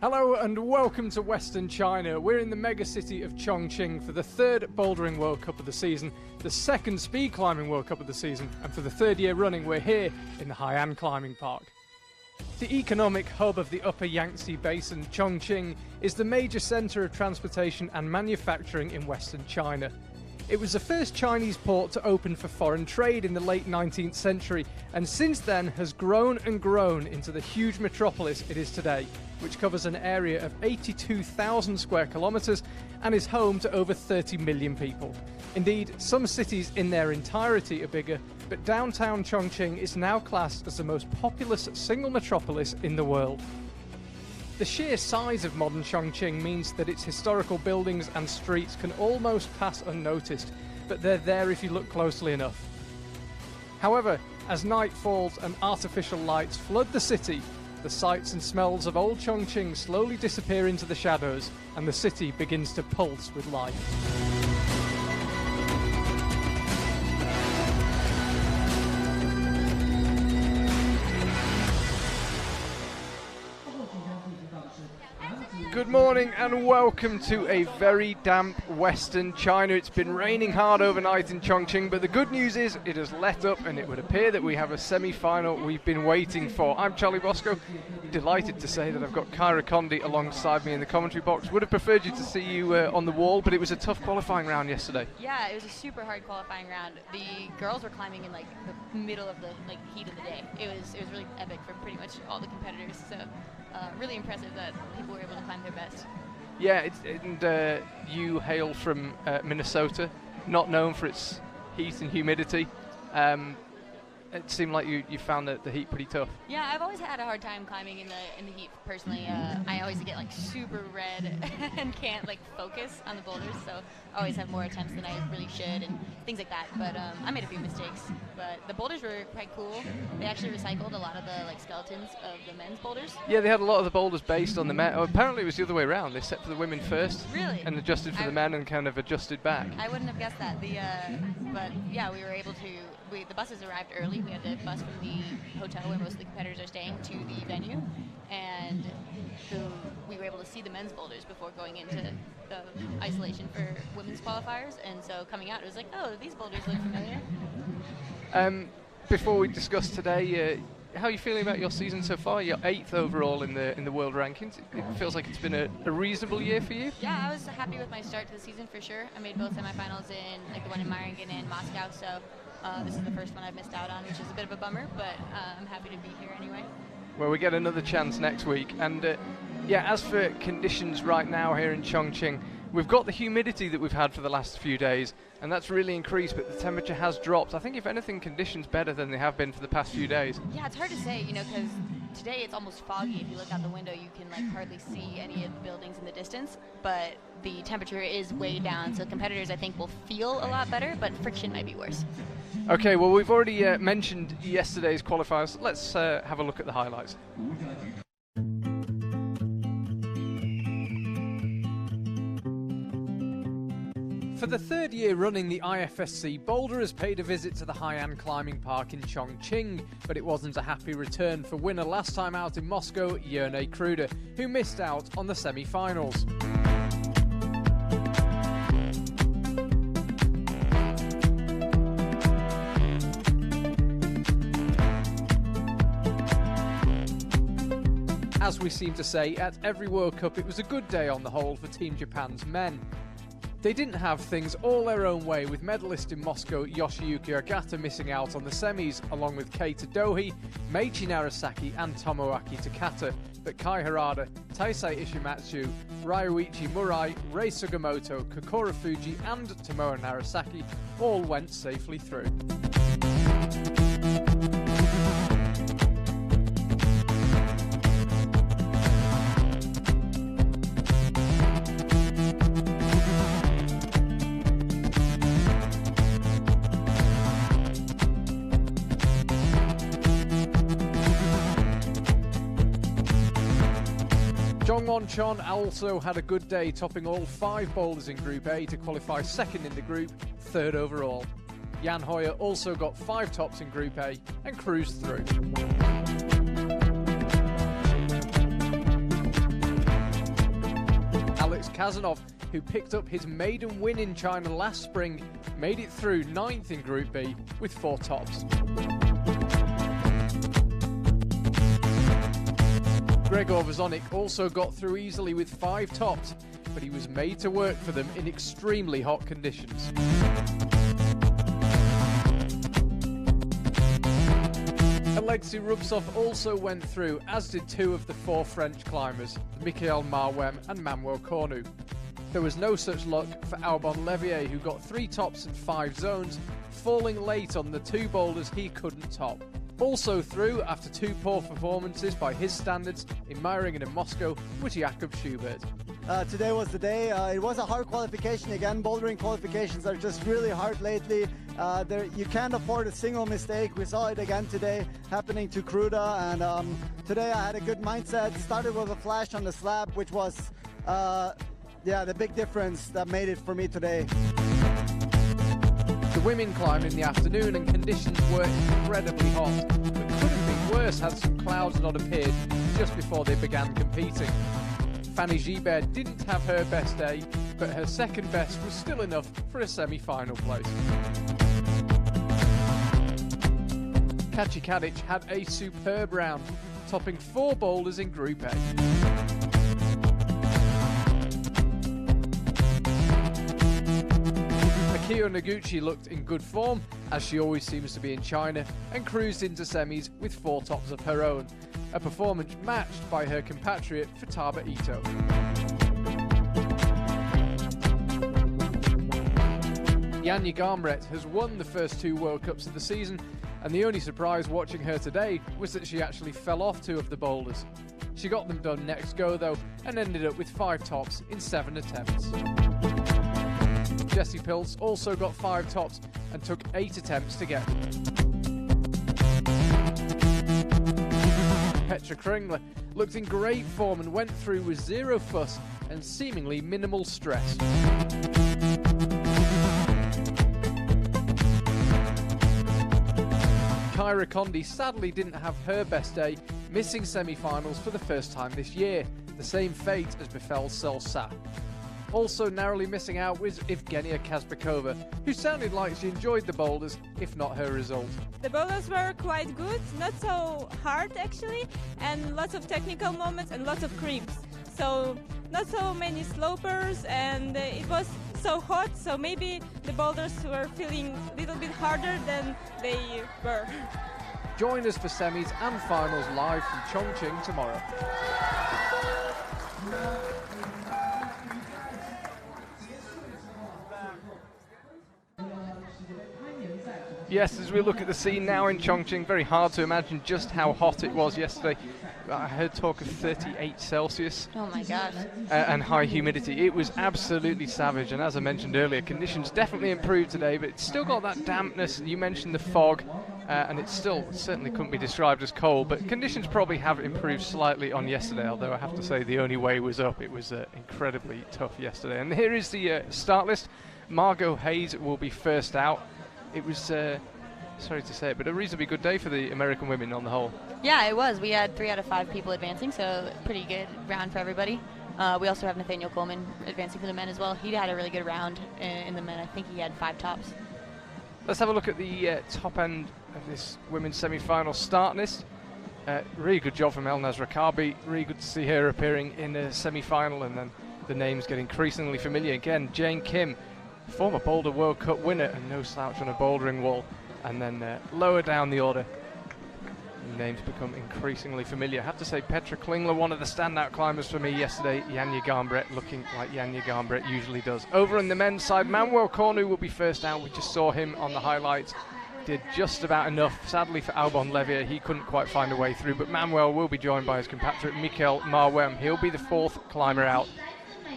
Hello and welcome to Western China. We're in the mega city of Chongqing for the third Bouldering World Cup of the season, the second Speed Climbing World Cup of the season, and for the third year running we're here in the Hai'an Climbing Park. The economic hub of the Upper Yangtze Basin, Chongqing, is the major centre of transportation and manufacturing in Western China. It was the first Chinese port to open for foreign trade in the late 19th century, and since then has grown and grown into the huge metropolis it is today, which covers an area of 82,000 square kilometres and is home to over 30 million people. Indeed, some cities in their entirety are bigger, but downtown Chongqing is now classed as the most populous single metropolis in the world. The sheer size of modern Chongqing means that its historical buildings and streets can almost pass unnoticed, but they're there if you look closely enough. However, as night falls and artificial lights flood the city, the sights and smells of old Chongqing slowly disappear into the shadows, and the city begins to pulse with life. Good morning and welcome to a very damp Western China. It's been raining hard overnight in Chongqing, but the good news is it has let up and it would appear that we have a semi-final we've been waiting for. I'm Charlie Bosco, delighted to say that I've got Kyra Condi alongside me in the commentary box. Would have preferred you to see you on the wall, but it was a tough qualifying round yesterday. Yeah, it was a super hard qualifying round. The girls were climbing in like the middle of the heat of the day. It was really epic for pretty much all the competitors. So really impressive that people were able to climb their best. Yeah, and you hail from Minnesota, not known for its heat and humidity. It seemed like you found the heat pretty tough. Yeah, I've always had a hard time climbing in the heat personally. I always get like super red and can't like focus on the boulders, so I always have more attempts than I really should and things like that. But I made a few mistakes. But the boulders were quite cool. They actually recycled a lot of the skeletons of the men's boulders. Yeah, they had a lot of the boulders based on the men. Oh, apparently it was the other way around. They set for the women first, really, and adjusted for the men and kind of adjusted back. I wouldn't have guessed that. But yeah, we were able to. The buses arrived early. We had to bus from the hotel where most of the competitors are staying to the venue, and so we were able to see the men's boulders before going into the isolation for women's qualifiers. And so coming out, it was like, oh, these boulders look familiar. Before we discuss today, how are you feeling about your season so far? You're 8th overall in the world rankings. It feels like it's been a reasonable year for you. Yeah, I was happy with my start to the season for sure. I made both semifinals in the one in Meiringen and Moscow, so this is the first one I've missed out on, which is a bit of a bummer, but I'm happy to be here anyway. Well, we get another chance next week. And yeah, as for conditions right now here in Chongqing, we've got the humidity that we've had for the last few days, and that's really increased, but the temperature has dropped. I think, if anything, conditions better than they have been for the past few days. Yeah, it's hard to say, because today it's almost foggy. If you look out the window, you can hardly see any of the buildings in the distance, but the temperature is way down, so competitors, I think, will feel a lot better, but friction might be worse. Okay, well, we've already mentioned yesterday's qualifiers. Let's have a look at the highlights. For the third year running, the IFSC Boulder has paid a visit to the Hai'an Climbing Park in Chongqing, but it wasn't a happy return for winner last time out in Moscow, Yerne Kruder, who missed out on the semi-finals. As we seem to say at every World Cup, it was a good day on the whole for Team Japan's men. They didn't have things all their own way, with medalist in Moscow Yoshiyuki Ogata missing out on the semis, along with Keita Dohi, Meiichi Narasaki and Tomoaki Takata. But Kai Harada, Taisei Ishimatsu, Ryuichi Murai, Rei Sugimoto, Kokoro Fuji and Tomoe Narasaki all went safely through. Chon also had a good day, topping all 5 boulders in Group A to qualify second in the group, 3rd overall. Jan Hoyer also got 5 tops in Group A and cruised through. Kazanov, who picked up his maiden win in China last spring, made it through 9th in Group B with 4 tops. Gregor Vazonik also got through easily with 5 tops, but he was made to work for them in extremely hot conditions. Alexei Rubtsov also went through, as did 2 of the 4 French climbers, Mikael Marwem and Manuel Cornu. There was no such luck for Albon Levier, who got 3 tops and 5 zones, falling late on the 2 boulders he couldn't top. Also through, after 2 poor performances by his standards in Meiringen and Moscow, was Jakob Schubert. Today was the day. It was a hard qualification again. Bouldering qualifications are just really hard lately. You can't afford a single mistake. We saw it again today happening to Kruda, and today I had a good mindset. Started with a flash on the slab, which was the big difference that made it for me today. The women climbed in the afternoon and conditions were incredibly hot, but could have been worse had some clouds not appeared just before they began competing. Fanny Gibert didn't have her best day, but her second best was still enough for a semi-final place. Kaci Kadic had a superb round, topping 4 boulders in Group A. Akio Noguchi looked in good form, as she always seems to be in China, and cruised into semis with 4 tops of her own, a performance matched by her compatriot Futaba Ito. Janja Garmret has won the first 2 World Cups of the season, and the only surprise watching her today was that she actually fell off 2 of the boulders. She got them done next go though, and ended up with 5 tops in 7 attempts. Jessie Pilz also got 5 tops and took 8 attempts to get them. Petra Kringler looked in great form and went through with 0 fuss and seemingly minimal stress. Kyra Condi sadly didn't have her best day, missing semi-finals for the first time this year, the same fate as befell Sol Sa. Also narrowly missing out was Evgenia Kazbekova, who sounded like she enjoyed the boulders, if not her result. The boulders were quite good, not so hard actually, and lots of technical moments and lots of creeps. So not so many slopers, and it was so hot, so maybe the boulders were feeling a little bit harder than they were. Join us for semis and finals live from Chongqing tomorrow. Yes, as we look at the scene now in Chongqing, very hard to imagine just how hot it was yesterday. I heard talk of 38 Celsius. Oh my gosh. And high humidity. It was absolutely savage, and as I mentioned earlier, conditions definitely improved today, but it's still got that dampness. You mentioned the fog, and it still certainly couldn't be described as cold, but conditions probably have improved slightly on yesterday, although I have to say the only way was up. It was incredibly tough yesterday. And here is the start list. Margot Hayes will be first out. It was, sorry to say it, but a reasonably good day for the American women on the whole. Yeah, it was. We had 3 out of 5 people advancing, so pretty good round for everybody. We also have Nathaniel Coleman advancing for the men as well. He had a really good round in the men. I think he had 5 tops. Let's have a look at the top end of this women's semi-final start list. Really good job from Elnaz Rakabi. Really good to see her appearing in a semi-final, and then the names get increasingly familiar. Again, Jane Kim, former Boulder World Cup winner and no slouch on a bouldering wall. And then lower down the order, the names become increasingly familiar. I have to say, Petra Klingler, one of the standout climbers for me yesterday. Janja Garmret looking like Janja Garmret usually does. Over on the men's side, Manuel Cornu will be first out. We just saw him on the highlights. Did just about enough. Sadly for Albon Levier, he couldn't quite find a way through, but Manuel will be joined by his compatriot Mikael Marwem. He'll be the 4th climber out.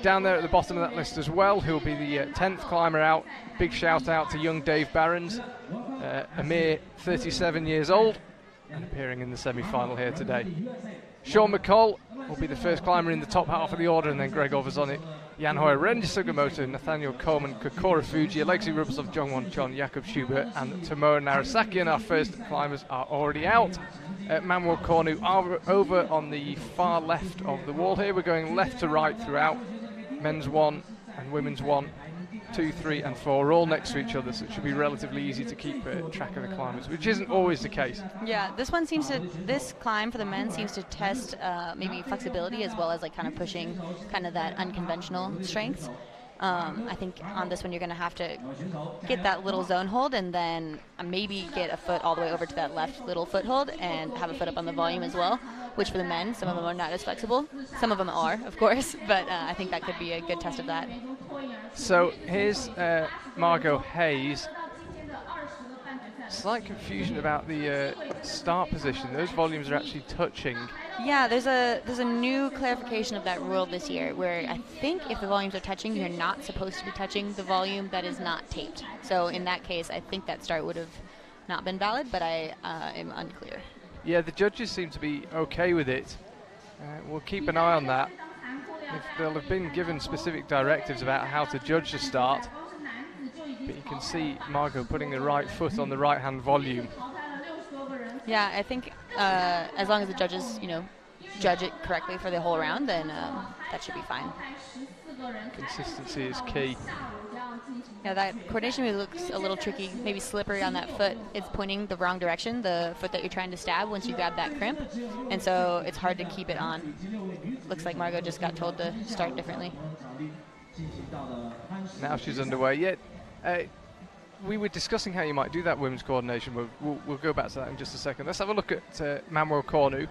Down there at the bottom of that list as well, who'll be the 10th climber out. Big shout out to young Dave Barons, a mere 37 years old, and appearing in the semi-final here today. Sean McCall will be the first climber in the top half of the order, and then Gregor Vazonik, Yanhoi Renji Sugimoto, Nathaniel Coleman, Kokoro Fuji, Alexei Rubtsov, Jongwon Chon, Jakob Schubert, and Tomoe Narasaki. And our first climbers are already out. Manuel Cornu over on the far left of the wall here. We're going left to right throughout. men's 1 and women's 1, 2, 3 and 4 are all next to each other, so it should be relatively easy to keep track of the climbers, which isn't always the case. Yeah, this climb for the men seems to test maybe flexibility as well as like kind of pushing kind of that unconventional strengths. I think on this one you're going to have to get that little zone hold and then maybe get a foot all the way over to that left little foothold and have a foot up on the volume as well, which for the men, some of them are not as flexible. Some of them are, of course, but I think that could be a good test of that. So here's Margot Hayes. Slight confusion about the start position. Those volumes are actually touching. Yeah, there's a new clarification of that rule this year where I think if the volumes are touching, you're not supposed to be touching the volume that is not taped. So in that case, I think that start would have not been valid, but I am unclear. Yeah, the judges seem to be okay with it. We'll keep an eye on that. They'll have been given specific directives about how to judge the start. But you can see Margot putting the right foot on the right-hand volume. Yeah, I think as long as the judges, judge it correctly for the whole round, then that should be fine. Consistency is key. Yeah, that coordination move looks a little tricky, maybe slippery on that foot. It's pointing the wrong direction, the foot that you're trying to stab once you grab that crimp, and so it's hard to keep it on. Looks like Margot just got told to start differently. Now she's underway. Yeah, we were discussing how you might do that women's coordination move. We'll go back to that in just a second. Let's have a look at Manuel Cornu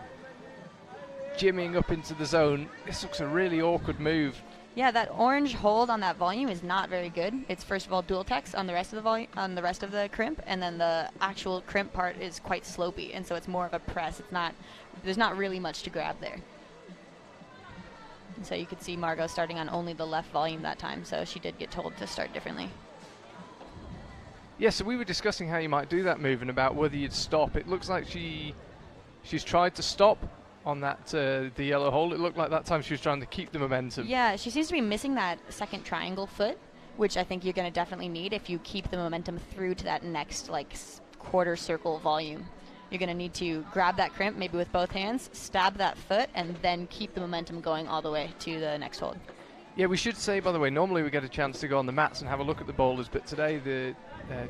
jimmying up into the zone. This looks a really awkward move. Yeah, that orange hold on that volume is not very good. It's first of all dual text on the rest of the volume, on the rest of the crimp, and then the actual crimp part is quite slopey, and so it's more of a press. There's not really much to grab there. And so you could see Margot starting on only the left volume that time, so she did get told to start differently. Yeah, so we were discussing how you might do that move and about whether you'd stop. It looks like she's tried to stop on that the yellow hold. It looked like that time she was trying to keep the momentum. Yeah, she seems to be missing that second triangle foot, which I think you're going to definitely need if you keep the momentum through to that next quarter circle volume. You're going to need to grab that crimp maybe with both hands, stab that foot, and then keep the momentum going all the way to the next hold. Yeah, we should say, by the way, normally we get a chance to go on the mats and have a look at the boulders, but today the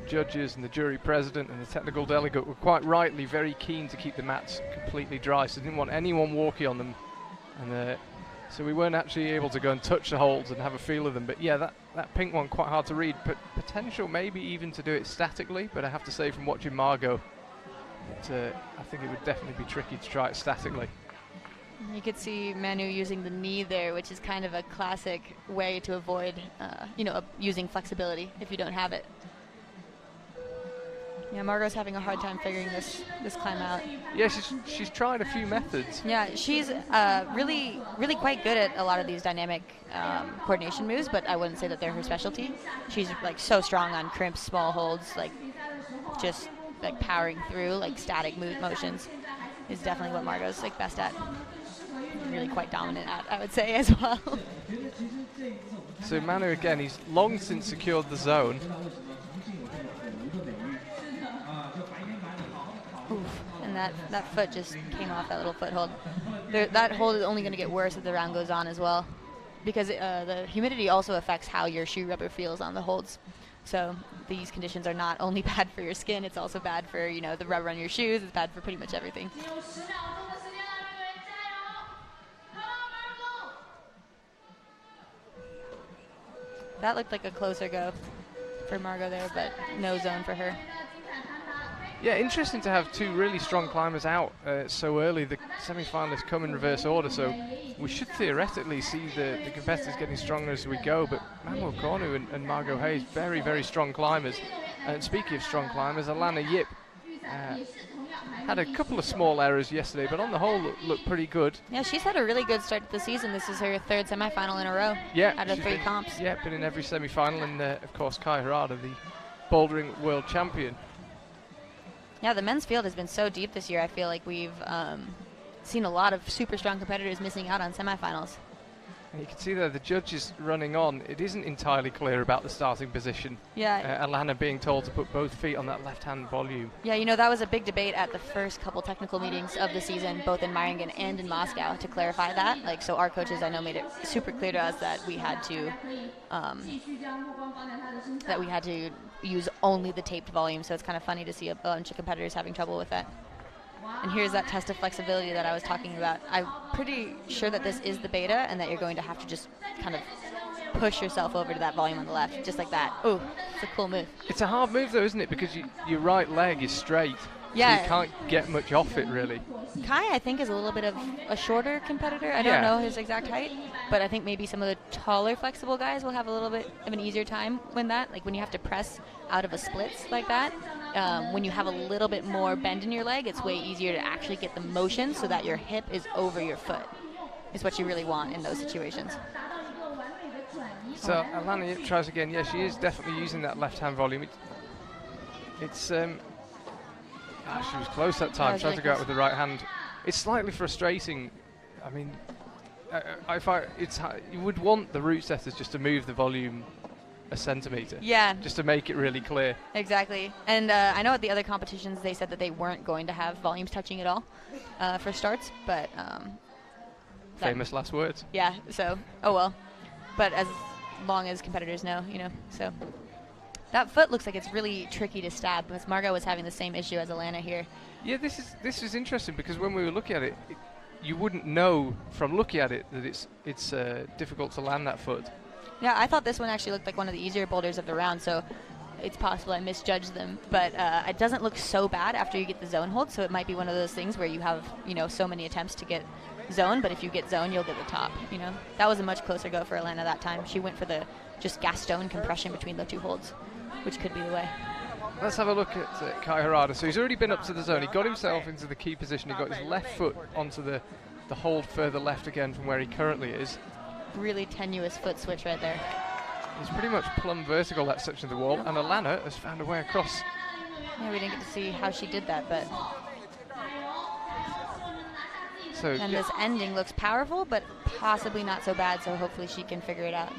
judges and the jury president and the technical delegate were quite rightly very keen to keep the mats completely dry, so they didn't want anyone walking on them, and so we weren't actually able to go and touch the holds and have a feel of them. But yeah, that pink one, quite hard to read, but potential maybe even to do it statically, but I have to say from watching Margot, I think it would definitely be tricky to try it statically. You could see Manu using the knee there, which is kind of a classic way to avoid, using flexibility if you don't have it. Yeah, Margot's having a hard time figuring this climb out. Yeah, she's tried a few methods. Yeah, she's really quite good at a lot of these dynamic coordination moves, but I wouldn't say that they're her specialty. She's so strong on crimps, small holds, just powering through static motions is definitely what Margot's best at. Really quite dominant at, I would say, as well. So Manu again, he's long since secured the zone. Oof, and that foot just came off that little foothold. That hold is only going to get worse as the round goes on as well, because the humidity also affects how your shoe rubber feels on the holds. So these conditions are not only bad for your skin, it's also bad for the rubber on your shoes. It's bad for pretty much everything. That looked like a closer go for Margot there, but no zone for her. Yeah, interesting to have two really strong climbers out so early. The semi-finalists come in reverse order, so we should theoretically see the competitors getting stronger as we go. But Manuel Cornu and Margot Hayes, very, very strong climbers. And speaking of strong climbers, Alana Yip had a couple of small errors yesterday, but on the whole looked pretty good. Yeah, she's had a really good start to the season. This is her third semi-final in a row out of 3 comps. Yeah, been in every semi-final, and of course Kai Harada, the bouldering world champion. Yeah, the men's field has been so deep this year. I feel like we've seen a lot of super strong competitors missing out on semifinals. You can see there the judge is running on. It isn't entirely clear about the starting position. Yeah. Alana being told to put both feet on that left-hand volume. Yeah, you know, that was a big debate at the first couple technical meetings of the season, both in Meiringen and in Moscow, to clarify that. Like, so our coaches, I know, made it super clear to us that we had to use only the taped volume. So it's kind of funny to see a bunch of competitors having trouble with that. And here's that test of flexibility that I was talking about. I'm pretty sure that this is the beta and that you're going to have to just kind of push yourself over to that volume on the left, just like that. Oh, it's a cool move. It's a hard move though, isn't it? Because your right leg is straight. Yeah. So you can't get much off it, really. Kai, I think, is a little bit of a shorter competitor. I don't know his exact height, but I think maybe some of the taller, flexible guys will have a little bit of an easier time when you have to press out of a splits like that. When you have a little bit more bend in your leg, it's way easier to actually get the motion so that your hip is over your foot, is what you really want in those situations. So Alana tries again. Yeah, she is definitely using that left-hand volume. She was close that time, trying to go out with the right hand. It's slightly frustrating. I mean, you would want the route setters just to move the volume a centimetre. Yeah. Just to make it really clear. Exactly. And I know at the other competitions they said that they weren't going to have volumes touching at all for starts, but... famous last words. Yeah, so, oh well. But as long as competitors know, so... That foot looks like it's really tricky to stab, because Margot was having the same issue as Alana here. Yeah, this is interesting, because when we were looking at it, you wouldn't know from looking at it that it's difficult to land that foot. Yeah, I thought this one actually looked like one of the easier boulders of the round, so it's possible I misjudged them. But it doesn't look so bad after you get the zone hold, so it might be one of those things where you have, so many attempts to get zone, but if you get zone, you'll get the top, That was a much closer go for Alana that time. She went for the just Gaston compression between the two holds, which could be the way. Let's have a look at Kai Harada. So he's already been up to the zone. He got himself into the key position. He got his left foot onto the hold further left again from where he currently is. Really tenuous foot switch right there. He's pretty much plumb vertical, that section of the wall, and Alana has found a way across. Yeah, we didn't get to see how she did that, but... And this ending looks powerful, but possibly not so bad, so hopefully she can figure it out.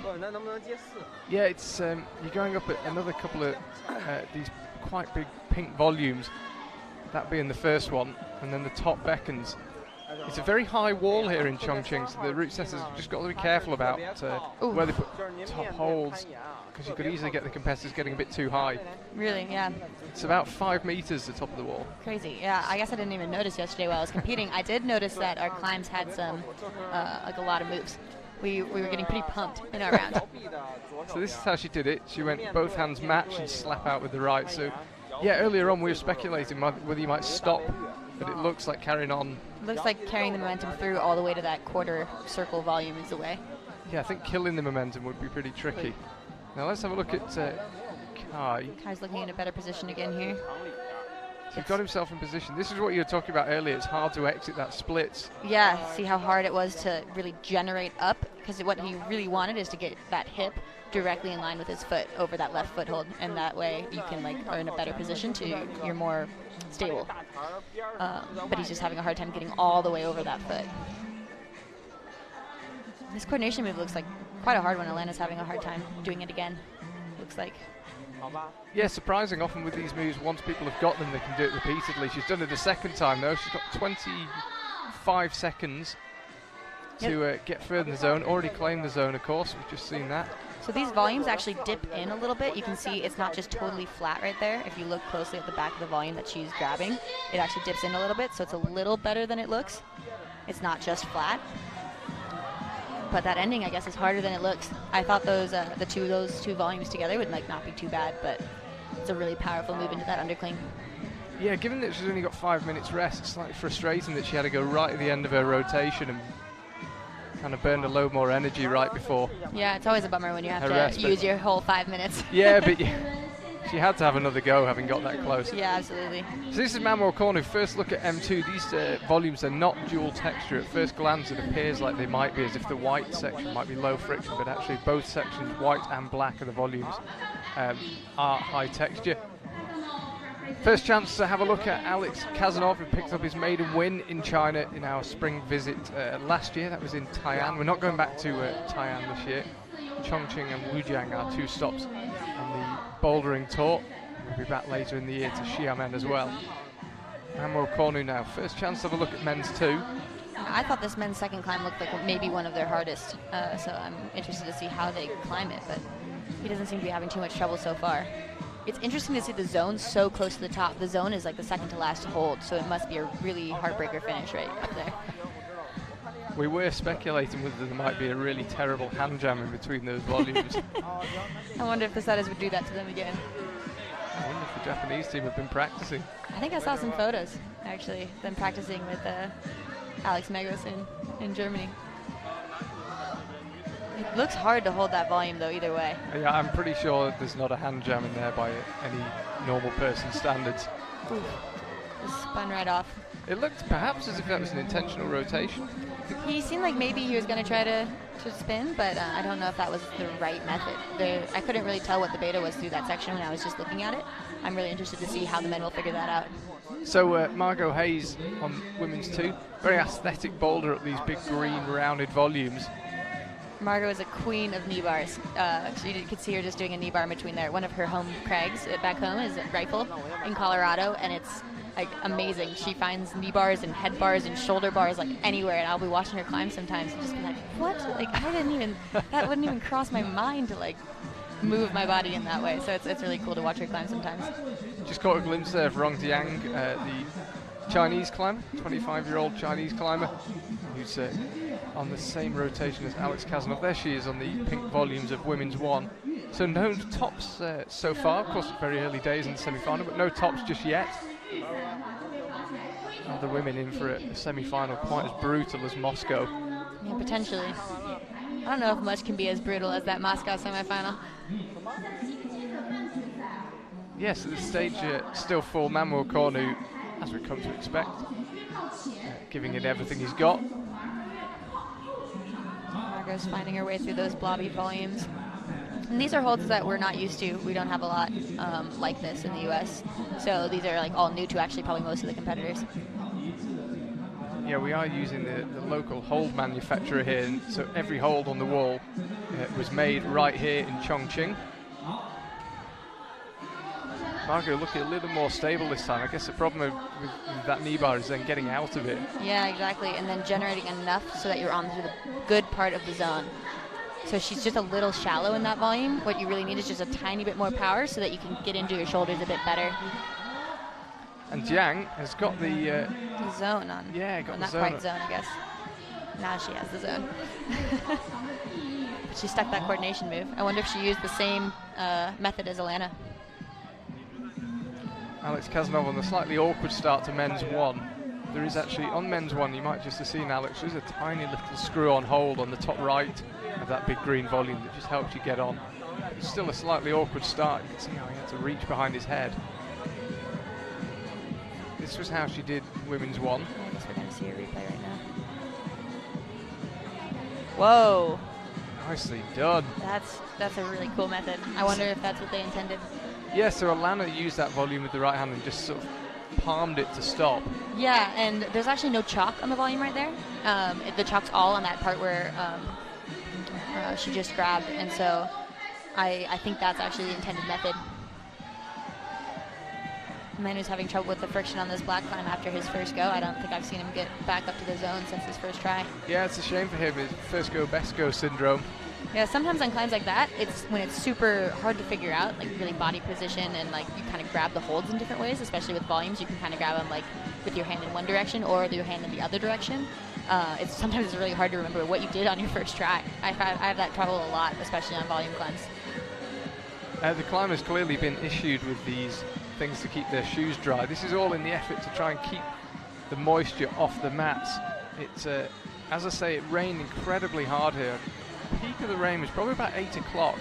Yeah, it's you're going up at another couple of these quite big pink volumes, that being the first one, and then the top beckons. It's a very high wall here in Chongqing, so the route setters have just got to be careful about where they put top holds, because you could easily get the competitors getting a bit too high. Really, yeah. It's about 5 meters the top of the wall. Crazy, yeah. I guess I didn't even notice yesterday while I was competing. I did notice that our climbs had some, a lot of moves. We were getting pretty pumped in our round. So this is how she did it. She went both hands match and slap out with the right. So, yeah, earlier on we were speculating whether you might stop, but it looks like carrying on. Looks like carrying the momentum through all the way to that quarter circle volume is the way. Yeah, I think killing the momentum would be pretty tricky. Now let's have a look at Kai. Kai's looking in a better position again here. So he got himself in position. This is what you were talking about earlier. It's hard to exit that splits. Yeah, see how hard it was to really generate up, because what he really wanted is to get that hip directly in line with his foot over that left foothold, and that way you can are in a better position you're more stable. But he's just having a hard time getting all the way over that foot. This coordination move looks like quite a hard one. Alana's having a hard time doing it again, looks like. Yeah, surprising. Often with these moves, once people have got them, they can do it repeatedly. She's done it a second time, though. She's got 25 seconds to get further in the zone. Already claimed the zone, of course. We've just seen that. So these volumes actually dip in a little bit. You can see it's not just totally flat right there. If you look closely at the back of the volume that she's grabbing, it actually dips in a little bit, so it's a little better than it looks. It's not just flat. But that ending, I guess, is harder than it looks. I thought those two volumes together would not be too bad, but it's a really powerful move into that undercling. Yeah, given that she's only got 5 minutes rest, it's slightly frustrating that she had to go right at the end of her rotation and kind of burned a load more energy right before. Yeah, it's always a bummer when you have to use your whole 5 minutes. Yeah, but she had to have another go having got that close. Yeah, absolutely. So this is Mccomb, who first look at M2. These volumes are not dual texture. At first glance it appears like they might be, as if the white section might be low friction, but actually both sections, white and black, of the volumes are high texture. First chance to have a look at Alex Kazanov, who picked up his maiden win in China in our spring visit last year. That was in Tai'an. We're not going back to Tai'an this year. Chongqing and Wujiang are 2 stops on the bouldering tour. We'll be back later in the year to Xiamen as well. Mccomb now. First chance to have a look at men's 2. I thought this men's second climb looked like maybe one of their hardest, so I'm interested to see how they climb it, but he doesn't seem to be having too much trouble so far. It's interesting to see the zone so close to the top. The zone is like the second to last hold, so it must be a really heartbreaker finish right up there. We were speculating whether there might be a really terrible hand jam in between those volumes. I wonder if the setters would do that to them again. I wonder if the Japanese team have been practicing. I think I saw some photos, actually, them practicing with Alex Megos in Germany. It looks hard to hold that volume, though, either way. Yeah, I'm pretty sure there's not a hand jam in there by any normal person standards. Oof. Just spun right off. It looked perhaps as if that was an intentional rotation. He seemed like maybe he was going to try to spin, but I don't know if that was the right method. I couldn't really tell what the beta was through that section when I was just looking at it. I'm really interested to see how the men will figure that out. So Margot Hayes on women's 2, very aesthetic boulder at these big green rounded volumes. Margot is a queen of knee bars. So you could see her just doing a knee bar in between there. One of her home crags back home is at Rifle in Colorado, and it's like amazing. She finds knee bars and head bars and shoulder bars like anywhere, and I'll be watching her climb sometimes and just be like, what? Like that wouldn't even cross my mind to like move my body in that way. So it's really cool to watch her climb sometimes. Just caught a glimpse there of Rong Jiang, the Chinese climber, 25-year-old Chinese climber, who's on the same rotation as Alex Kazanov. There she is on the pink volumes of women's 1. So no tops so far. Of course, it's very early days in the semi-final, but no tops just yet. The women in for a semi-final quite as brutal as Moscow. Yeah, potentially. I don't know if much can be as brutal as that Moscow semi-final. Yes, at this stage, still full. Mccomb, who, as we come to expect, giving it everything he's got. Margot's finding her way through those blobby volumes. And these are holds that we're not used to. We don't have a lot like this in the U.S. So these are like all new to actually probably most of the competitors. Yeah, we are using the local hold manufacturer here, and so every hold on the wall was made right here in Chongqing. Margot looking a little more stable this time. I guess the problem with that knee bar is then getting out of it. Yeah, exactly, and then generating enough so that you're on to the good part of the zone. So she's just a little shallow in that volume. What you really need is just a tiny bit more power so that you can get into your shoulders a bit better. And Jiang has got the zone on. Yeah, got well, the not zone. quite zone, I guess. Now she has the zone. But she stuck that coordination move. I wonder if she used the same method as Alana. Alex Kazanov on the slightly awkward start to men's 1. There is actually, on men's 1, you might just have seen Alex, there's a tiny little screw-on hold on the top right of that big green volume that just helps you get on. It's still a slightly awkward start. You can see how he had to reach behind his head. This was how she did women's 1. I guess we're going to see a replay right now. Whoa. Nicely done. That's a really cool method. I wonder if that's what they intended. Yeah, so Alana used that volume with the right hand and just sort of palmed it to stop. Yeah, and there's actually no chalk on the volume right there. The chalk's all on that part where she just grabbed, and so I think that's actually the intended method. Manu's having trouble with the friction on this black climb after his first go. I don't think I've seen him get back up to the zone since his first try. Yeah, it's a shame for him, his first go, best go syndrome. Yeah, sometimes on climbs like that, it's when it's super hard to figure out, like really body position, and like you kind of grab the holds in different ways, especially with volumes. You can kind of grab them like with your hand in one direction or with your hand in the other direction. Sometimes it's really hard to remember what you did on your first try. I have that trouble a lot, especially on volume climbs. The climber's clearly been issued with these things to keep their shoes dry. This is all in the effort to try and keep the moisture off the mats. It's, as I say, it rained incredibly hard here. The peak of the rain was probably about 8 o'clock.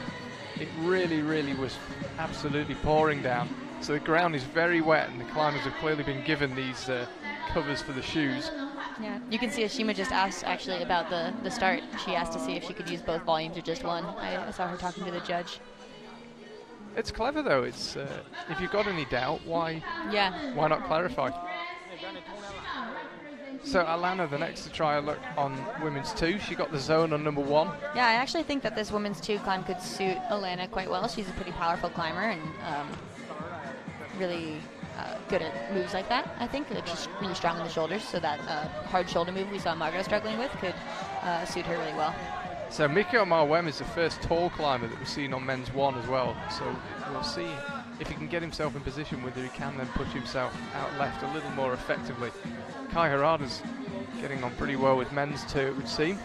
It really, really was absolutely pouring down. So the ground is very wet, and the climbers have clearly been given these covers for the shoes. Yeah, you can see Ashima just asked actually about the start. She asked to see if she could use both volumes or just one. I saw her talking to the judge. It's clever though. It's if you've got any doubt, why not clarify? So Alana, the next to try a look on women's 2. She got the zone on number 1. Yeah, I actually think that this women's 2 climb could suit Alana quite well. She's a pretty powerful climber and really good at moves like that, I think. Like she's really strong in the shoulders, so that hard shoulder move we saw Margot struggling with could suit her really well. So Mccomb is the first tall climber that we've seen on men's 1 as well. So we'll see if he can get himself in position whether he can then push himself out left a little more effectively. Kai Harada's getting on pretty well with men's 2, it would seem.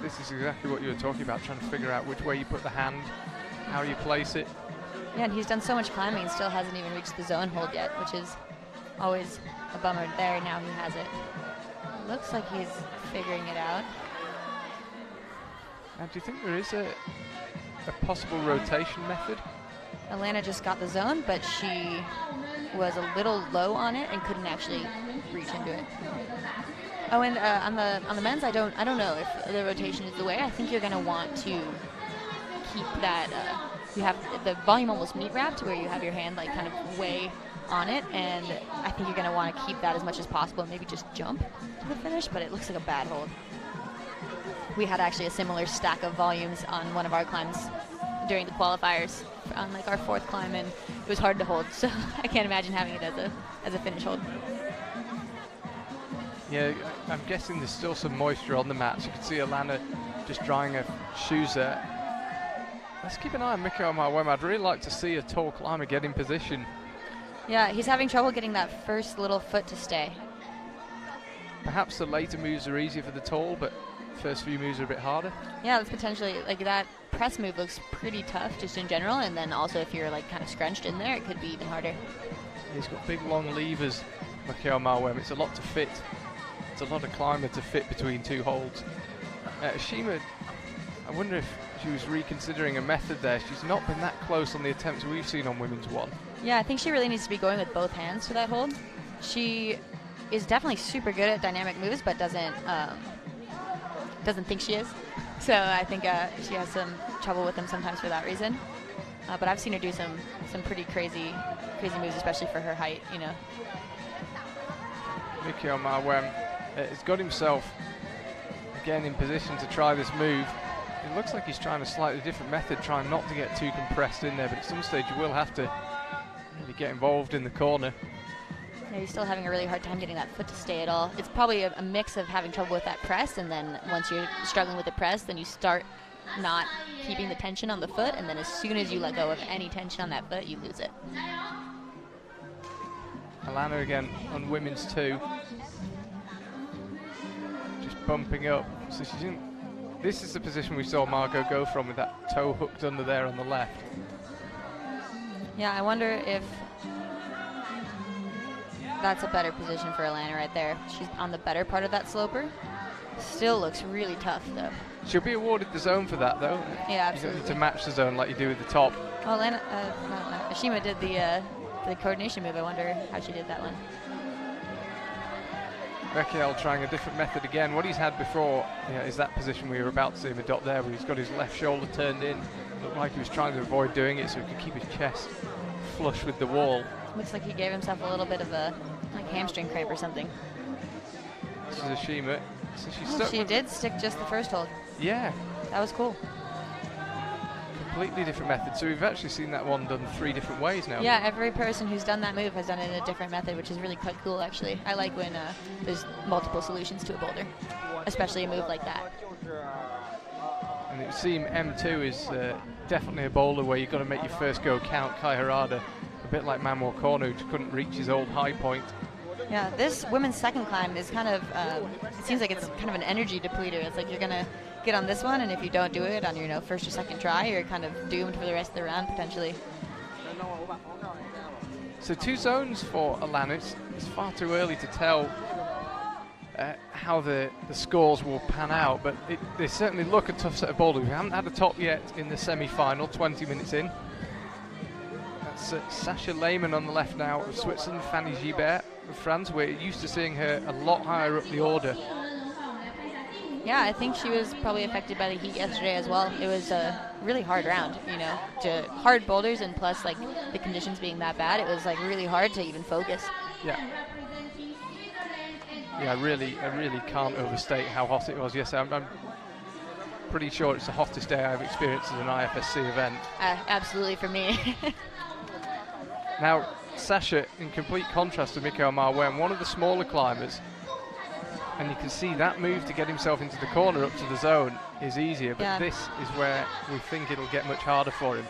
This is exactly what you were talking about, trying to figure out which way you put the hand, how you place it. Yeah, and he's done so much climbing and still hasn't even reached the zone hold yet, which is always a bummer. There, now he has it. Looks like he's figuring it out. Now, do you think there is a possible rotation method? Alana just got the zone, but she was a little low on it and couldn't actually reach into it. Oh, and on the men's, I don't know if the rotation is the way. I think you're going to want to keep that. You have the volume almost meat wrapped, where you have your hand like kind of way on it, and I think you're going to want to keep that as much as possible and maybe just jump to the finish, but it looks like a bad hold. We had actually a similar stack of volumes on one of our climbs during the qualifiers on like our 4th climb, and it was hard to hold, so I can't imagine having it as a finish hold. Yeah, I'm guessing there's still some moisture on the mats. You can see Alana just drying her shoes there. Let's keep an eye on Mccomb. I'd really like to see a tall climber get in position. Yeah, he's having trouble getting that first little foot to stay. Perhaps the later moves are easier for the tall, but first few moves are a bit harder. Yeah, that's potentially, like that press move looks pretty tough just in general, and then also if you're like kind of scrunched in there, it could be even harder. He's got big long levers, Mccomb. It's a lot to fit. It's a lot of climber to fit between 2 holds. Ashima, I wonder if she was reconsidering a method there. She's not been that close on the attempts we've seen on women's 1. Yeah, I think she really needs to be going with both hands for that hold. She is definitely super good at dynamic moves, but doesn't think she is. So I think she has some trouble with them sometimes for that reason. But I've seen her do some pretty crazy moves, especially for her height, you know. Mccomb has got himself again in position to try this move. It looks like he's trying a slightly different method, trying not to get too compressed in there, but at some stage you will have to really get involved in the corner. Yeah, he's still having a really hard time getting that foot to stay at all. It's probably a mix of having trouble with that press, and then once you're struggling with the press, then you start not keeping the tension on the foot, and then as soon as you let go of any tension on that foot, you lose it. Alana again on women's 2. Just bumping up. So she's in. This is the position we saw Margot go from, with that toe hooked under there on the left. Yeah, I wonder if that's a better position for Alana right there. She's on the better part of that sloper. Still looks really tough, though. She'll be awarded the zone for that, though. Yeah, absolutely. You don't need to absolutely. match the zone like you do with the top. Oh, Ashima did the coordination move. I wonder how she did that one. Beckiel trying a different method again. What he's had before is that position we were about to see him adopt there, where he's got his left shoulder turned in. Looked like he was trying to avoid doing it so he could keep his chest flush with the wall. Looks like he gave himself a little bit of a hamstring cramp or something. This is Ashima. So she's stuck she with did stick just the first hold. Yeah. That was cool. Completely different method. So we've actually seen that one done 3 different ways now. Yeah, every person who's done that move has done it in a different method, which is really quite cool, actually. I like when there's multiple solutions to a boulder, especially a move like that. And it would seem M2 is definitely a boulder where you've got to make your first go count. Kai Harada, a bit like Manuel Cornu, who couldn't reach his old high point. Yeah, this women's second climb is kind of, it seems like it's kind of an energy depleter. It's like you're going to get on this one, and if you don't do it on your first or second try, you're kind of doomed for the rest of the round, potentially. So 2 zones for Alana. It's far too early to tell how the scores will pan out, but they certainly look a tough set of boulders. We haven't had a top yet in the semi-final, 20 minutes in. That's Sasha Lehmann on the left now of Switzerland, Fanny Gibert of France. We're used to seeing her a lot higher up the order. Yeah, I think she was probably affected by the heat yesterday as well. It was a really hard round, you know, to hard boulders, and plus like the conditions being that bad, it was like really hard to even focus. Yeah. Yeah, I really can't overstate how hot it was yesterday. I'm pretty sure it's the hottest day I've experienced at an IFSC event. Absolutely for me. Now, Sasha, in complete contrast to Mccomb, one of the smaller climbers, and you can see that move to get himself into the corner up to the zone is easier, but this is where we think it'll get much harder for him.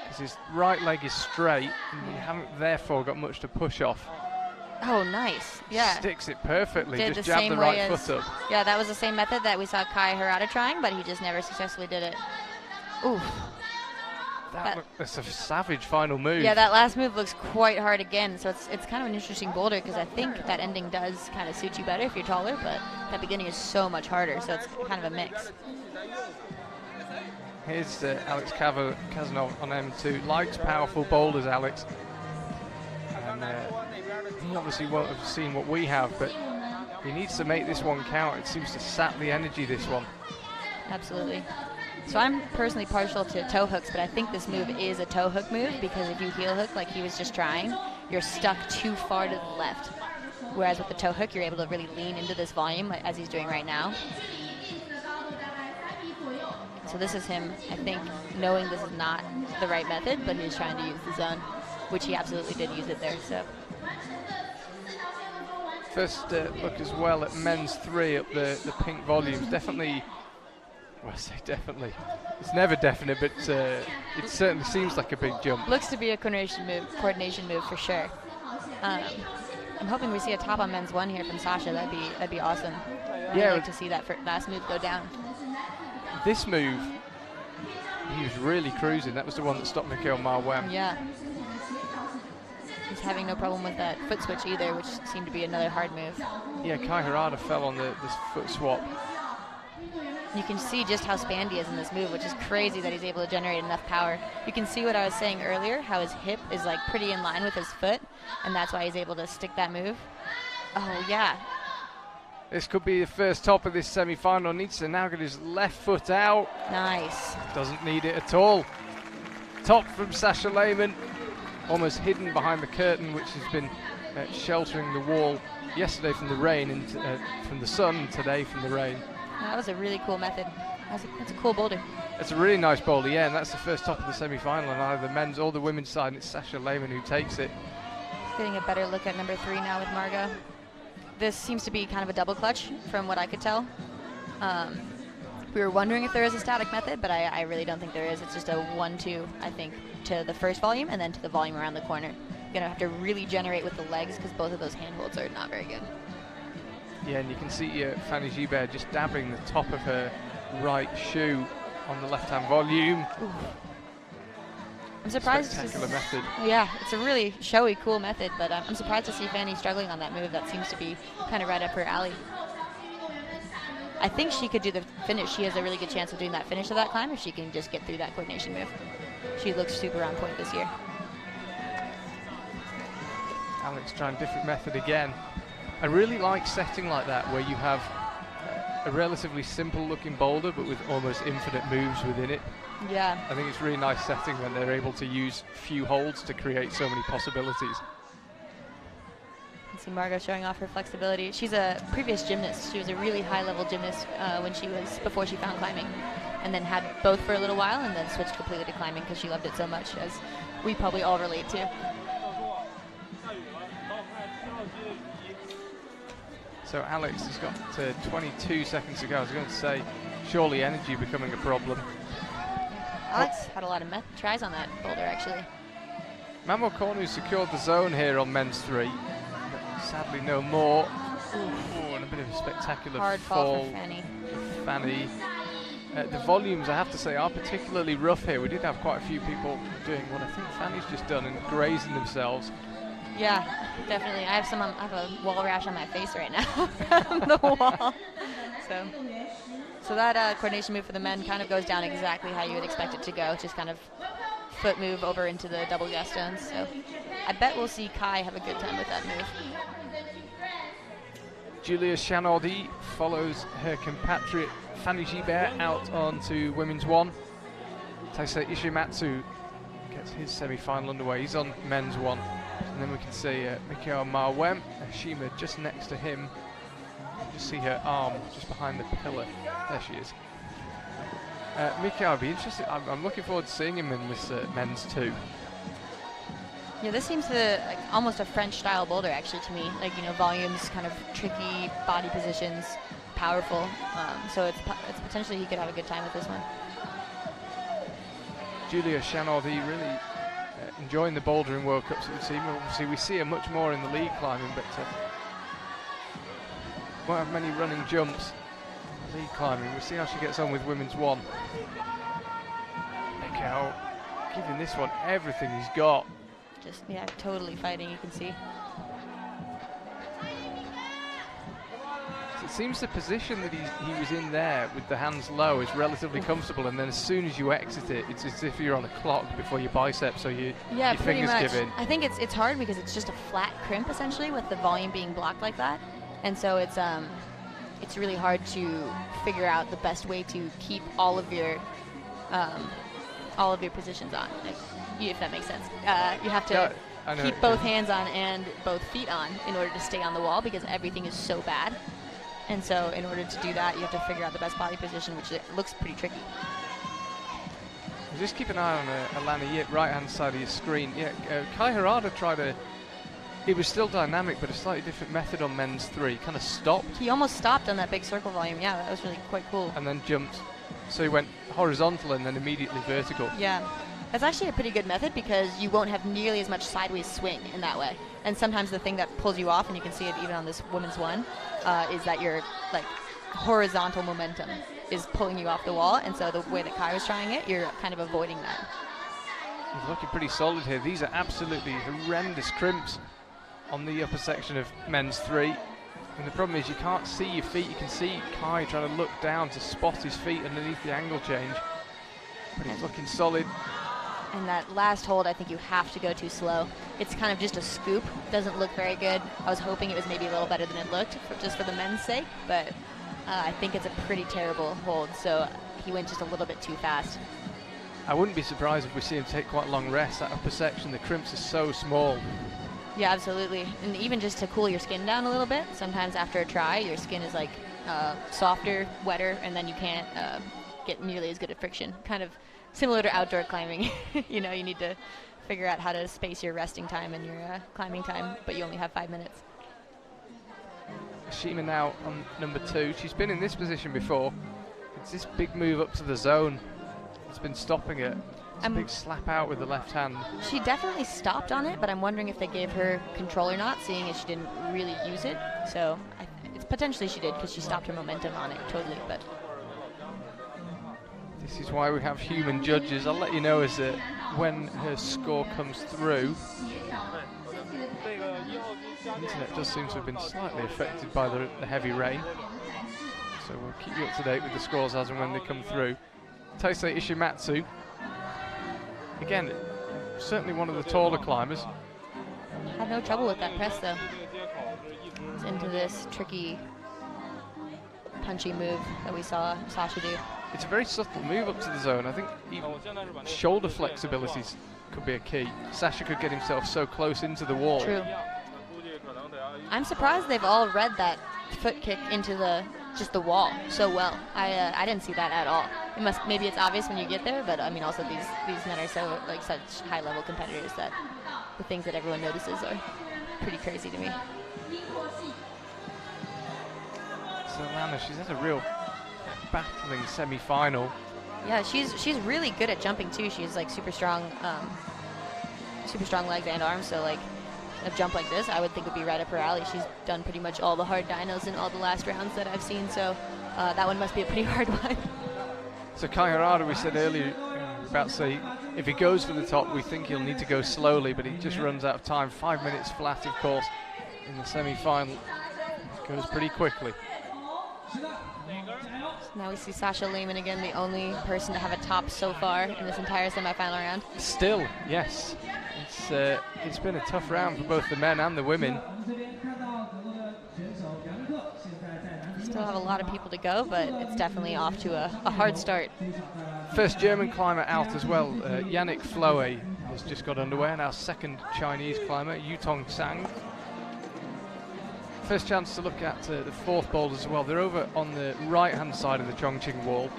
Because his right leg is straight, and you haven't therefore got much to push off. Oh, nice. Yeah. Sticks it perfectly, did just the jab the right foot up. Yeah, that was the same method that we saw Kai Hirata trying, but he just never successfully did it. Ooh. That's a savage final move. Yeah, that last move looks quite hard again, so it's kind of an interesting boulder, because I think that ending does kind of suit you better if you're taller, but that beginning is so much harder, so it's kind of a mix. Here's Alex Kazanov on M2. Likes powerful boulders, Alex. And he obviously won't have seen what we have, but he needs to make this one count. It seems to sap the energy, this one. Absolutely. So I'm personally partial to toe hooks, but I think this move is a toe hook move, because if you heel hook like he was just trying, you're stuck too far to the left. Whereas with the toe hook, you're able to really lean into this volume as he's doing right now. So this is him, I think, knowing this is not the right method, but he's trying to use the zone, which he absolutely did use it there. So first look as well at men's 3 up the pink volumes. Definitely. Well, I say definitely. It's never definite, but it certainly seems like a big jump. Looks to be a coordination move for sure. I'm hoping we see a top on men's 1 here from Sasha. That'd be awesome. I'd like to see that last move go down. This move, he was really cruising. That was the one that stopped Mccomb. Yeah. He's having no problem with that foot switch either, which seemed to be another hard move. Yeah, Kai Hirata fell on this foot swap. You can see just how spanned he is in this move, which is crazy that he's able to generate enough power. You can see what I was saying earlier, how his hip is like pretty in line with his foot, and that's why he's able to stick that move. Oh, yeah. This could be the first top of this semi-final. Needs to now get his left foot out. Nice. Doesn't need it at all. Top from Sasha Lehmann, almost hidden behind the curtain, which has been sheltering the wall yesterday from the rain and from the sun, and today from the rain. That was a really cool method. That's a cool boulder. It's a really nice boulder, yeah, and that's the first top of the semi-final on either the men's or the women's side, and it's Sasha Lehmann who takes it. Getting a better look at number 3 now with Margot. This seems to be kind of a double clutch from what I could tell. We were wondering if there is a static method, but I really don't think there is. It's just a 1-2, I think, to the first volume and then to the volume around the corner. You're going to have to really generate with the legs, because both of those handholds are not very good. Yeah, and you can see Fanny Gibert just dabbing the top of her right shoe on the left-hand volume. Ooh. I'm surprised. Spectacular method. Yeah, it's a really showy, cool method, but I'm surprised to see Fanny struggling on that move. That seems to be kind of right up her alley. I think she could do the finish. She has a really good chance of doing that finish of that climb if she can just get through that coordination move. She looks super on point this year. Alex trying a different method again. I really like setting like that, where you have a relatively simple looking boulder but with almost infinite moves within it. Yeah. I think it's a really nice setting when they're able to use few holds to create so many possibilities. You can see Margot showing off her flexibility. She's a previous gymnast. She was a really high level gymnast before she found climbing, and then had both for a little while and then switched completely to climbing because she loved it so much, as we probably all relate to. So Alex has got 22 seconds to go. I was going to say, surely energy becoming a problem. Alex had a lot of tries on that boulder, actually. Mccomb who secured the zone here on men's 3. But sadly, no more. Ooh, and a bit of a spectacular hard fall for Fanny. The volumes, I have to say, are particularly rough here. We did have quite a few people doing what I think Fanny's just done and grazing themselves. Yeah, definitely. I have a wall rash on my face right now from the wall. So that coordination move for the men kind of goes down exactly how you would expect it to go, just kind of foot move over into the double gas stones. So I bet we'll see Kai have a good time with that move. Julia Chanaudy follows her compatriot Fanny Gibert out onto women's 1. Taisei Ishimatsu gets his semi-final underway. He's on men's 1. And then we can see Mikhail Marwem, Shima just next to him. Just see her arm just behind the pillar. There she is. Mikhail, I'll be interested. I'm looking forward to seeing him in this men's 2. Yeah, this seems like almost a French-style boulder, actually, to me. Like, volumes, kind of tricky body positions, powerful. So it's potentially he could have a good time with this one. Julia Chanaudy really enjoying the bouldering World Cups, it would seem. Obviously, we see her much more in the league climbing, but won't have many running jumps. League climbing, we'll see how she gets on with women's 1. Mikhail giving this one everything he's got. Just, yeah, totally fighting, you can see. So it seems the position that he was in there with the hands low is relatively comfortable, and then as soon as you exit it, it's as if you're on a clock before your biceps, so your fingers give in. I think it's hard because it's just a flat crimp, essentially, with the volume being blocked like that. And so it's really hard to figure out the best way to keep all of your positions on, if that makes sense. You have to keep both hands on and both feet on in order to stay on the wall, because everything is so bad. And so in order to do that, you have to figure out the best body position, which looks pretty tricky. Just keep an eye on Alana Yip, right-hand side of your screen. Yeah, Kai Harada tried it was still dynamic, but a slightly different method on men's 3. Kind of stopped. He almost stopped on that big circle volume. Yeah, that was really quite cool. And then jumped. So he went horizontal and then immediately vertical. Yeah. That's actually a pretty good method because you won't have nearly as much sideways swing in that way. And sometimes the thing that pulls you off, and you can see it even on this women's 1, is that your horizontal momentum is pulling you off the wall. And so the way that Kai was trying it, you're kind of avoiding that. He's looking pretty solid here. These are absolutely horrendous crimps on the upper section of men's 3. And the problem is you can't see your feet. You can see Kai trying to look down to spot his feet underneath the angle change. But he's looking solid. And that last hold, I think you have to go too slow. It's kind of just a scoop. Doesn't look very good. I was hoping it was maybe a little better than it looked, just for the men's sake. But I think it's a pretty terrible hold. So he went just a little bit too fast. I wouldn't be surprised if we see him take quite a long rest. That upper section, the crimps are so small. Yeah, absolutely. And even just to cool your skin down a little bit, sometimes after a try, your skin is softer, wetter, and then you can't get nearly as good at friction. Kind of similar to outdoor climbing. You need to figure out how to space your resting time and your climbing time, but you only have 5 minutes. Shima now on number 2. She's been in this position before. It's this big move up to the zone. It's been stopping it. It's a big slap out with the left hand. She definitely stopped on it, but I'm wondering if they gave her control or not, seeing as she didn't really use it. So it's potentially she did, because she stopped her momentum on it totally. But this is why we have human judges. I'll let you know as when her score comes through. The internet does seem to have been slightly affected by the heavy rain, so we'll keep you up to date with the scores as and when they come through. Taisei Ishimatsu, again, certainly one of the taller climbers. Had no trouble with that press, though. It's into this tricky, punchy move that we saw Sasha do. It's a very subtle move up to the zone. I think even shoulder flexibilities could be a key. Sasha could get himself so close into the wall. True. I'm surprised they've all read that foot kick into just the wall so well. I didn't see that at all. Maybe it's obvious when you get there, but I mean also these men are so such high level competitors that the things that everyone notices are pretty crazy to me. So Lana, she's had a real battling semi-final. Yeah, she's really good at jumping too. She's super strong legs and arms. So a jump like this, I would think would be right up her alley. She's done pretty much all the hard dynos in all the last rounds that I've seen. So that one must be a pretty hard one. So Kai Harada, we said earlier, about to say, if he goes for the top, we think he'll need to go slowly, but he just runs out of time. 5 minutes flat, of course, in the semi-final. Goes pretty quickly. Now we see Sasha Lehman again, the only person to have a top so far in this entire semi-final round. Still, yes. It's been a tough round for both the men and the women. Still have a lot of people to go, but it's definitely off to a hard start. First German climber out as well. Yannick Floe has just got underway, and our second Chinese climber, Yutong Sang. First chance to look at the fourth boulders as well. They're over on the right-hand side of the Chongqing wall.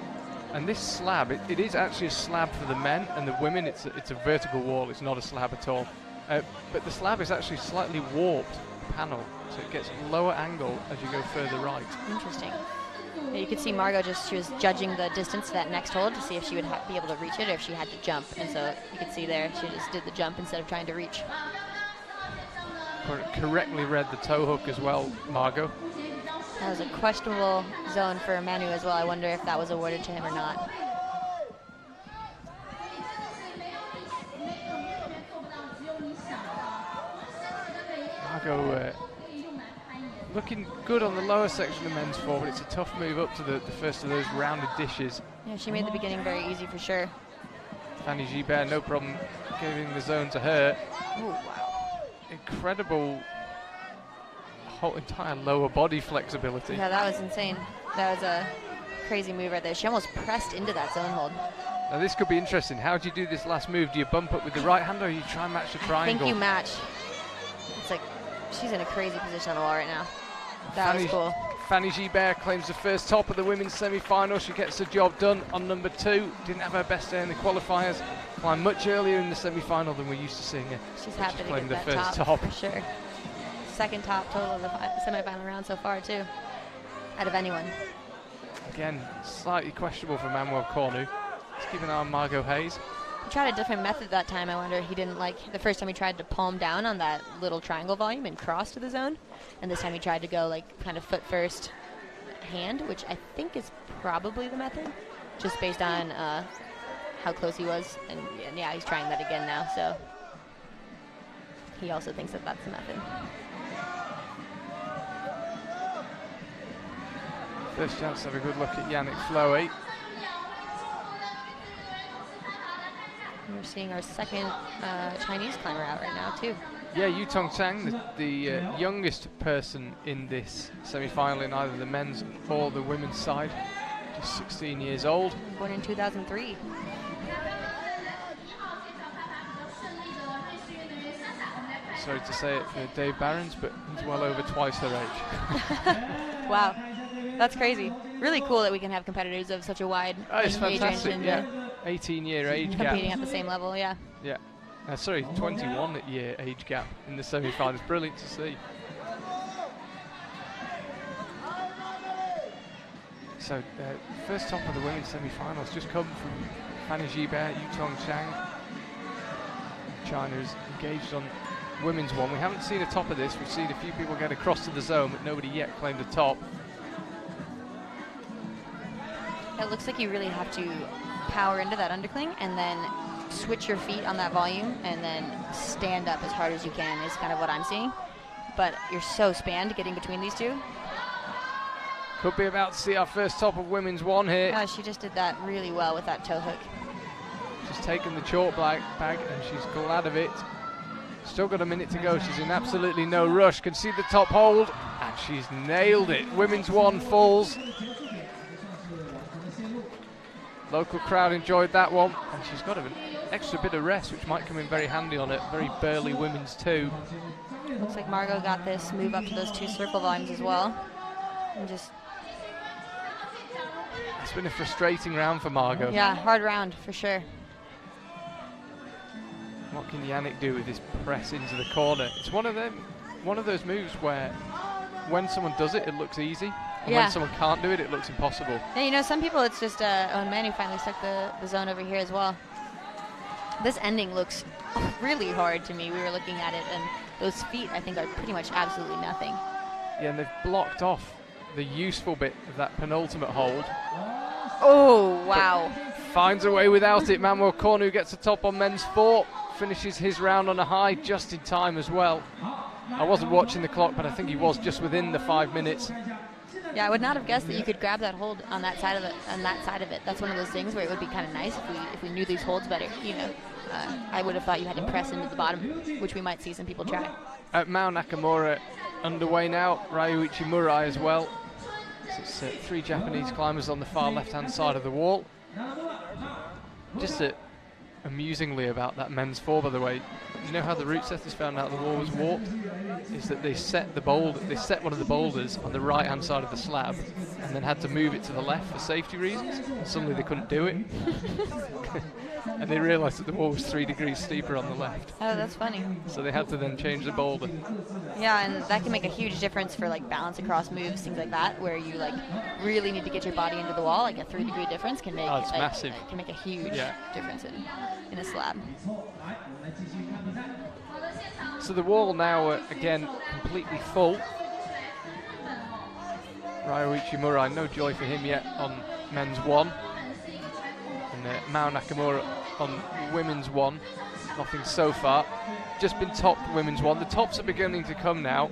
And this slab, it is actually a slab for the men, and the women, it's a vertical wall. It's not a slab at all. But the slab is actually slightly warped panel, so it gets lower angle as you go further right. Interesting. Yeah, you could see Margot she was judging the distance to that next hold to see if she would be able to reach it or if she had to jump. And so you could see there, she just did the jump instead of trying to reach. Correctly read the toe hook as well, Margot. That was a questionable zone for Manu as well. I wonder if that was awarded to him or not. Margot looking good on the lower section of men's four, but it's a tough move up to the first of those rounded dishes. Yeah, she made the beginning very easy for sure. Fanny Gibert, no problem giving the zone to her. Oh, wow. Incredible whole entire lower body flexibility. Yeah, that was insane. That was a crazy move right there. She almost pressed into that zone hold. Now this could be interesting. How do you do this last move? Do you bump up with the right hand or you try and match the triangle? I think you match. It's like she's in a crazy position on the wall right now. That was cool. Fanny Gibert claims the first top of the women's semi-final. She gets the job done on number 2. Didn't have her best day in the qualifiers. Climbed much earlier in the semi-final than we're used to seeing her. She's happy to claimed get the that first top for sure. Second top total of the semi-final round so far too, out of anyone. Again, slightly questionable for Manuel Cornu. Let's keep an eye on Margot Hayes. He tried a different method that time. I wonder he didn't like the first time he tried to palm down on that little triangle volume and cross to the zone, and this time he tried to go like kind of foot first hand, which I think is probably the method, just based on how close he was. And yeah, he's trying that again now, so he also thinks that that's the method. First chance to have a good look at Yannick Floe. We're seeing our second Chinese climber out right now too. Yeah, Yutong Sang, the youngest person in this semi-final in either the men's or the women's side. Just 16 years old. Born in 2003. Sorry to say it for Dave Barons, but he's well over twice her age. Wow, that's crazy. Really cool that we can have competitors of such a wide it's age range fantastic, and yeah. 18-year age gap. competing at the same level, yeah. Yeah. Sorry, 21-year age gap in the semi-final. It's brilliant to see. So, first top of the women's semi-finals just come from Fanny Gibert, Yutong Sang. China is engaged on women's one. We haven't seen a top of this. We've seen a few people get across to the zone, but nobody yet claimed a top. It looks like you really have to power into that undercling and then switch your feet on that volume and then stand up as hard as you can is kind of what I'm seeing. But you're so spanned getting between these two. Could be about to see our first top of women's one here. Yeah, she just did that really well with that toe hook. She's taken the chalk bag and she's glad of it. Still got a minute to go. She's in absolutely no rush. Can see the top hold and she's nailed it. Women's one falls. Local crowd enjoyed that one, and she's got an extra bit of rest, which might come in very handy on it. Very burly women's two. Looks like Margot got this move up to those 2 circle volumes as well. And just... It's been a frustrating round for Margot. Yeah, hard round for sure. What can Yannick do with this press into the corner? It's one of those moves where when someone does it, it looks easy. And when someone can't do it, it looks impossible. Yeah, you know, some people it's just, Manu finally stuck the zone over here as well. This ending looks really hard to me. We were looking at it, and those feet, I think, are pretty much absolutely nothing. Yeah, and they've blocked off the useful bit of that penultimate hold. Oh, wow. But finds a way without it. Manuel Cornu gets a top on men's 4. Finishes his round on a high just in time as well. I wasn't watching the clock, but I think he was just within the 5 minutes. Yeah, I would not have guessed that you could grab that hold on that side of it. On that side of it, that's one of those things where it would be kind of nice if we knew these holds better. You know, I would have thought you had to press into the bottom, which we might see some people try. Mao Nakamura underway now. Ryuichi Murai as well. So it's 3 Japanese climbers on the far left-hand side of the wall. Just amusingly about that men's 4, by the way, you know how the route setters found out the wall was warped? Is that they set one of the boulders on the right-hand side of the slab and then had to move it to the left for safety reasons. And suddenly they couldn't do it. And they realised that the wall was 3 degrees steeper on the left. Oh, that's funny. So they had to then change the boulder. Yeah, and that can make a huge difference for like balance across moves, things like that, where you like really need to get your body into the wall. Like a 3-degree difference can make it's massive. Can make a huge difference in a slab. So the wall now again completely full. Ryuichi Murai, no joy for him yet on men's 1. And Mao Nakamura on women's 1. Nothing so far. Just been topped women's 1. The tops are beginning to come now.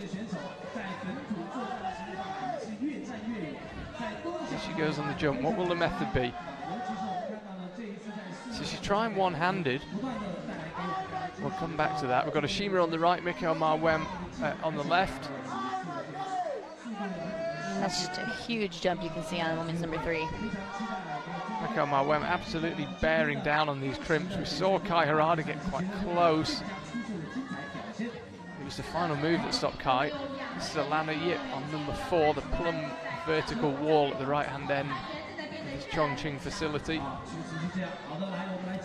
Here she goes on the jump. What will the method be? So she's trying one-handed. We'll come back to that. We've got Ashima on the right, Mccomb on the left. And that's just a huge jump you can see on women's number 3. Mccomb absolutely bearing down on these crimps. We saw Kai Harada get quite close. It was the final move that stopped Kai. This is Alana Yip on number 4, the plumb vertical wall at the right-hand end of this Chongqing facility.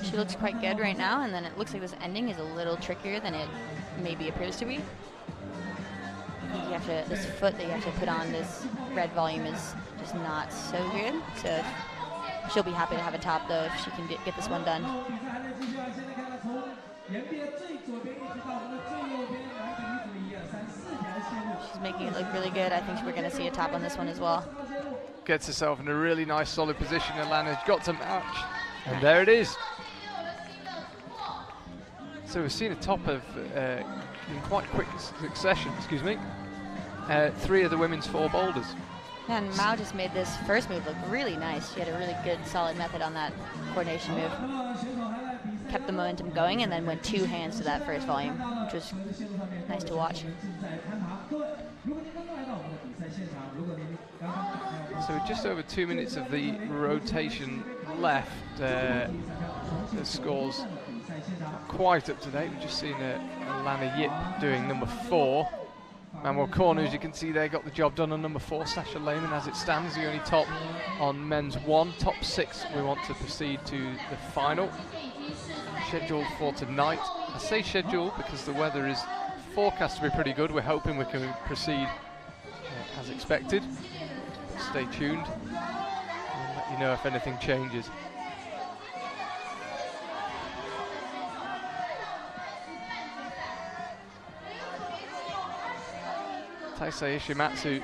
She looks quite good right now, and then it looks like this ending is a little trickier than it maybe appears to be. I think this foot that you have to put on this red volume is just not so good. So she'll be happy to have a top though if she can get this one done. She's making it look really good. I think we're going to see a top on this one as well. Gets herself in a really nice solid position. Alana's got to match, and there it is. So we've seen a top of in quite quick succession, 3 of the women's 4 boulders. Yeah, and Mao just made this first move look really nice. She had a really good, solid method on that coordination move. Kept the momentum going and then went 2 hands to that first volume, which was nice to watch. So just over 2 minutes of the rotation left. The scores quite up to date. We've just seen Alana Yip doing number 4. Manuel Cornu, as you can see there, got the job done on number 4. Sasha Lehman, as it stands, the only top on men's 1. Top 6, we want to proceed to the final. Scheduled for tonight. I say scheduled because the weather is forecast to be pretty good. We're hoping we can proceed as expected. Stay tuned. We'll let you know if anything changes. Taisei Ishimatsu,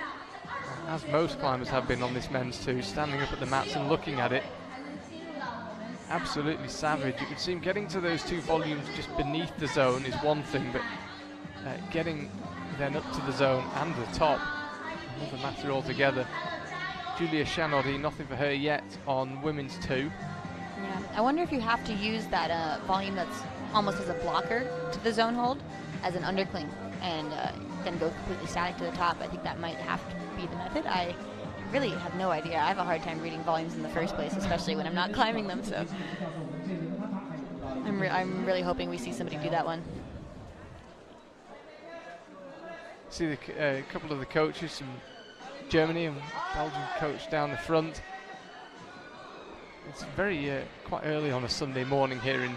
as most climbers have been on this men's 2, standing up at the mats and looking at it. Absolutely savage. It would seem getting to those 2 volumes just beneath the zone is one thing, but getting then up to the zone and the top, another matter altogether. Julia Shanodi, nothing for her yet on women's 2. Yeah, I wonder if you have to use that volume that's almost as a blocker to the zone hold as an undercling and then go completely static to the top. I think that might have to be the method. I really have no idea. I have a hard time reading volumes in the first place, especially when I'm not climbing them, so I'm really hoping we see somebody do that one. See a couple of the coaches from Germany and Belgian coach down the front. It's very quite early on a Sunday morning here in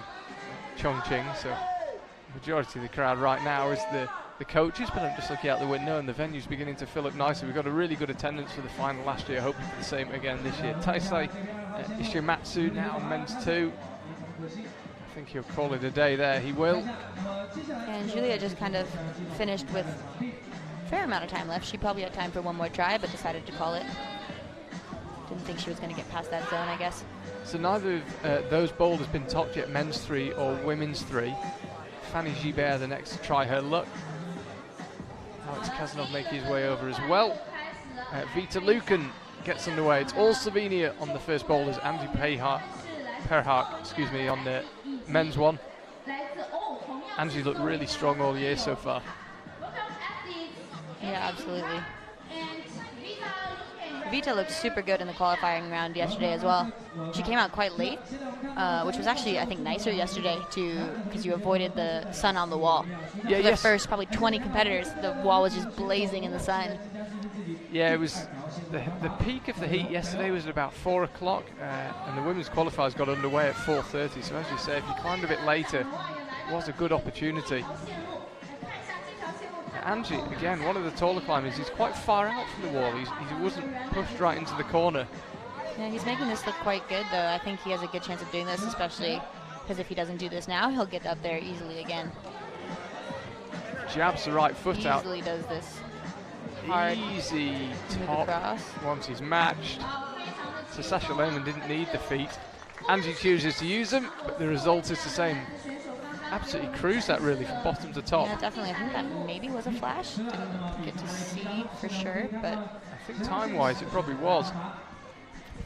Chongqing, so the majority of the crowd right now is the coaches, but I'm just looking out the window and the venue's beginning to fill up nicely. We've got a really good attendance for the final last year, hoping for the same again this year. Taisei Ishimatsu now on men's 2. I think he'll call it a day there, he will. And Julia just kind of finished with a fair amount of time left. She probably had time for one more try, but decided to call it. Didn't think she was going to get past that zone, I guess. So neither of those boulders been topped yet, men's 3 or women's 3. Fanny Gibert the next to try her luck. Alex Kazanov making his way over as well. Vita Lucan gets underway. It's all Slovenia on the first boulders. Andy Perhak, on the men's 1. Angie looked really strong all year so far. Yeah, absolutely. Vita looked super good in the qualifying round yesterday as well. She came out quite late, which was actually, I think, nicer yesterday because you avoided the sun on the wall. Yeah, For the first probably 20 competitors, the wall was just blazing in the sun. Yeah, it was the peak of the heat yesterday was at about 4 o'clock, and the women's qualifiers got underway at 4:30. So as you say, if you climbed a bit later, it was a good opportunity. Angie, again, one of the taller climbers, he's quite far out from the wall. He wasn't pushed right into the corner. Yeah, he's making this look quite good, though. I think he has a good chance of doing this, especially because if he doesn't do this now, he'll get up there easily again. Jabs the right foot out. Easily does this. Hard. Easy top once he's matched. So Sasha Lehmann didn't need the feet. Angie chooses to use them, but the result is the same. Absolutely cruised that really from bottom to top. Yeah, definitely. I think that maybe was a flash. Didn't get to see for sure, but I think time-wise it probably was.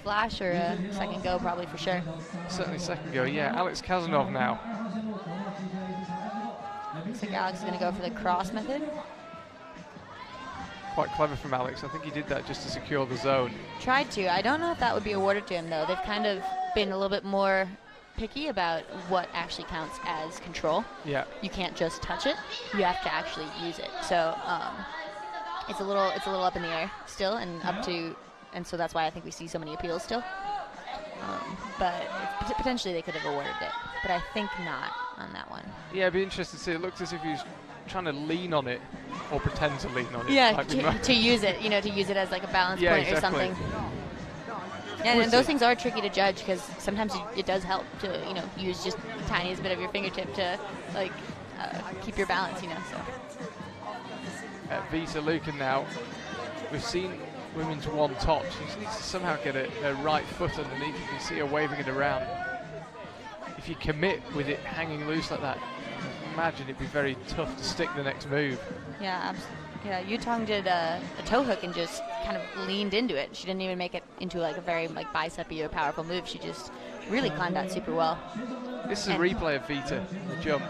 Flash or a second go probably for sure. Certainly second go, yeah. Alex Kazanov now. Looks like Alex is going to go for the cross method. Quite clever from Alex. I think he did that just to secure the zone. Tried to. I don't know if that would be awarded to him, though. They've kind of been a little bit more picky about what actually counts as control. Yeah. You can't just touch it. You have to actually use it. So it's a little up in the air still, and so that's why I think we see so many appeals still. But potentially they could have awarded it, but I think not on that one. Yeah, it'd be interesting to see. It looked as if he was trying to lean on it or pretend to lean on it. Yeah, to use it, to use it as like a balance point exactly. or something. Yeah, and those things are tricky to judge because sometimes it does help to, use just the tiniest bit of your fingertip to, keep your balance, so. Vita Lucan now. We've seen women's one top. She just needs to somehow get her right foot underneath. You can see her waving it around. If you commit with it hanging loose like that, imagine it'd be very tough to stick the next move. Yeah, absolutely. Yeah, Yutong did a toe hook and just kind of leaned into it. She didn't even make it into a very bicep-y or powerful move. She just really climbed that super well. This is a replay of Vita, the jump.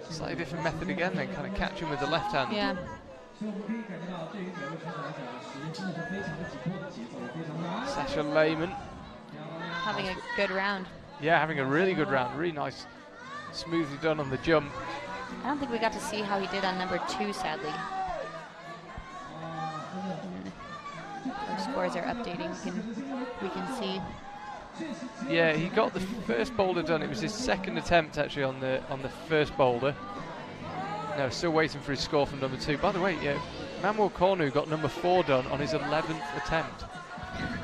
Slightly different method again then, kind of catching with the left hand. Yeah. Sasha Lehmann. Having a good round. Yeah, having a really good round. Really nice, smoothly done on the jump. I don't think we got to see how he did on number 2, sadly. Our scores are updating. We can see. Yeah, he got the first boulder done. It was his second attempt actually on the first boulder. No, still waiting for his score from number 2. By the way, yeah, Manuel Cornu got number 4 done on his 11th attempt.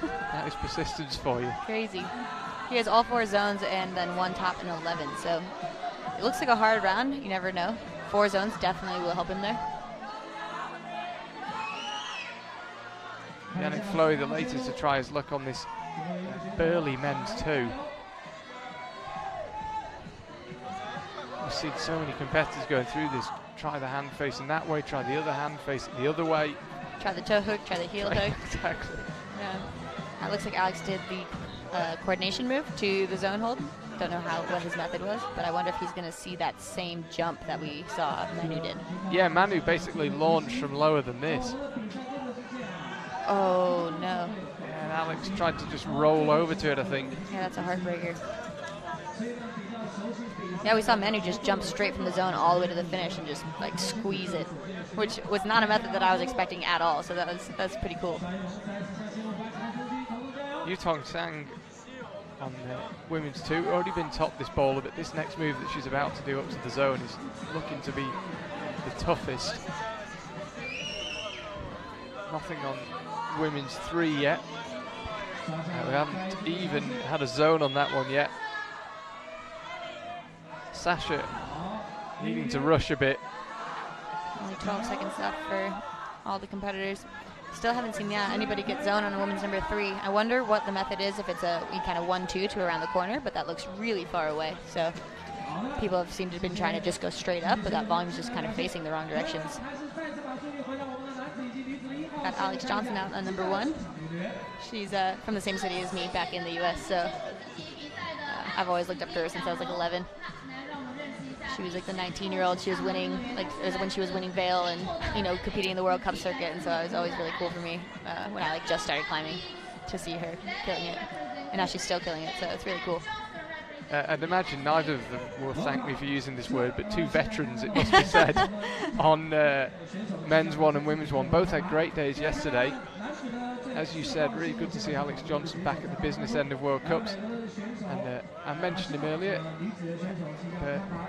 That is persistence for you. Crazy. He has all 4 zones and then 1 top and 11. So it looks like a hard round. You never know. 4 zones definitely will help him there. Yannick Fleury, the latest to try his luck on this burly men's 2. We've seen so many competitors going through this. Try the hand facing that way, try the other hand facing the other way. Try the toe hook, try the heel hook. Exactly. Yeah. It looks like Alex did the coordination move to the zone hold. Don't know what his method was, but I wonder if he's going to see that same jump that we saw Manu did. Yeah, Manu basically launched from lower than this. Oh, no. Yeah, and Alex tried to just roll over to it, I think. Yeah, that's a heartbreaker. Yeah, we saw Manu just jump straight from the zone all the way to the finish and just squeeze it, which was not a method that I was expecting at all. So that's pretty cool. Yutong Sang on the women's 2 already been topped this bowler, but this next move that she's about to do up to the zone is looking to be the toughest. Nothing on women's 3 yet. We haven't even had a zone on that one yet. Sasha needing to rush a bit. Only 12 seconds left for all the competitors. Still haven't seen anybody get zone on a women's number 3. I wonder what the method is, if it's a kind of 1-2 to around the corner, but that looks really far away. So people have seemed to have been trying to just go straight up, but that volume's just kind of facing the wrong directions. Got Alex Johnson out on number 1. She's from the same city as me back in the US, so I've always looked up to her since I was 11. She was like the 19-year-old. She was winning, like it was when she was winning Vail and competing in the World Cup circuit. And so it was always really cool for me when I like just started climbing to see her killing it. And now she's still killing it, so it's really cool. I'd imagine neither of them will thank me for using this word, but two veterans, it must be said, on men's one and women's one. Both had great days yesterday. As you said, really good to see Alex Johnson back at the business end of World Cups. And I mentioned him earlier,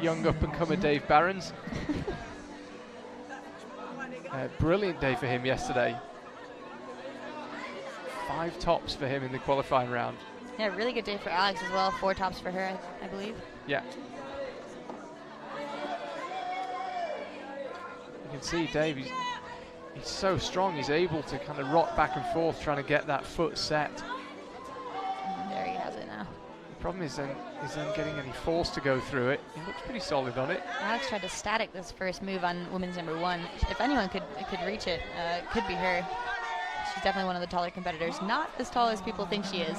young up-and-comer Dave Barons. Brilliant day for him yesterday. 5 tops for him in the qualifying round. Yeah, really good day for Alex as well. 4 tops for her, I believe. Yeah. You can see Dave, he's so strong. He's able to kind of rock back and forth trying to get that foot set. There he has it now. The problem is then getting any force to go through it. He looks pretty solid on it. Alex tried to static this first move on women's number 1. If anyone could reach it, it could be her. She's definitely one of the taller competitors. Not as tall as people think she is.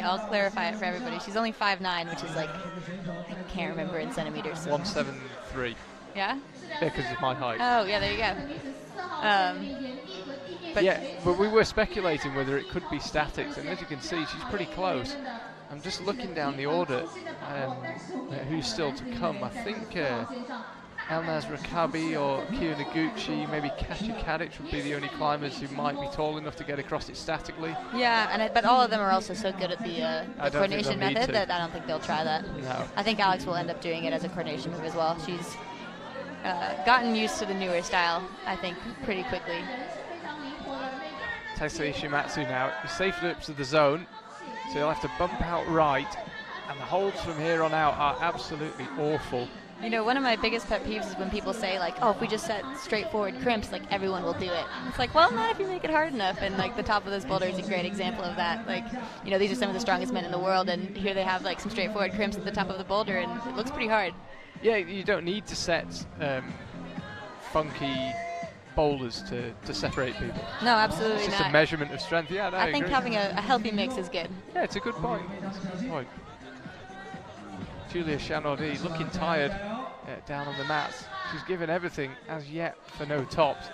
I'll clarify it for everybody. She's only 5'9", which is like, I can't remember in centimeters. 173. Yeah? Yeah, because of my height. Oh, yeah, there you go. But we were speculating whether it could be statics, and as you can see, she's pretty close. I'm just looking down the order, who's still to come. I think Elnaz Rakabi or Kiyo Noguchi, maybe Katya Kadic would be the only climbers who might be tall enough to get across it statically. Yeah, but all of them are also so good at the coordination method that I don't think they'll try that. No. I think Alex will end up doing it as a coordination move as well. She's gotten used to the newer style, I think, pretty quickly. Tetsuya Shimatsu now. He's safely up to the zone, so he'll have to bump out right, and the holds from here on out are absolutely awful. One of my biggest pet peeves is when people say, like, oh, if we just set straightforward crimps, like, everyone will do it. It's like, well, not if you make it hard enough. And, like, the top of this boulder is a great example of that. Like, these are some of the strongest men in the world, and here they have, like, some straightforward crimps at the top of the boulder, and it looks pretty hard. Yeah, you don't need to set funky boulders to separate people. No, absolutely not. It's just a measurement of strength. Yeah, no, I think agree. having a healthy mix is good. Yeah, it's a good point. Julia Chanaudy looking tired down on the mats. She's given everything as yet for no tops.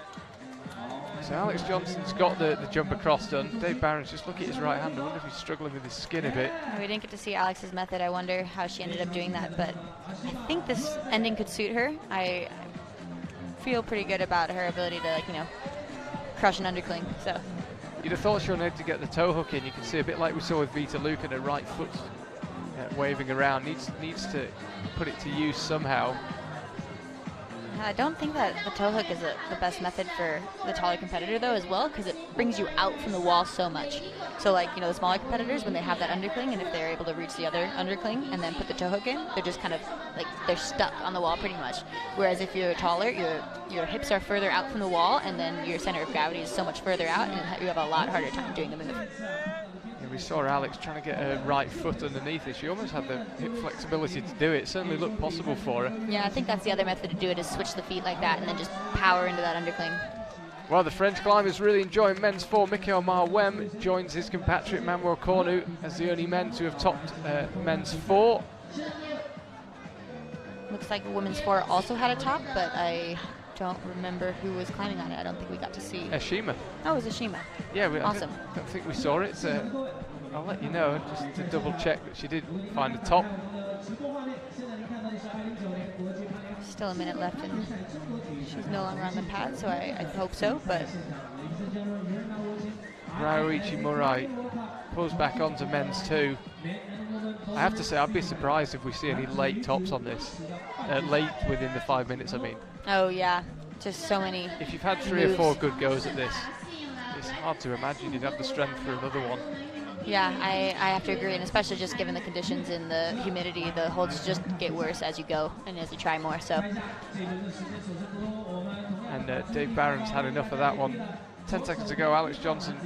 So Alex Johnson's got the jump across done. Dave Barron's just look at his right hand. I wonder if he's struggling with his skin a bit. We didn't get to see Alex's method. I wonder how she ended up doing that, but I think this ending could suit her. I feel pretty good about her ability to, crush an undercling. So you'd have thought she'll need to get the toe hook in. You can see a bit like we saw with Vita Luke, and her right foot waving around. Needs to put it to use somehow. I don't think that the toe hook is the best method for the taller competitor, though, as well, because it brings you out from the wall so much. So, the smaller competitors, when they have that undercling, and if they're able to reach the other undercling and then put the toe hook in, they're just kind of, they're stuck on the wall pretty much. Whereas if you're taller, your hips are further out from the wall, and then your center of gravity is so much further out, and you have a lot harder time doing the move. We saw Alex trying to get her right foot underneath it. She almost had the hip flexibility to do it. It certainly looked possible for her. Yeah, I think that's the other method to do it, is switch the feet like that and then just power into that undercling. Well, the French climbers really enjoying men's 4. Mickaël Wem joins his compatriot Manuel Cornu as the only men to have topped men's 4. Looks like women's 4 also had a top, but I don't remember who was climbing on it. I don't think we got to see. Ashima. Oh, it was Ashima. Yeah, awesome. I don't think we saw it. I'll let you know, just to double check that she did find the top. Still a minute left, and she's no longer on the pad, so I hope so, but... Ryoichi Murai pulls back onto men's 2. I have to say, I'd be surprised if we see any late tops on this. Late within the 5 minutes, I mean. Oh, yeah. Just so many If you've had 3 moves. or 4 good goes at this, it's hard to imagine you'd have the strength for another one. Yeah, I have to agree, and especially just given the conditions and the humidity, the holds just get worse as you go and as you try more, so. And Dave Barron's had enough of that one. 10 seconds ago, Alex Johnson,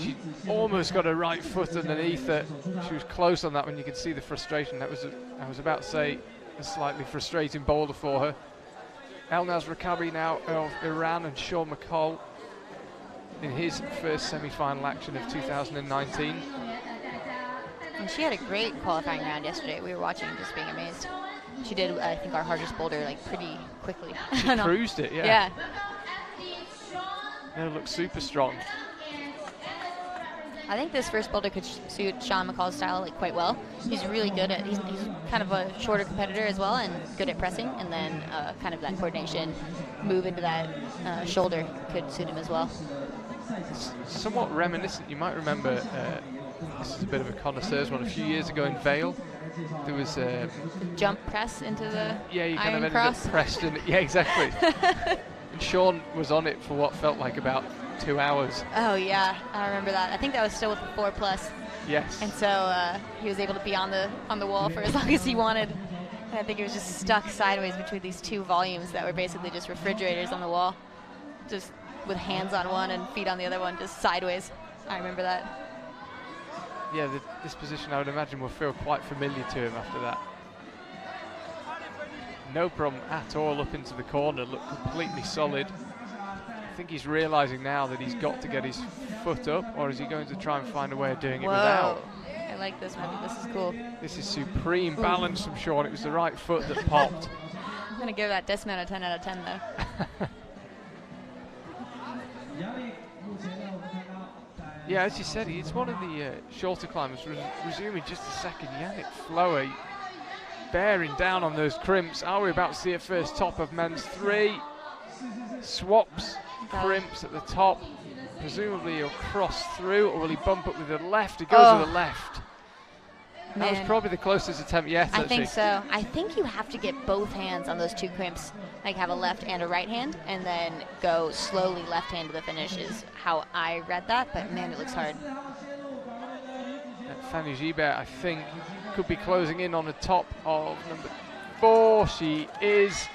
she almost got her right foot underneath it. She was close on that one. You could see the frustration. I was about to say, a slightly frustrating boulder for her. Elnaz Rakabi now of Iran, and Sean McColl in his first semi-final action of 2019. And she had a great qualifying round yesterday. We were watching and just being amazed. she did, I think, our hardest boulder like pretty quickly. She cruised it, yeah. Yeah. It looks super strong. I think this first boulder could suit Sean McCall's style like quite well. He's really good at, he's kind of a shorter competitor as well and good at pressing, and then kind of that coordination move into that shoulder could suit him as well. It's somewhat reminiscent, you might remember, this is a bit of a connoisseur's one, a few years ago in Vale, there was The jump press into the you kind iron of ended cross. up pressed in it. Yeah, exactly. And Sean was on it for what felt like about 2 hours. Oh yeah, I remember that. I think that was still with the 4+. Yes. And so he was able to be on the wall for as long as he wanted. And I think he was just stuck sideways between these two volumes that were basically just refrigerators on the wall, just with hands on one and feet on the other one, just sideways. I remember that. Yeah, this position I would imagine will feel quite familiar to him after that. No problem at all up into the corner, looked completely solid. I think he's realising now that he's got to get his foot up, or is he going to try and find a way of doing it without? I like this method, this is cool. This is supreme balance from Sean. It was the right foot that popped. I'm going to give that dismount a 10 out of 10 though. Yeah, as you said, it's one of the shorter climbers. Resuming just a second, Yannick Flower bearing down on those crimps. Are we about to see a first top of men's 3? Swaps crimps at the top. Presumably he'll cross through, or will he bump up with the left? He goes with the left. That was probably the closest attempt yet, I think so. I think you have to get both hands on those two crimps, like have a left and a right hand, and then go slowly left hand to the finish is how I read that, but man, it looks hard. Fanny Gibert, I think, could be closing in on the top of number 4. She is.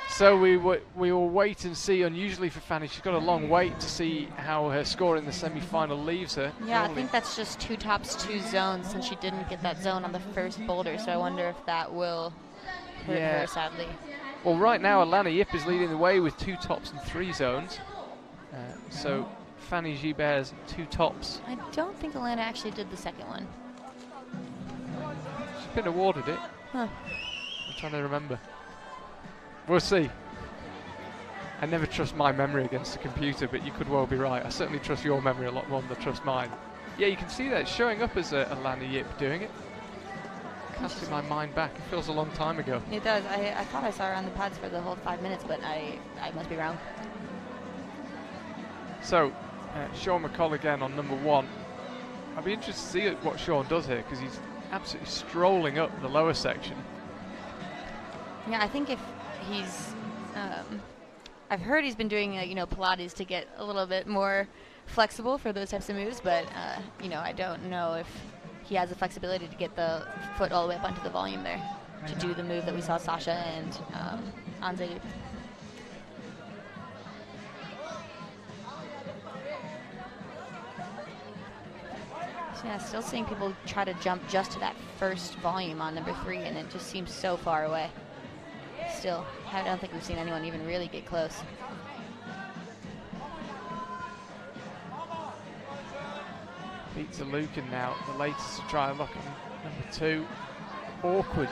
So we will wait and see. Unusually for Fanny, she's got a long wait to see how her score in the semi-final leaves her. Yeah, I think that's just 2 tops, 2 zones, since she didn't get that zone on the first boulder. So I wonder if that will hurt her, sadly. Well, right now Alana Yip is leading the way with 2 tops and 3 zones. So Fanny Gibert's 2 tops. I don't think Alana actually did the second one. She's been awarded it. Huh. I'm trying to remember. We'll see. I never trust my memory against the computer, but you could well be right. I certainly trust your memory a lot more than I trust mine. Yeah, you can see that it's showing up as Alana Yip doing it. Casting my mind back, it feels a long time ago. It does. I thought I saw her on the pads for the whole 5 minutes, but I must be wrong. So, Sean McCall again on number 1. I'll be interested to see what Sean does here, because he's absolutely strolling up the lower section. Yeah, I think if he's, I've heard he's been doing, Pilates to get a little bit more flexible for those types of moves, but, I don't know if he has the flexibility to get the foot all the way up onto the volume there to do the move that we saw Sasha and Anze do. So yeah, still seeing people try to jump just to that first volume on number 3, and it just seems so far away. Still, I don't think we've seen anyone even really get close. Beats a Lucan now, the latest to try and lock on number 2. Awkward,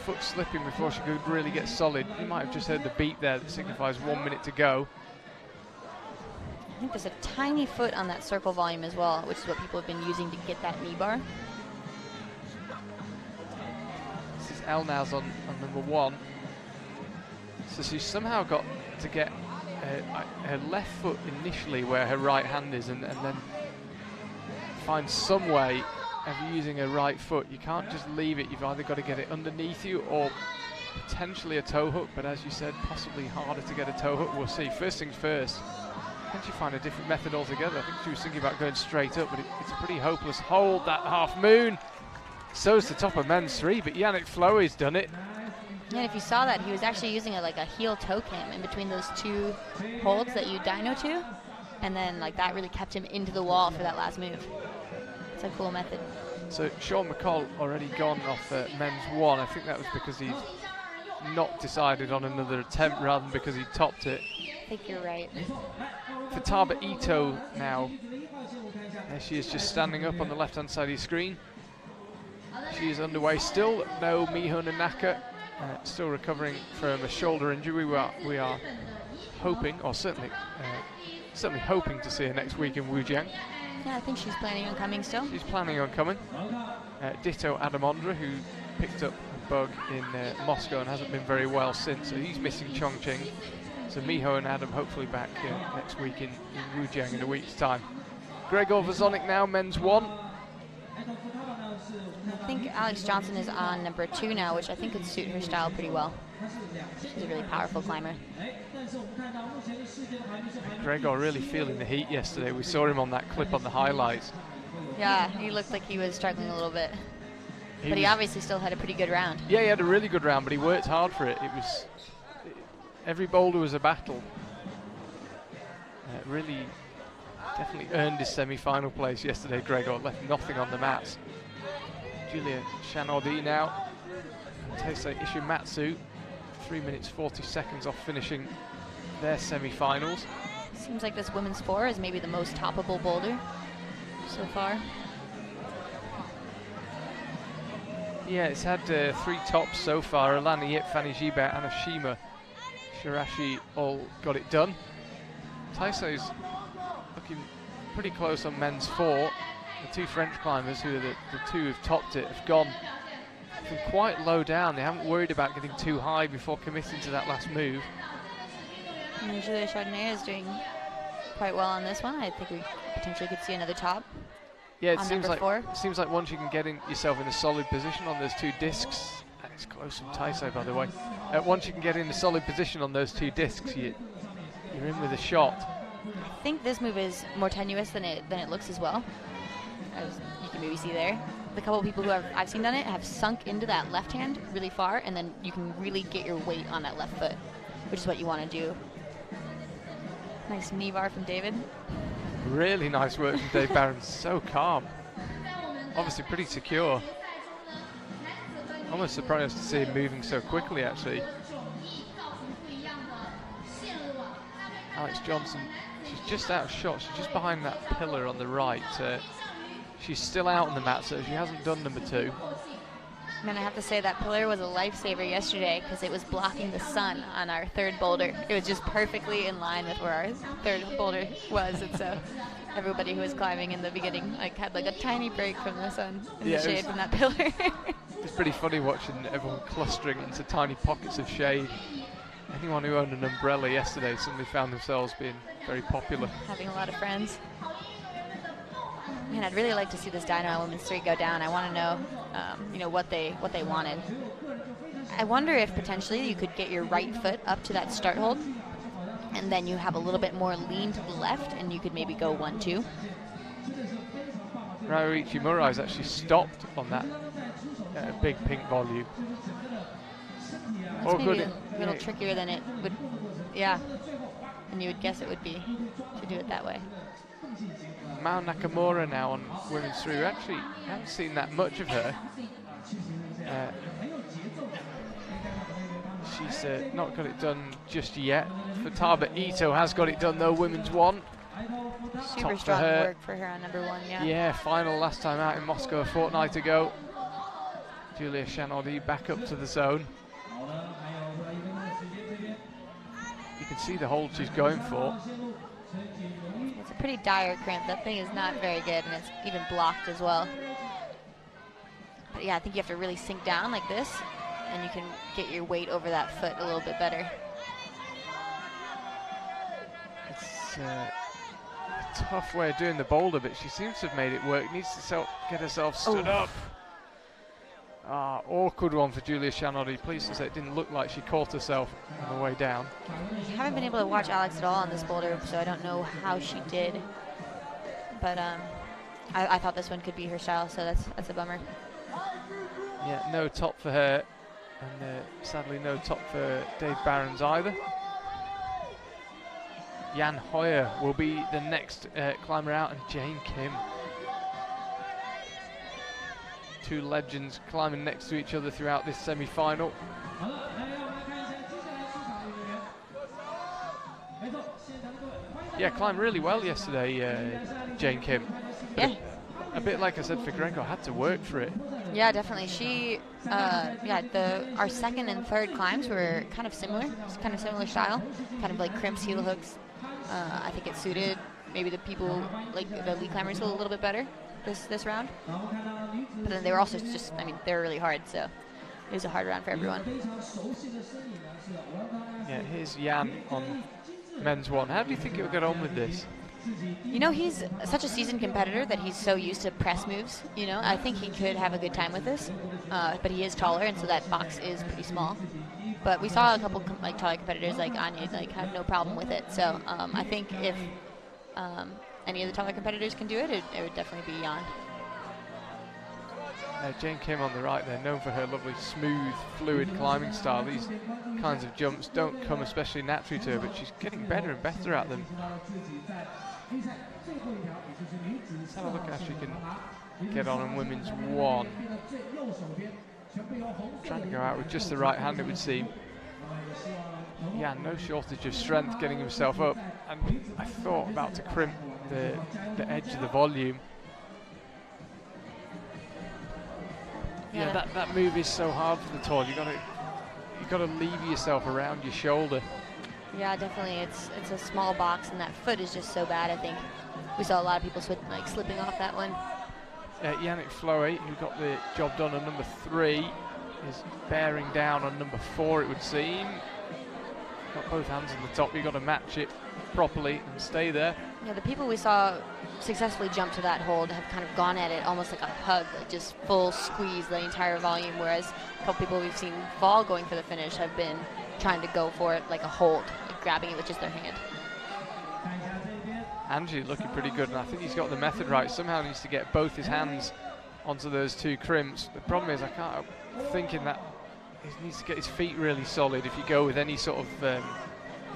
foot slipping before she could really get solid. You might have just heard the beat there that signifies 1 minute to go. I think there's a tiny foot on that circle volume as well, which is what people have been using to get that knee bar. This is Elnaz on number 1. So she's somehow got to get her left foot initially where her right hand is, and then find some way of using her right foot. You can't just leave it. You've either got to get it underneath you or potentially a toe hook, but as you said, possibly harder to get a toe hook. We'll see. First things first. Can she find a different method altogether? I think she was thinking about going straight up, but it's a pretty hopeless hold, that half moon. So's the top of men's 3, but Yannick Flowe's done it. And if you saw that, he was actually using a heel toe cam in between those 2 holds that you dyno to, and then that really kept him into the wall for that last move. It's a cool method. So Sean McCall already gone off men's 1. I think that was because he's not decided on another attempt rather than because he topped it. I think you're right. Futaba Ito now. There she is, just standing up on the left-hand side of your screen. She's underway still. No Mihun and Naka. Still recovering from a shoulder injury. We are hoping, or certainly hoping to see her next week in Wujiang. Yeah, I think she's planning on coming still. She's planning on coming. Ditto Adamondra, who picked up a bug in Moscow and hasn't been very well since, so he's missing Chongqing. So Miho and Adam hopefully back next week in Wujiang in a week's time. Gregor Vazonik now, men's 1. I think Alex Johnson is on number 2 now, which I think could suit her style pretty well. She's a really powerful climber. Gregor really feeling the heat yesterday. We saw him on that clip on the highlights. Yeah, he looked like he was struggling a little bit. But he obviously still had a pretty good round. Yeah, he had a really good round, but he worked hard for it. Every boulder was a battle. Really, definitely earned his semi-final place yesterday. Gregor left nothing on the mats. Julia Shanodi now. Teisei Ishimatsu, 3 minutes 40 seconds off finishing their semi-finals. Seems like this women's 4 is maybe the most toppable boulder so far. Yeah, it's had 3 tops so far. Alana Yip, Fanny Gibert, Anashima Shirashi all got it done. Taisei's looking pretty close on men's 4. The 2 French climbers, who are the 2 who've topped it, have gone from quite low down. They haven't worried about getting too high before committing to that last move. And Julia Chardonnay is doing quite well on this one. I think we potentially could see another top. Yeah, it on seems like 4. seems like once you can get yourself in a solid position on those 2 discs, and it's close from Taisei, by the way. Once you can get in a solid position on those 2 discs, you're in with a shot. I think this move is more tenuous than it looks as well. As you can maybe see there, the couple of people who I've seen done it have sunk into that left hand really far, and then you can really get your weight on that left foot, which is what you want to do. Nice knee bar from David. Really nice work from Dave Barron. So calm. Obviously pretty secure. Almost surprised to see him moving so quickly, actually. Alex Johnson, she's just out of shot. She's just behind that pillar on the right. She's still out on the mat, so she hasn't done number 2. And I have to say that pillar was a lifesaver yesterday because it was blocking the sun on our 3rd boulder. It was just perfectly in line with where our 3rd boulder was, and so everybody who was climbing in the beginning had a tiny break from the sun in the shade from that pillar. It's pretty funny watching everyone clustering into tiny pockets of shade. Anyone who owned an umbrella yesterday suddenly found themselves being very popular. Having a lot of friends. Man, I'd really like to see this dyno on women's 3 go down. I want to know, what they wanted. I wonder if potentially you could get your right foot up to that start hold, and then you have a little bit more lean to the left, and you could maybe go 1-2. Ryoichi Murai's actually stopped on that big pink volume. That's maybe a little trickier than it would, and you would guess it would be to do it that way. Mao Nakamura now on women's 3. We actually haven't seen that much of her. She's not got it done just yet. Futaba Ito has got it done though, women's 1. Super strong work for her on number 1, yeah. Yeah, final last time out in Moscow a fortnight ago. Julia Shanodi back up to the zone. You can see the hold she's going for. It's a pretty dire crimp. That thing is not very good, and it's even blocked as well. But yeah, I think you have to really sink down like this, and you can get your weight over that foot a little bit better. It's a tough way of doing the boulder, but she seems to have made it work. Needs to get herself stood up. Awkward one for Julia Shanodi. Pleased to say it didn't look like she caught herself on the way down. I haven't been able to watch Alex at all on this boulder, so I don't know how she did. But I thought this one could be her style, so that's a bummer. Yeah, no top for her, and sadly no top for Dave Barons either. Jan Hoyer will be the next climber out, and Jane Kim. 2 legends climbing next to each other throughout this semi-final. Yeah, climbed really well yesterday, Jane Kim. Yeah, a bit like I said for Gregor, had to work for it. Yeah, definitely. She, our second and third climbs were kind of similar. It's kind of similar style, kind of like crimps, heel hooks. I think it suited maybe the people, like the lead climbers, a little bit better this round. But then they were also just, I mean, they were really hard, so it was a hard round for everyone. Yeah, here's Jan on men's one. How do you think he'll get on with this? You know, he's such a seasoned competitor that he's so used to press moves. You know, I think he could have a good time with this, but he is taller, and so that box is pretty small. But we saw a couple like taller competitors like Anya like had no problem with it. So I think if any of the taller competitors can do it, it would definitely be Jan. Jane Kim on the right there, known for her lovely smooth, fluid climbing style. These kinds of jumps don't come especially naturally to her, but she's getting better and better at them. Let's have a look how she can get on in women's one. Trying to go out with just the right hand, it would seem. Yeah, no shortage of strength getting himself up. And I thought about to crimp the edge of the volume. Yeah, that move is so hard for the tall. You got to lever yourself around your shoulder. Yeah, definitely. It's a small box, and that foot is just so bad. I think we saw a lot of people slipping off that one. Yannick Floe, who got the job done on number 3, is bearing down on number 4. It would seem. Got both hands on the top. You got to match it properly and stay there. Yeah, the people we saw successfully jump to that hold have kind of gone at it almost like a hug, like just full squeeze the entire volume, whereas a couple people we've seen fall going for the finish have been trying to go for it like a hold, like grabbing it with just their hand. Angie looking pretty good, and I think he's got the method right. Somehow he needs to get both his hands onto those 2 crimps. The problem is I'm thinking that he needs to get his feet really solid if you go with any sort of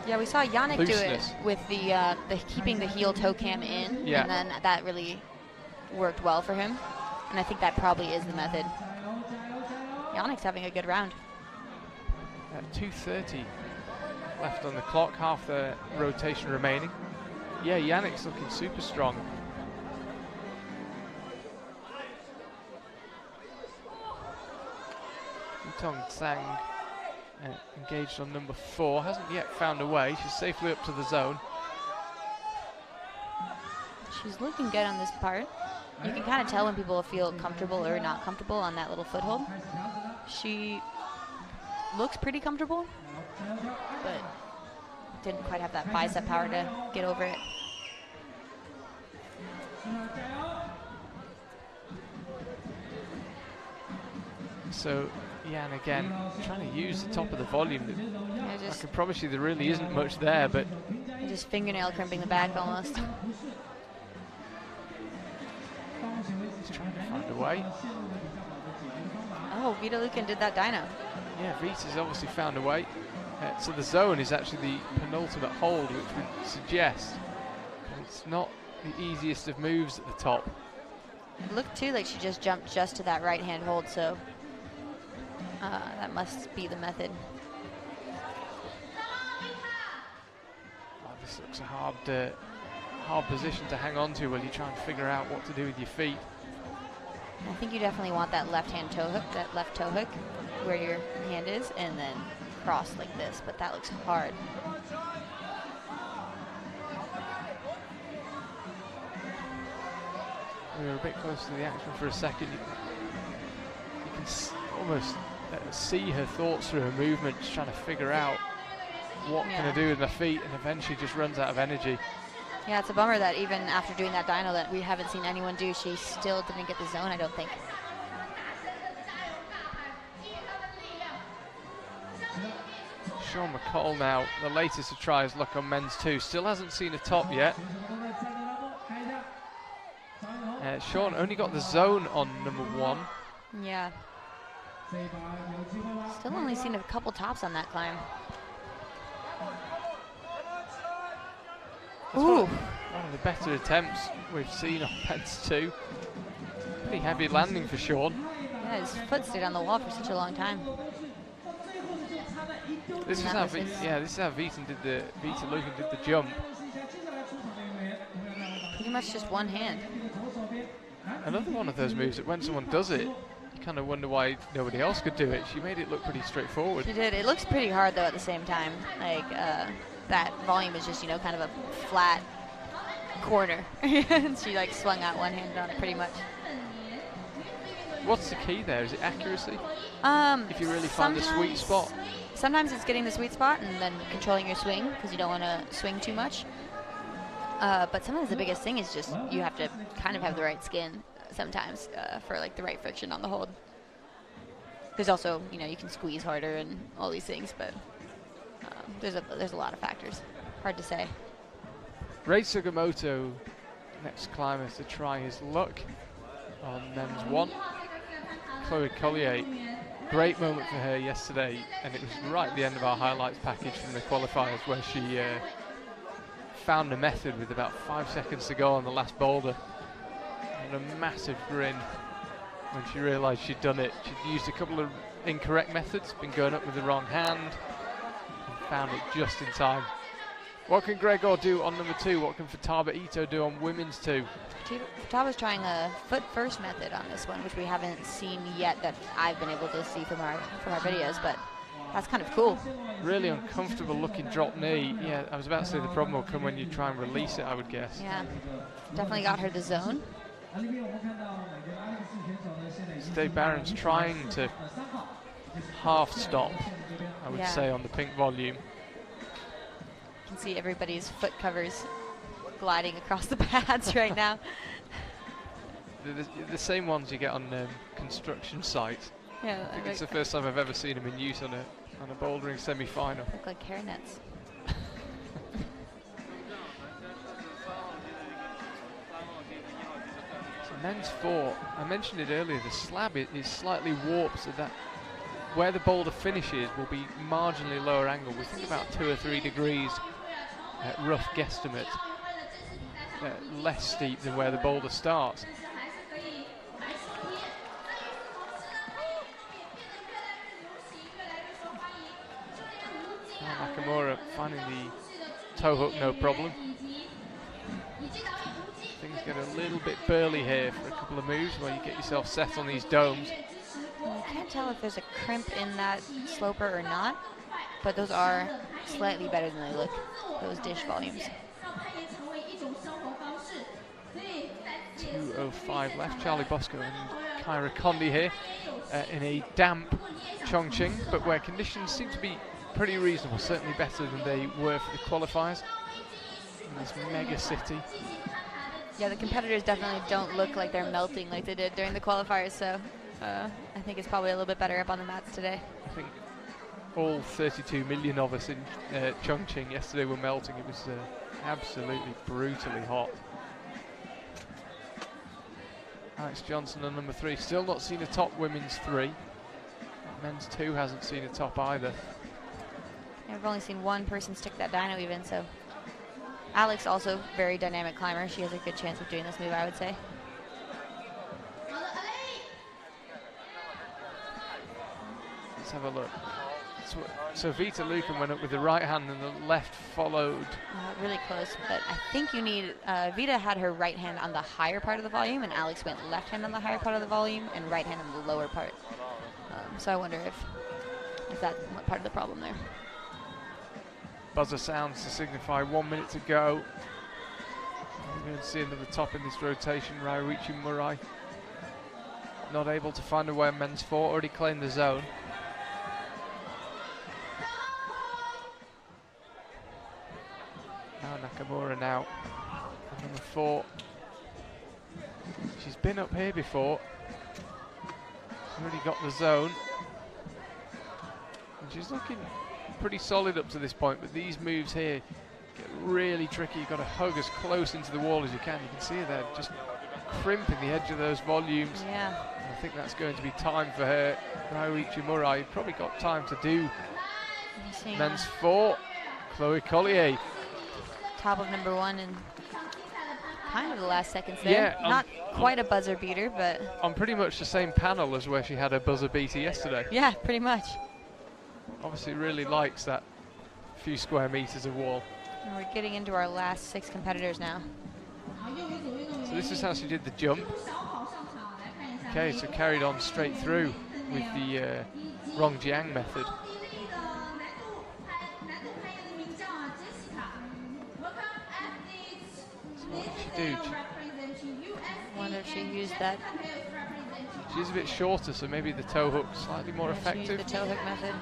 yeah, we saw Yannick looseness. do it with the keeping the heel toe cam in, yeah. And then that really worked well for him. And I think that probably is the method. Yannick's having a good round. 2:30 left on the clock, half the rotation remaining. Yeah, Yannick's looking super strong. Tong Tsang engaged on number 4, hasn't yet found a way. She's safely up to the zone. She's looking good on this part. You can kind of tell when people feel comfortable or not comfortable on that little foothold. She looks pretty comfortable, but didn't quite have that bicep power to get over it. So Jan again trying to use the top of the volume. I can promise you there really isn't much there, but just fingernail crimping the back almost. He's trying to find a way. Oh, Vita Lukin did that dyno. Yeah, Vita's obviously found a way. So the zone is actually the penultimate hold, which would suggest it's not the easiest of moves at the top. It looked too like she just jumped just to that right hand hold, so that must be the method. Oh, this looks a hard position to hang on to while you try and figure out what to do with your feet. I think you definitely want that left hand toe hook, that left toe hook where your hand is, and then cross like this, but that looks hard. We were a bit close to the action for a second. You can almost see her thoughts through her movement, just trying to figure out what can I do with my feet, and eventually just runs out of energy. Yeah, it's a bummer that even after doing that dyno that we haven't seen anyone do, she still didn't get the zone, I don't think. Sean McComb now, the latest to try his luck on men's 2. Still hasn't seen a top yet. Sean only got the zone on number 1. Yeah. Still only seen a couple tops on that climb. One of the better attempts we've seen on men's 2. Pretty heavy landing for Sean. Yeah, his foot stayed on the wall for such a long time. This is how Vita Lukin did the jump. Pretty much just one hand. Another one of those moves that when someone does it, you kind of wonder why nobody else could do it. She made it look pretty straightforward. She did. It looks pretty hard though at the same time. Like that volume is just, you know, kind of a flat corner. And she like swung out one hand on it pretty much. What's the key there? Is it accuracy? If you really find a sweet spot. Sometimes it's getting the sweet spot and then controlling your swing because you don't want to swing too much. But sometimes the biggest thing is just you have to kind of have the right skin sometimes for like the right friction on the hold. There's also, you know, you can squeeze harder and all these things, but there's a lot of factors. Hard to say. Rei Sugimoto, next climber to try his luck on men's one. Chloe Collier, great moment for her yesterday, and it was right at the end of our highlights package from the qualifiers where she found a method with about 5 seconds to go on the last boulder, and a massive grin when she realised she'd done it. She'd used a couple of incorrect methods, been going up with the wrong hand, and found it just in time. What can Gregor do on number 2? What can Futaba Ito do on women's 2? Futaba's trying a foot first method on this one, which we haven't seen yet that I've been able to see from our videos, but that's kind of cool. Really uncomfortable looking drop knee. Yeah, I was about to say the problem will come when you try and release it, I would guess. Yeah, definitely got her the zone. Dave Barron's trying to half stop, I would say, on the pink volume. You can see everybody's foot covers gliding across the pads right now. The same ones you get on construction sites. Yeah, I think it's the first time I've ever seen them in use on a bouldering semi-final. Look like hairnets. So men's 4, I mentioned it earlier, the slab is slightly warped so that where the boulder finishes will be marginally lower angle. We think about 2 or 3 degrees, rough guesstimate, less steep than where the boulder starts. Nakamura finding the toe hook no problem. Things get a little bit burly here for a couple of moves where you get yourself set on these domes. I can't tell if there's a crimp in that sloper or not, but those are slightly better than they look, those dish volumes. 2:05 left. Charlie Bosco and Kyra Condi here in a damp Chongqing, but where conditions seem to be pretty reasonable, certainly better than they were for the qualifiers in this mega city. Yeah, the competitors definitely don't look like they're melting like they did during the qualifiers, so I think it's probably a little bit better up on the mats today. I think all 32 million of us in Chongqing yesterday were melting. It was absolutely brutally hot. Alex Johnson on number 3, still not seen a top women's 3. Men's 2 hasn't seen a top either. Yeah, we've only seen one person stick that dyno even, so. Alex also very dynamic climber. She has a good chance of doing this move, I would say. Let's have a look. So Vita Lucan went up with the right hand and the left followed. Really close, but I think you need, Vita had her right hand on the higher part of the volume and Alex went left hand on the higher part of the volume and right hand on the lower part. So I wonder if that's part of the problem there. Buzzer sounds to signify 1 minute to go. We're going to see another top in this rotation. Ryuichi Murai not able to find a way on men's 4, already claimed the zone. Nakamura now on number 4. She's been up here before. Already got the zone. And she's looking pretty solid up to this point, but these moves here get really tricky. You've got to hug as close into the wall as you can. You can see her there just crimping the edge of those volumes. Yeah. And I think that's going to be time for her. Ryuichi Murai probably got time to do men's 4. Chloe Collier. Top of number 1 and kind of the last seconds there. Yeah, not quite a buzzer beater, but on pretty much the same panel as where she had her buzzer beater yesterday. Yeah, pretty much. Obviously really likes that few square meters of wall. And we're getting into our last 6 competitors now. So this is how she did the jump. Okay, so carried on straight through with the Rongjiang method. So what did she do? I wonder if she used that. She's a bit shorter, so maybe the toe hook slightly more She used effective. the toe hook method.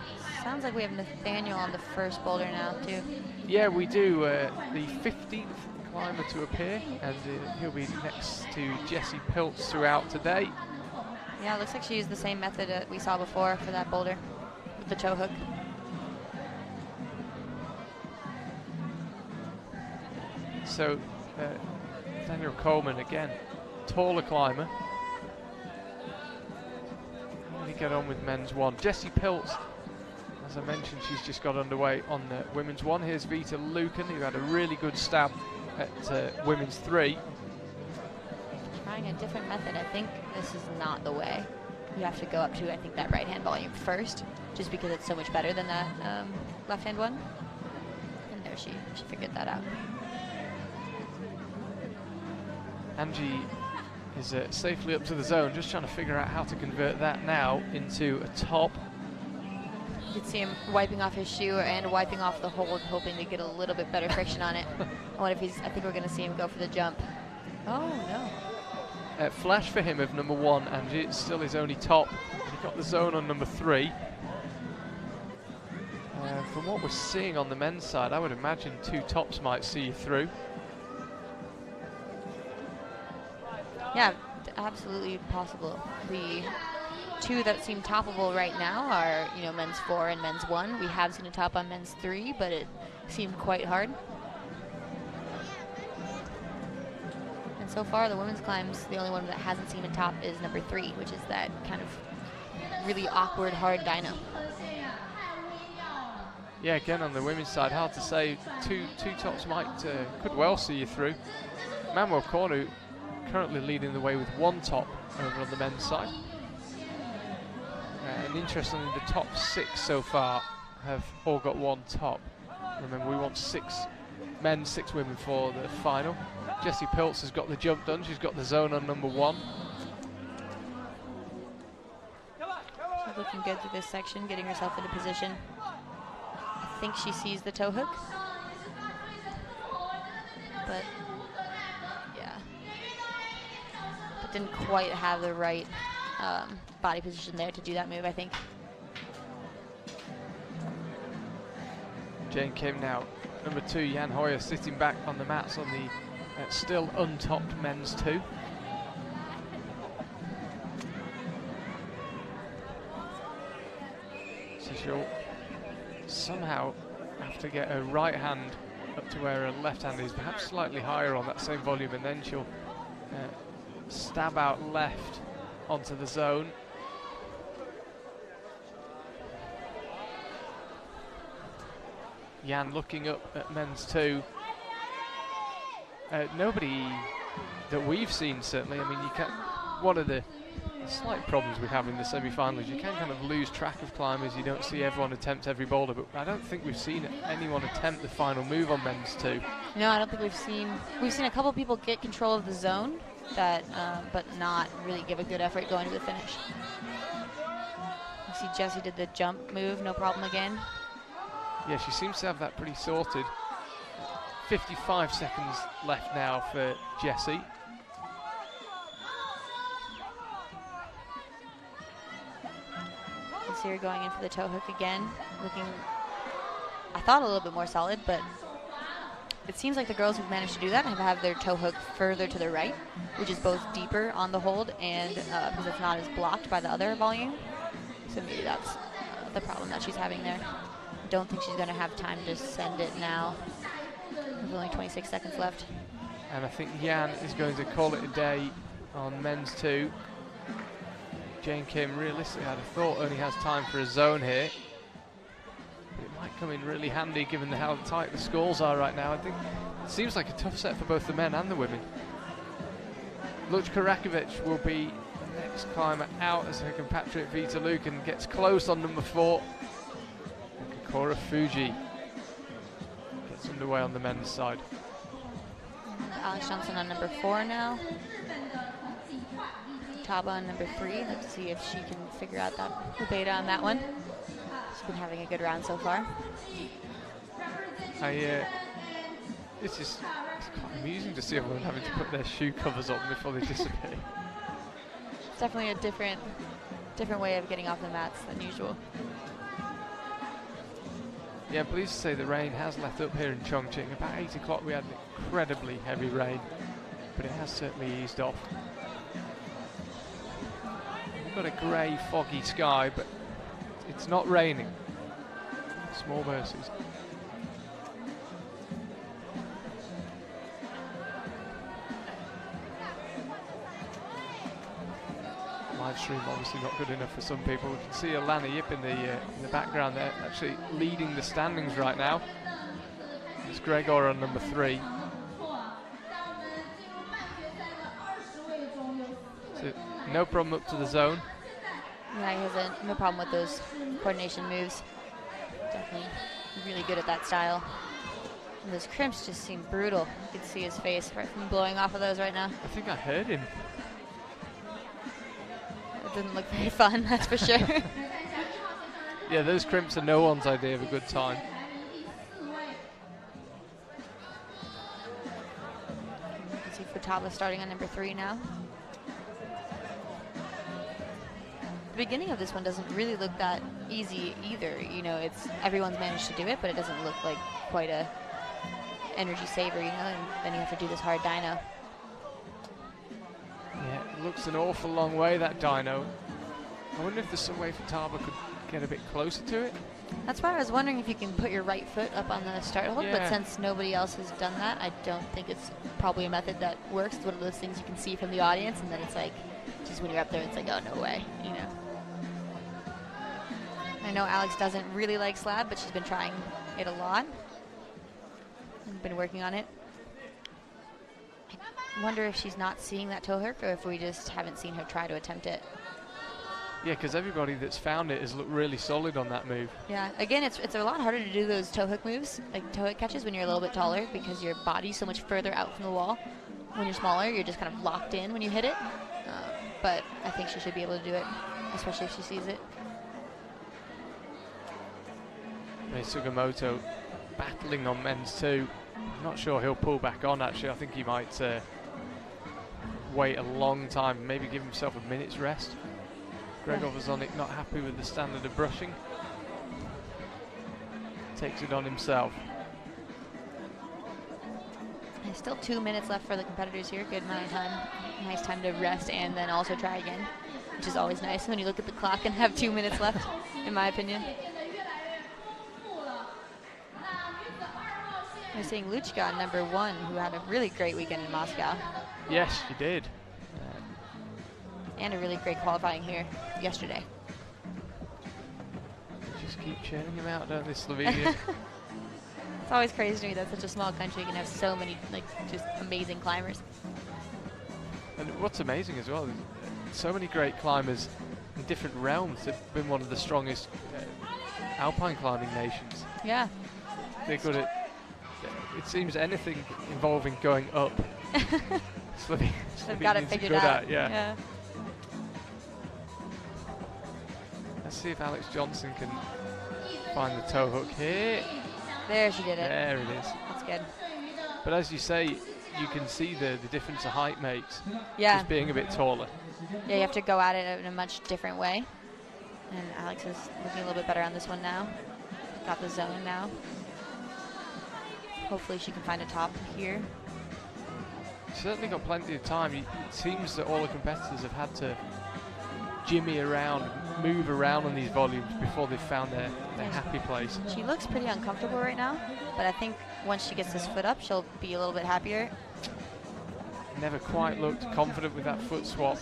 Sounds like we have Nathaniel on the first boulder now, too. Yeah, we do. The 15th climber to appear, and he'll be next to Jessie Piltz throughout today. Yeah, it looks like she used the same method that we saw before for that boulder with the toe hook. So, Daniel Coleman again, taller climber. How did he get on with men's one? Jessie Piltz, as I mentioned, she's just got underway on the women's one. Here's Vita Lucan, who had a really good stab at women's 3. Trying a different method. I think this is not the way. You have to go up to, I think, that right-hand volume first, just because it's so much better than that left-hand one. And there she figured that out. Angie is safely up to the zone, just trying to figure out how to convert that now into a top. You could see him wiping off his shoe and wiping off the hold, hoping to get a little bit better friction on it. I wonder if I think we're going to see him go for the jump. Oh, no. Flash for him of number 1, and it's still his only top. He got the zone on number 3. From what we're seeing on the men's side, I would imagine 2 tops might see you through. Yeah, absolutely possible. The 2 that seem toppable right now are, men's 4 and men's 1. We have seen a top on men's 3, but it seemed quite hard. And so far, the women's climbs, the only one that hasn't seen a top is number 3, which is that kind of really awkward, hard dyno. Yeah, again on the women's side, hard to say. Two tops could well see you through. Manuel Cornu currently leading the way with 1 top over on the men's side. And interestingly, the top 6 so far have all got 1 top. Remember, we want 6 men, 6 women for the final. Jessie Piltz has got the jump done. She's got the zone on number 1. She's looking good through this section, getting herself into position. I think she sees the toe hook. But, yeah. But didn't quite have the right body position there to do that move, I think. Jane Kim now. Number 2, Jan Hoyer sitting back on the mats on the still untopped men's 2. So she'll somehow have to get her right hand up to where her left hand is, perhaps slightly higher on that same volume, and then she'll stab out left onto the zone. Jan looking up at men's 2. Nobody that we've seen, certainly. I mean, you can. One of the slight problems we have in the semi-final is you can kind of lose track of climbers. You don't see everyone attempt every boulder, but I don't think we've seen anyone attempt the final move on men's 2. No, I don't think we've seen a couple people get control of the zone, that, but not really give a good effort going to the finish. You see Jessie did the jump move, no problem again. Yeah, she seems to have that pretty sorted. 55 seconds left now for Jessie. You see her going in for the toe hook again, looking, I thought, a little bit more solid, but it seems like the girls who've managed to do that have their toe hook further to the right, which is both deeper on the hold and because it's not as blocked by the other volume. So maybe that's the problem that she's having there. Don't think she's going to have time to send it now. There's only 26 seconds left. And I think Jan is going to call it a day on men's 2. Jane Kim, realistically, I'd have thought only has time for a zone here. But it might come in really handy given how tight the scores are right now. I think it seems like a tough set for both the men and the women. Luchka Rakovic will be the next climber out as her compatriot Vita Lucan gets close on number 4. Kokora Fuji gets underway on the men's side. Alex Johnson on number 4 now. Taba on number 3. Let's see if she can figure out the beta on that one. She's been having a good round so far. It's quite amusing to see everyone having to put their shoe covers on before they disappear. It's definitely a different way of getting off the mats than usual. Yeah, I'm pleased to say the rain has let up here in Chongqing. About 8 o'clock we had an incredibly heavy rain, but it has certainly eased off. We've got a grey, foggy sky, but it's not raining. Small mercies. Live stream obviously not good enough for some people. We can see Alana Yip in the background there, actually leading the standings right now. It's Gregor on number 3. So no problem up to the zone. Yeah, he has no problem with those coordination moves. Definitely really good at that style. And those crimps just seem brutal. You can see his face right from blowing off of those right now. I think I heard him. It doesn't look very fun, that's for sure. Yeah, those crimps are no one's idea of a good time. You can see Futaba starting on number 3 now. The beginning of this one doesn't really look that easy either. You know, it's everyone's managed to do it, but it doesn't look like quite a energy saver, you know, and then you have to do this hard dyno. Yeah, it looks an awful long way, that dyno. I wonder if there's some way Futaba could get a bit closer to it. That's why I was wondering if you can put your right foot up on the start hold, but Yeah. since nobody else has done that, I don't think it's probably a method that works. It's one of those things you can see from the audience, and then it's like, just when you're up there, it's like, oh, no way, you know. I know Alex doesn't really like slab, but she's been trying it a lot and been working on it. I wonder if she's not seeing that toe hook or if we just haven't seen her try to attempt it. Yeah, because everybody that's found it has looked really solid on that move. Yeah, again, it's a lot harder to do those toe hook moves, like toe hook catches, when you're a little bit taller because your body's so much further out from the wall. When you're smaller, you're just kind of locked in when you hit it. But I think she should be able to do it, especially if she sees it. Rei Sugimoto battling on men's 2. I'm not sure he'll pull back on, actually. I think he might wait a long time, maybe give himself a minute's rest. Gregor Vazonic not happy with the standard of brushing. Takes it on himself. There's still 2 minutes left for the competitors here. Good amount of time. Nice time to rest and then also try again, which is always nice when you look at the clock and have 2 minutes left, in my opinion. We're seeing Luchka on number 1, who had a really great weekend in Moscow. Yes, she did. And a really great qualifying here yesterday. Just keep churning him out, don't they, Slovenia? It's always crazy to me that such a small country can have so many, like, just amazing climbers. And what's amazing as well is so many great climbers in different realms. They've been one of the strongest alpine climbing nations. Yeah. They're good at, it seems, anything involving going up. They've got it figured out. Yeah. Let's see if Alex Johnson can find the toe hook here. There she did it. There it is. That's good. But as you say, you can see the difference of height makes. Yeah. Just being a bit taller. Yeah, you have to go at it in a much different way. And Alex is looking a little bit better on this one now. Got the zone now. Hopefully she can find a top here. She's certainly got plenty of time. It seems that all the competitors have had to jimmy around, move around on these volumes before they've found their happy place. She looks pretty uncomfortable right now, but I think once she gets this foot up, she'll be a little bit happier. Never quite looked confident with that foot swap.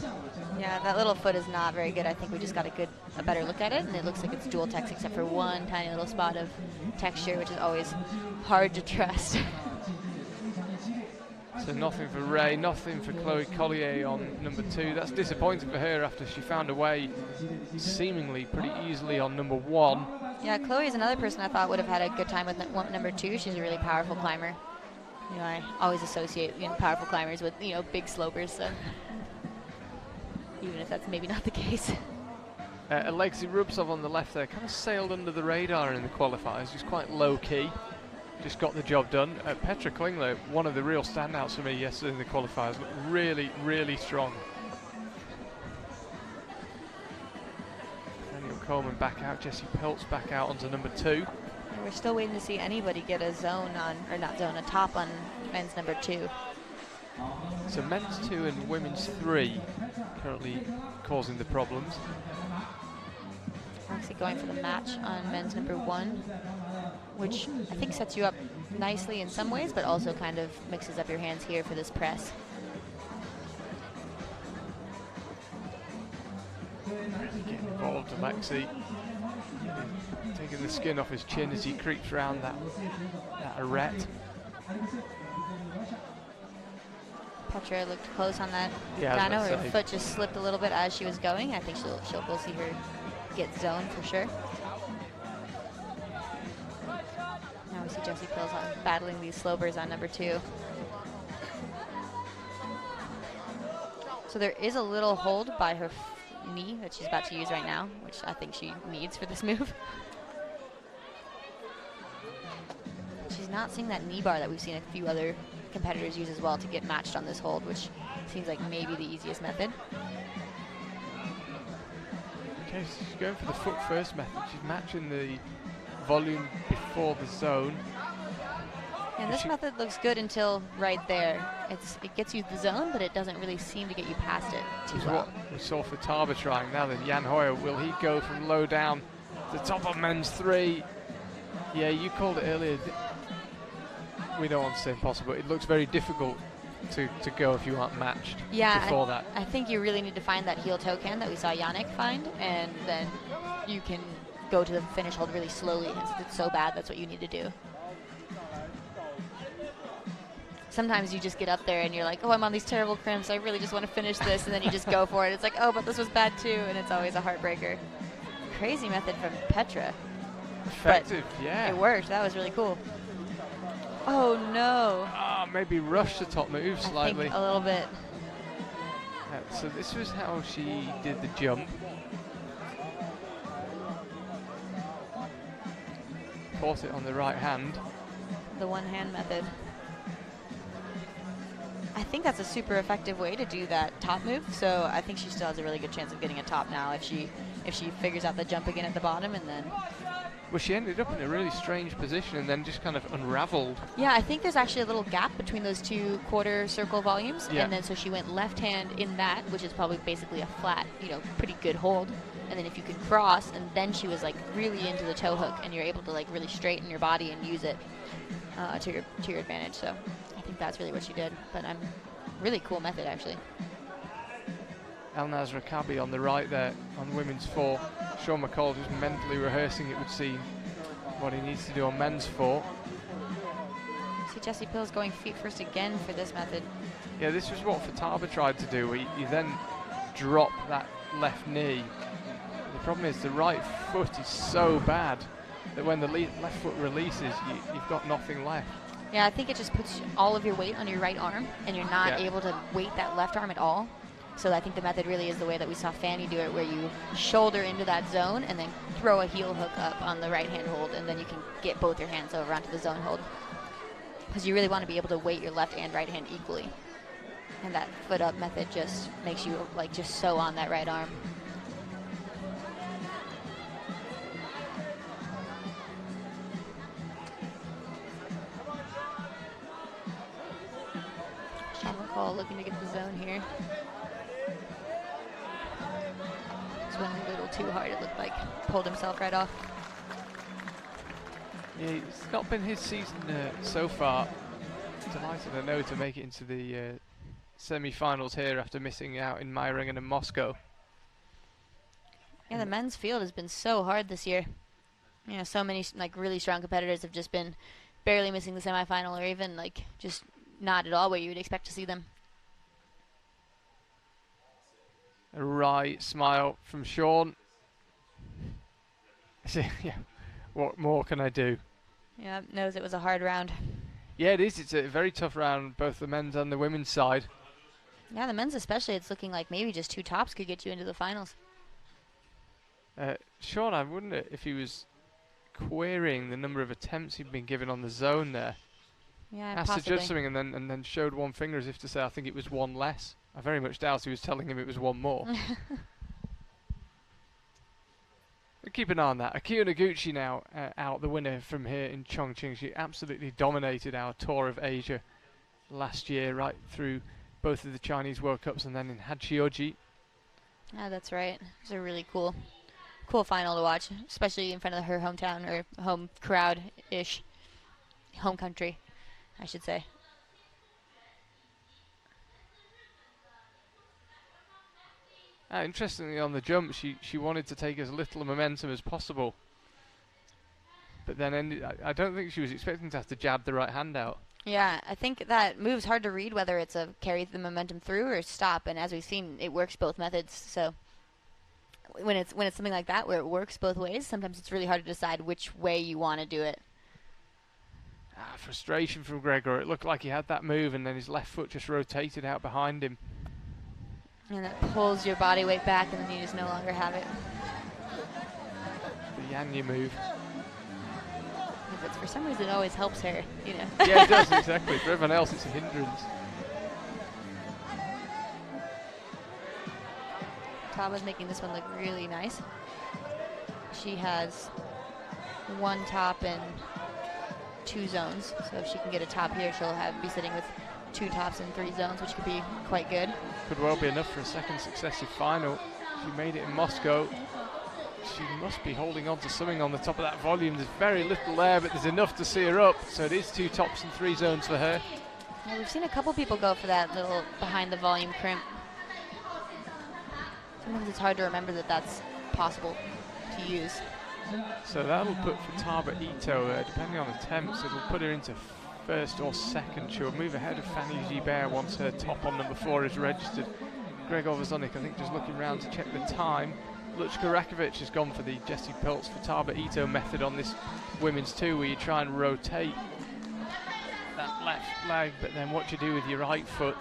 Yeah, that little foot is not very good. I think we just got a better look at it, and it looks like it's dual text except for one tiny little spot of texture, which is always hard to trust. So nothing for Ray, nothing for Chloe Collier on number 2. That's disappointing for her after she found a way seemingly pretty easily on number 1. Yeah, Chloe is another person I thought would have had a good time with number 2. She's a really powerful climber. You know, I always associate powerful climbers with big slopers, so even if that's maybe not the case. Alexei Rubtsov on the left there kind of sailed under the radar in the qualifiers, just quite low key, just got the job done. Petra Klingler, one of the real standouts for me yesterday in the qualifiers, looked really, really strong. Coleman back out, Jessie Pilz back out onto number 2. We're still waiting to see anybody get a zone on, or not zone, a top on men's number 2. So men's 2 and women's 3 currently causing the problems. We're actually going for the match on men's number 1, which I think sets you up nicely in some ways, but also kind of mixes up your hands here for this press. Getting involved, Alexei. Taking the skin off his chin as he creeps around that arete. Petra looked close on that Yeah, dyno. Her foot just slipped a little bit as she was going. I think she'll go see her get zoned for sure. Now we see Jessie Pilz battling these slopers on number 2. So there is a little hold by her knee that she's about to use right now, which I think she needs for this move. She's not seeing that knee bar that we've seen a few other competitors use as well to get matched on this hold, which seems like maybe the easiest method. Okay, so she's going for the foot first method. She's matching the volume before the zone. And this method looks good until right there. It gets you the zone, but it doesn't really seem to get you past it too well. What we saw for Taba trying. Now then, Jan Hoyer, will he go from low down to the top of men's 3? Yeah, you called it earlier. We don't want to say impossible. It looks very difficult to go if you aren't matched before that. I think you really need to find that heel toe can that we saw Yannick find, and then you can go to the finish hold really slowly. And since it's so bad, that's what you need to do. Sometimes you just get up there and you're like, oh, I'm on these terrible crimps. I really just want to finish this. And then you just go for it. It's like, oh, but this was bad too. And it's always a heartbreaker. Crazy method from Petra. Effective, but yeah. It worked. That was really cool. Oh, no. Maybe rushed the top move slightly. I think a little bit. So this was how she did the jump. Caught it on the right hand. The one-hand method. I think that's a super effective way to do that top move, so I think she still has a really good chance of getting a top now if she figures out the jump again at the bottom and then... Well, she ended up in a really strange position and then just kind of unraveled. Yeah, I think there's actually a little gap between those 2 quarter circle volumes, and then so she went left hand in that, which is probably basically a flat, pretty good hold. And then if you can cross, and then she was like really into the toe hook, and you're able to like really straighten your body and use it to your advantage. So I think that's really what she did. But really cool method actually. Elnaz Rakabi on the right there on women's 4. Sean McCall just mentally rehearsing, it would seem, what he needs to do on men's 4. See Jessie Pilz going feet first again for this method. Yeah, this was what Fataba tried to do. He then drop that left knee. The problem is the right foot is so bad that when the left foot releases, you've got nothing left. Yeah, I think it just puts all of your weight on your right arm, and you're not able to weight that left arm at all. So I think the method really is the way that we saw Fanny do it, where you shoulder into that zone and then throw a heel hook up on the right hand hold, and then you can get both your hands over onto the zone hold. Because you really want to be able to weight your left and right hand equally. And that foot up method just makes you like just so on that right arm. Sean McCall looking to get the zone here. Went a little too hard, it looked like. Pulled himself right off. Yeah, it's not been his season so far. Delighted, I know, to make it into the semi-finals here after missing out in Meiringen and Moscow. Yeah, the men's field has been so hard this year. So many like really strong competitors have just been barely missing the semi-final, or even like just not at all where you would expect to see them. A right smile from Sean. Yeah, what more can I do? Yeah, knows it was a hard round. Yeah, it is. It's a very tough round, both the men's and the women's side. Yeah, the men's especially, it's looking like maybe just 2 tops could get you into the finals. Sean, I wonder if he was querying the number of attempts he'd been given on the zone there. Yeah, Asked possibly. to judge something and then showed one finger as if to say, I think it was 1 less. I very much doubt he was telling him it was 1 more. Keep an eye on that. Akio Noguchi now out the winner from here in Chongqing. She absolutely dominated our tour of Asia last year, right through both of the Chinese World Cups and then in Hachioji. Yeah, that's right. It was a really cool final to watch, especially in front of her hometown or home crowd-ish, home country, I should say. Interestingly, on the jump, she wanted to take as little momentum as possible. But then I don't think she was expecting to have to jab the right hand out. Yeah, I think that move's hard to read, whether it's a carry the momentum through or stop. And as we've seen, it works both methods. So when it's something like that where it works both ways, sometimes it's really hard to decide which way you want to do it. Frustration from Gregor. It looked like he had that move and then his left foot just rotated out behind him. And that pulls your body weight back and then you just no longer have it. The Yanya move. But for some reason it always helps her, you know. Yeah, it does, exactly. For everyone else, it's a hindrance. Taba's making this one look really nice. She has 1 top and 2 zones. So if she can get a top here, she'll be sitting with 2 tops and 3 zones, which could be quite good. Could well be enough for a second successive final. She made it in Moscow. She must be holding on to something on the top of that volume. There's very little there, but there's enough to see her up. So it is 2 tops and 3 zones for her. Yeah, we've seen a couple people go for that little behind the volume crimp. Sometimes it's hard to remember that that's possible to use. So that'll put Futaba Ito, depending on attempts, it'll put her into first or second. She'll move ahead of Fanny Gibert once her top on number 4 is registered. Gregor Vazonik, I think, just looking around to check the time. Luchka Rakovic has gone for the Jesse Peltz Futaba Ito method on this women's 2, where you try and rotate that left leg, but then what you do with your right foot.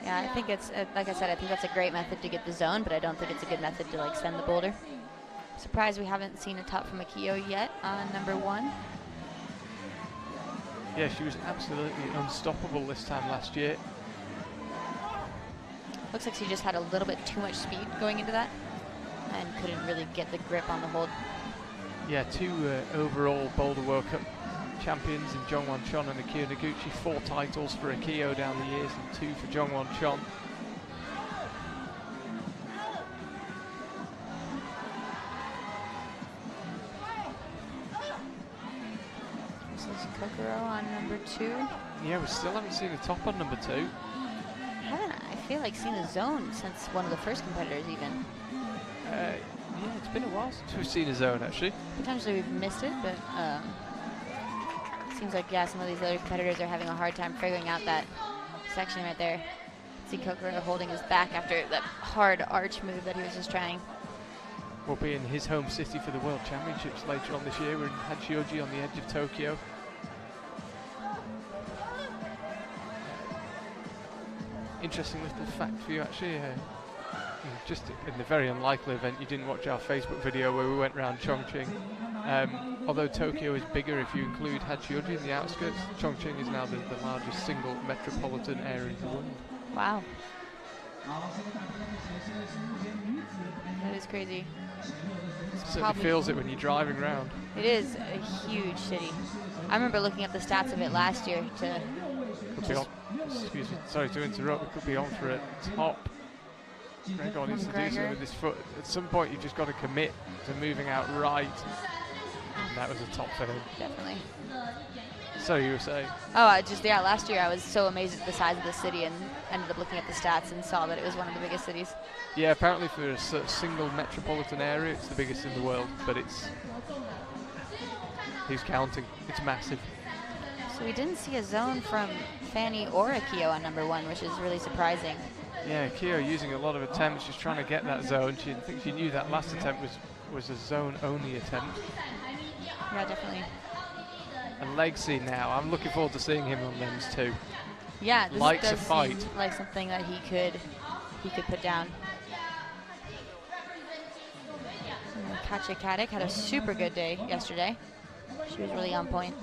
Yeah, I think it's, like I said, I think that's a great method to get the zone, but I don't think it's a good method to send the boulder. Surprised we haven't seen a top from Akio yet on number 1. Yeah, she was absolutely unstoppable this time last year. Looks like she just had a little bit too much speed going into that and couldn't really get the grip on the hold. Yeah, 2 overall Boulder World Cup champions in Jongwon Chon and Akio Noguchi. 4 titles for Akio down the years and 2 for Jongwon Chon. This is Kokoro on number 2. Yeah, we still haven't seen a top on number 2. I feel like seen a zone since one of the first competitors even. Yeah, it's been a while since we've seen a zone actually. Potentially we've missed it, but it seems like, yeah, some of these other competitors are having a hard time figuring out that section right there. See Kokoro holding his back after that hard arch move that he was just trying. We'll be in his home city for the World Championships later on this year. We're in Hachioji on the edge of Tokyo. Interesting little fact for you actually. Just in the very unlikely event you didn't watch our Facebook video where we went around Chongqing. Although Tokyo is bigger if you include Hachioji in the outskirts, Chongqing is now the largest single metropolitan area in the world. Wow. That is crazy. Certainly feels it when you're driving around. It is a huge city. I remember looking up the stats of it last year to... Could be on, excuse me, sorry to interrupt, we could be on for a top. Gregor needs to do something with his foot. At some point you've just got to commit to moving out right. And that was a top for him. Definitely. So you were saying? Oh, last year I was so amazed at the size of the city and ended up looking at the stats and saw that it was one of the biggest cities. Yeah, apparently for a single metropolitan area it's the biggest in the world, but who's counting? It's massive. So we didn't see a zone from Fanny or Akio on number 1, which is really surprising. Yeah, Akio using a lot of attempts, just trying to get that zone. I think she knew that last attempt was a zone-only attempt. Yeah, definitely. And Legsy now, I'm looking forward to seeing him on limbs too. Yeah, this Likes a does fight. seem like something that he could put down. Katja Kadek had a super good day yesterday. She was really on point.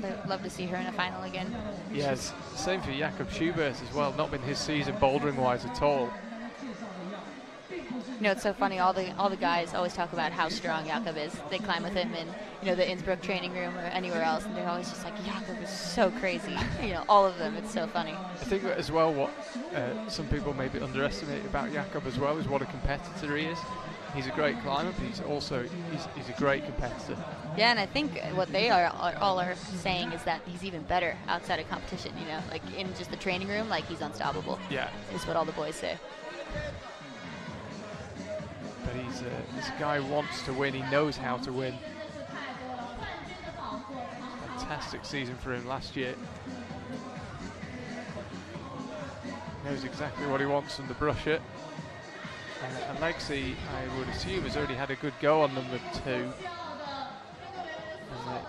I'd love to see her in a final again. Yes, same for Jakob Schubert as well. Not been his season bouldering-wise at all. You know, it's so funny. All the guys always talk about how strong Jakob is. They climb with him in, you know, the Innsbruck training room or anywhere else, and they're always just like, Jakob is so crazy. You know, all of them. It's so funny. I think as well what some people maybe underestimate about Jakob as well is what a competitor he is. He's a great climber, but he's also he's a great competitor. Yeah, and I think what they all are saying is that he's even better outside of competition. You know, like in just the training room, like he's unstoppable. Yeah, is what all the boys say. But he's this guy wants to win. He knows how to win. Fantastic season for him last year. Knows exactly what he wants from the brush it. And Legsy, I would assume, has already had a good go on number 2. And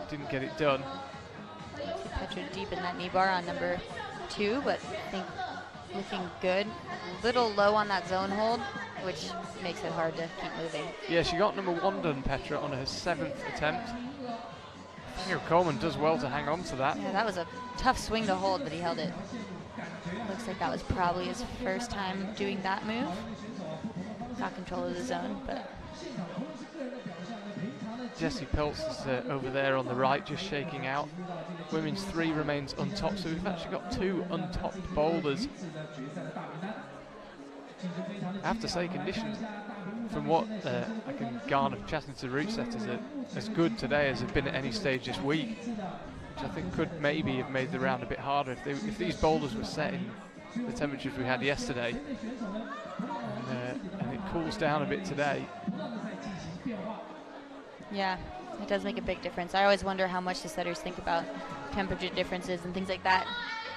didn't get it done. Petra deep in that knee bar on number 2, but I think looking good. A little low on that zone hold, which makes it hard to keep moving. Yeah, she got number 1 done, Petra, on her 7th attempt. Mccomb does well to hang on to that. Yeah, that was a tough swing to hold, but he held it. Looks like that was probably his first time doing that move. Got control of the zone, but Jessie Pilz is over there on the right, just shaking out. Women's 3 remains untopped, so we've actually got 2 untopped boulders. I have to say, conditions, from what I can garner chatting to route setters, are as good today as they've been at any stage this week, which I think could maybe have made the round a bit harder if these boulders were set in the temperatures we had yesterday. And it cools down a bit today. Yeah, it does make a big difference. I always wonder how much the setters think about temperature differences and things like that,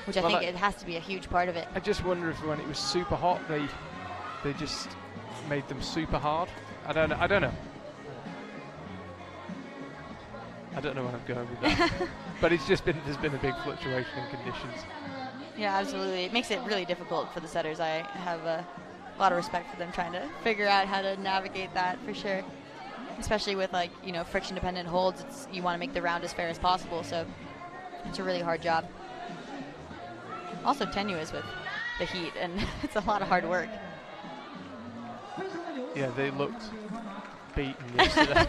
which I think it has to be a huge part of it. I just wonder if when it was super hot, they just made them super hard. I don't know. I don't know where I'm going with that. But it's just there's been a big fluctuation in conditions. Yeah, absolutely. It makes it really difficult for the setters. I have a lot of respect for them trying to figure out how to navigate that for sure. Especially with, like, you know, friction dependent holds, you want to make the round as fair as possible, so it's a really hard job. Also tenuous with the heat, and it's a lot of hard work. Yeah, they looked beaten yesterday.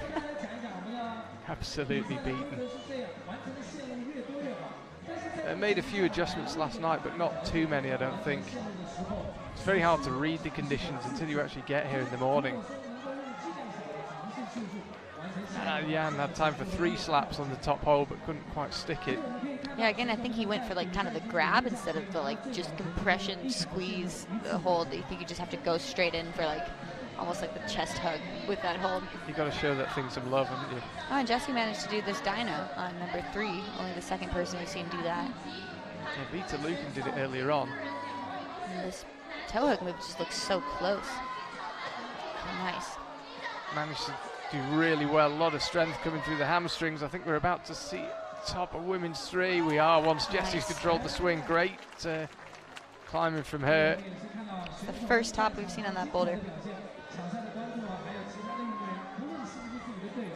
Absolutely beaten. Made a few adjustments last night, but not too many, I don't think. It's very hard to read the conditions until you actually get here in the morning. Jan had time for 3 slaps on the top hole, but couldn't quite stick it. Yeah, again, I think he went for like kind of the grab instead of the like just compression squeeze the hold. I think you just have to go straight in for like almost like the chest hug with that hold. You got to show that thing some love, haven't you? Oh, and Jessie managed to do this dyno on number 3. Only the second person we've seen do that. Yeah, Vita Lucan did it earlier on. And this toe hook move just looks so close. Nice. Managed to do really well. A lot of strength coming through the hamstrings. I think we're about to see top of women's 3. We are, once Jessie's controlled the swing. Great climbing from her. It's the first top we've seen on that boulder.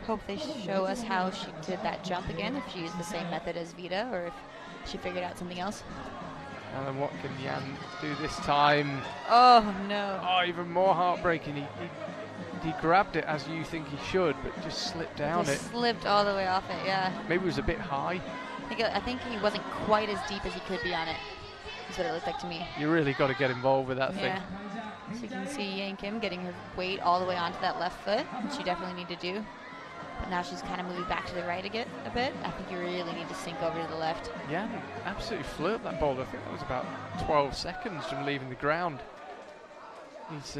Hope they show us how she did that jump again, if she used the same method as Vita, or if she figured out something else. And then what can Jan do this time? Oh, no. Oh, even more heartbreaking. He grabbed it as you think he should, but just slipped down it. Slipped all the way off it, yeah. Maybe it was a bit high. I think he wasn't quite as deep as he could be on it. That's what it looked like to me. You really got to get involved with that thing. So you can see Yang Kim getting her weight all the way onto that left foot, which you definitely need to do. But now she's kind of moving back to the right again a bit. I think you really need to sink over to the left. Yeah, absolutely flew up that boulder. I think that was about 12 seconds from leaving the ground. He's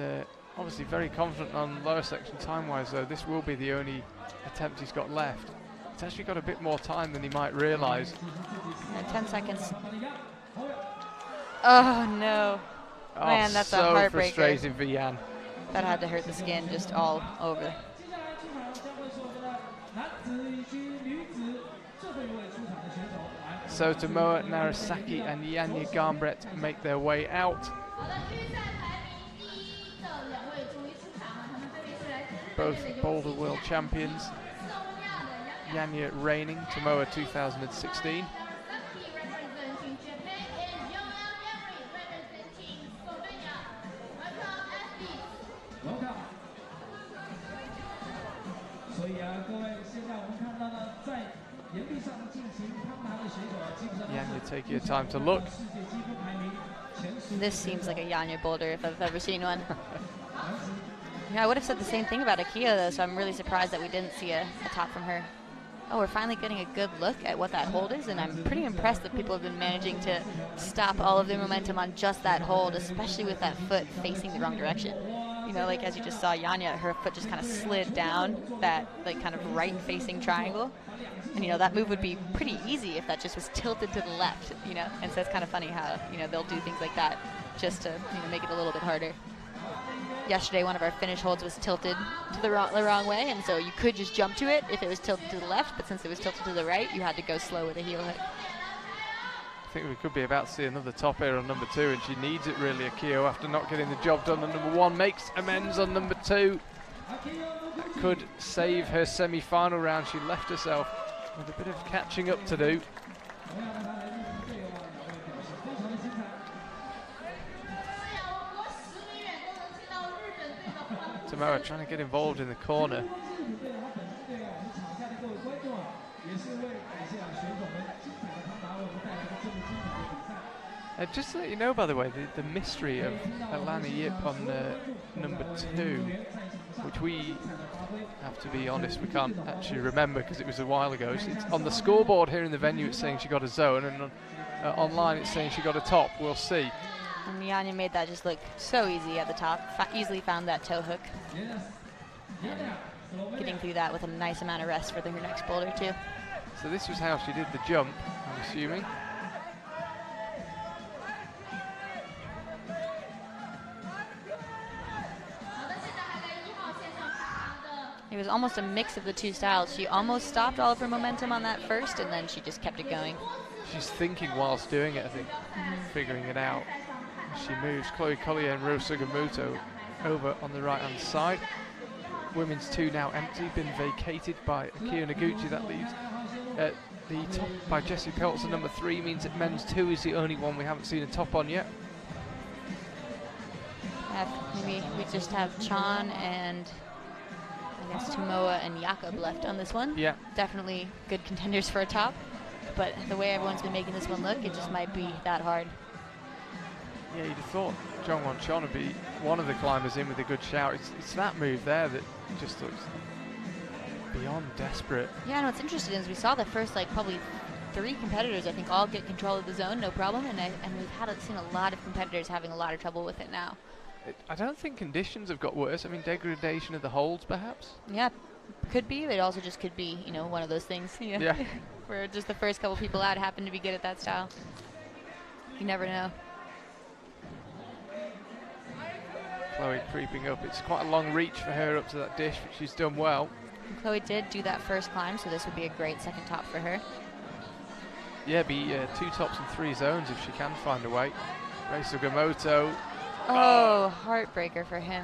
obviously very confident on lower section time-wise, though. This will be the only attempt he's got left. He's actually got a bit more time than he might realise. 10 seconds. Oh, no. Oh, man, that's so a heartbreaker. frustrating for Jan. That had to hurt the skin just all over. So Tomoa Narasaki and Yanya Gambret make their way out. Both Boulder World Champions. Yanya reigning, Tomoa 2016. Yanya, take your time to look. This seems like a Yanya boulder if I've ever seen one. Yeah, I would have said the same thing about Akia though, so I'm really surprised that we didn't see a top from her. Oh, we're finally getting a good look at what that hold is, and I'm pretty impressed that people have been managing to stop all of their momentum on just that hold, especially with that foot facing the wrong direction. You know, like as you just saw Yanya, her foot just kind of slid down that like kind of right-facing triangle. And, you know, that move would be pretty easy if that just was tilted to the left, you know. And so it's kind of funny how, you know, they'll do things like that just to, you know, make it a little bit harder. Yesterday, one of our finish holds was tilted to the wrong way, and so you could just jump to it if it was tilted to the left, but since it was tilted to the right, you had to go slow with a heel hook. I think we could be about to see another top air on number 2, and she needs it really, Akio, after not getting the job done on number 1. Makes amends on number 2. That could save her semi-final round. She left herself with a bit of catching up to do. Tomoa trying to get involved in the corner. Just to let you know, by the way, the mystery of Alana Yip on number 2, which we have to be honest, we can't actually remember because it was a while ago. It's on the scoreboard here in the venue, it's saying she got a zone, and on, online it's saying she got a top. We'll see. And Yanya made that just look so easy at the top. Easily found that toe hook. Getting through that with a nice amount of rest for her next boulder too. So this was how she did the jump, I'm assuming. It was almost a mix of the two styles. She almost stopped all of her momentum on that first, and then she just kept it going. She's thinking whilst doing it, I think, figuring it out. She moves Chloe Collier and Rose Sugimoto over on the right-hand side. Women's 2 now empty, been vacated by Akio Noguchi. That leaves the top by Jessie Peltz. Number 3 means that men's 2 is the only one we haven't seen a top on yet. Maybe we just have Chan and I guess Tomoa and Jakob left on this one. Yeah. Definitely good contenders for a top, but the way everyone's been making this one look, it just might be that hard. Yeah, you'd have thought Jongwon Chon would be one of the climbers in with a good shout. It's that move there that just looks beyond desperate. Yeah, and what's interesting is we saw the first like probably 3 competitors I think all get control of the zone, no problem, and we've seen a lot of competitors having a lot of trouble with it now. I don't think conditions have got worse. I mean, degradation of the holds perhaps. Yeah, could be. It also just could be, you know, one of those things. You know, yeah. Where just the first couple people out happen to be good at that style. You never know. Chloe creeping up. It's quite a long reach for her up to that dish, but she's done well. And Chloe did do that first climb, so this would be a great second top for her. Yeah, be 2 tops and 3 zones if she can find a way. Rei Sugimoto. Oh, heartbreaker for him.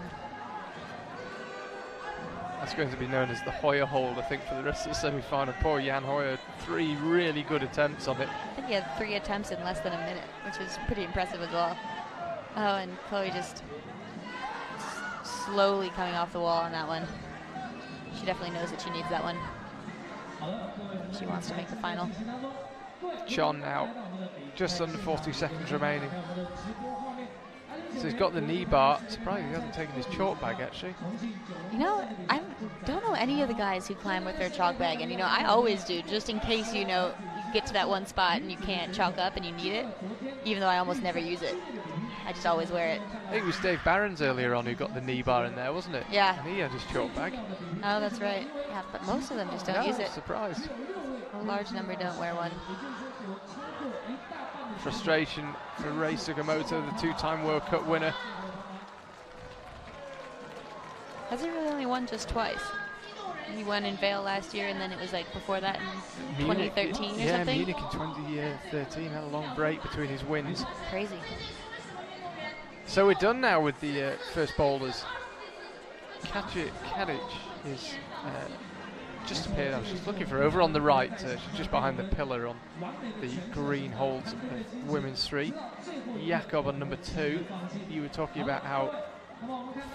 That's going to be known as the Hoyer hold, I think, for the rest of the semi-final. Poor Jan Hoyer, 3 really good attempts on it. I think he had 3 attempts in less than a minute, which is pretty impressive as well. Oh, and Chloe just slowly coming off the wall on that one. She definitely knows that she needs that one. She wants to make the final. Chon now, just under 40 seconds remaining. So he's got the knee bar. Surprised he hasn't taken his chalk bag, actually. You know, I don't know any of the guys who climb with their chalk bag, and you know, I always do, just in case, you know, you get to that one spot and you can't chalk up and you need it, even though I almost never use it. I just always wear it. I think it was Dave Barons earlier on who got the knee bar in there, wasn't it? Yeah. And he had his chalk bag. Oh, that's right. Yeah, but most of them just don't use it. Surprised. A large number don't wear one. Frustration for Rei Sugimoto, the 2-time World Cup winner. Has he really only won just twice? He won in Vail last year, and then it was like before that in Munich, 2013 or yeah, something. Munich in 2013 had a long break between his wins. Crazy. So we're done now with the first boulders. Katja Kadic is just appeared. I was just looking for her over on the right. She's just behind the pillar on the green holds of women's 3. Jakob on number 2. You were talking about how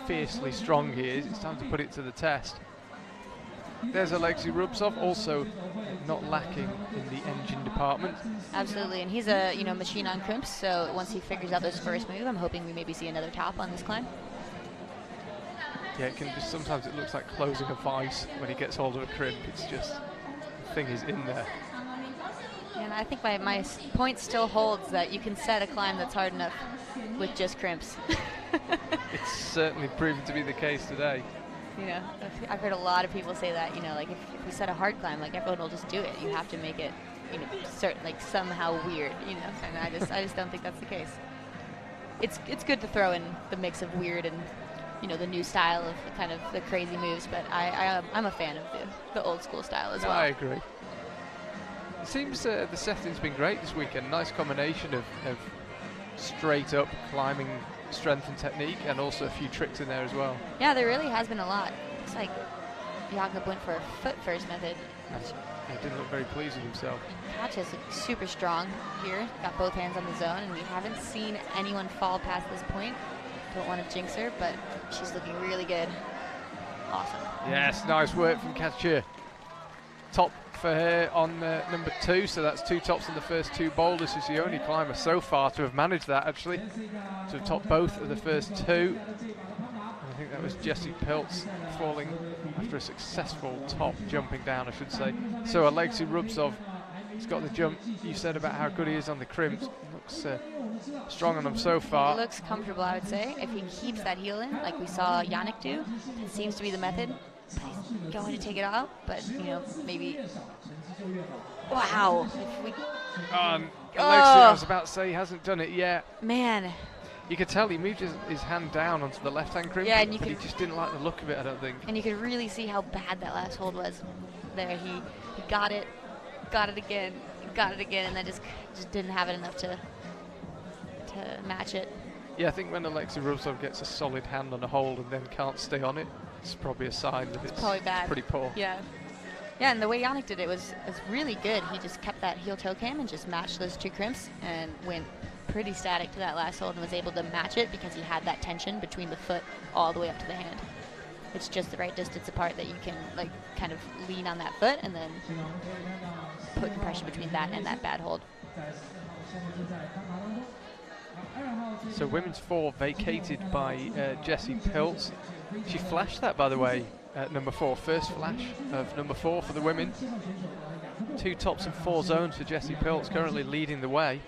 fiercely strong he is. It's time to put it to the test. There's Alexei Rubtsov, also not lacking in the engine department. Absolutely, and he's a machine on crimps. So once he figures out this first move, I'm hoping we maybe see another top on this climb. Yeah, it can just, sometimes it looks like closing a vice when he gets hold of a crimp. It's just, the thing is in there. And I think my point still holds that you can set a climb that's hard enough with just crimps. It's certainly proven to be the case today. I've heard a lot of people say that, like if we set a hard climb, like everyone will just do it. You have to make it, certain, like somehow weird, and I just don't think that's the case. It's good to throw in the mix of weird and, the new style of kind of the crazy moves, but I'm a fan of the old school style as well. I agree. It seems the setting's been great this weekend. Nice combination of straight up climbing strength and technique, and also a few tricks in there as well. Yeah, there really has been a lot. Looks like Jakob went for a foot first method. He didn't look very pleased with himself. Katja's super strong here. Got both hands on the zone, and we haven't seen anyone fall past this point. Don't want to jinx her, but she's looking really good. Awesome. Yes, nice work from Katja. Top for her on number 2, so that's 2 tops in the first 2 boulders. She's the only climber so far to have managed that, actually, to have topped both of the first 2. I think that was Jessie Pilz falling after a successful top, jumping down, I should say. So Alexei Rubtsov, he's got the jump. You said about how good he is on the crimps. Looks strong on them so far. He looks comfortable, I would say. If he keeps that heel in, like we saw Yannick do, it seems to be the method. He's going to take it out, but maybe. Wow! Alexei, I was about to say, he hasn't done it yet. Man. You could tell he moved his hand down onto the left-hand crimp, yeah, and but he just didn't like the look of it, I don't think. And you could really see how bad that last hold was. There, he got it again, and then just didn't have it enough to match it. Yeah, I think when Alexei Rubtsov gets a solid hand on a hold and then can't stay on it, it's probably a sign that it's probably bad. Pretty poor. Yeah, and the way Yannick did it was really good. He just kept that heel-toe cam and just matched those 2 crimps and went pretty static to that last hold and was able to match it because he had that tension between the foot all the way up to the hand. It's just the right distance apart that you can like kind of lean on that foot and then put compression between that and that bad hold. So women's 4 vacated by Jessie Pilz. She flashed that, by the way, at number 4. First flash of number 4 for the women. 2 tops and 4 zones for Jessie Pilz, currently leading the way.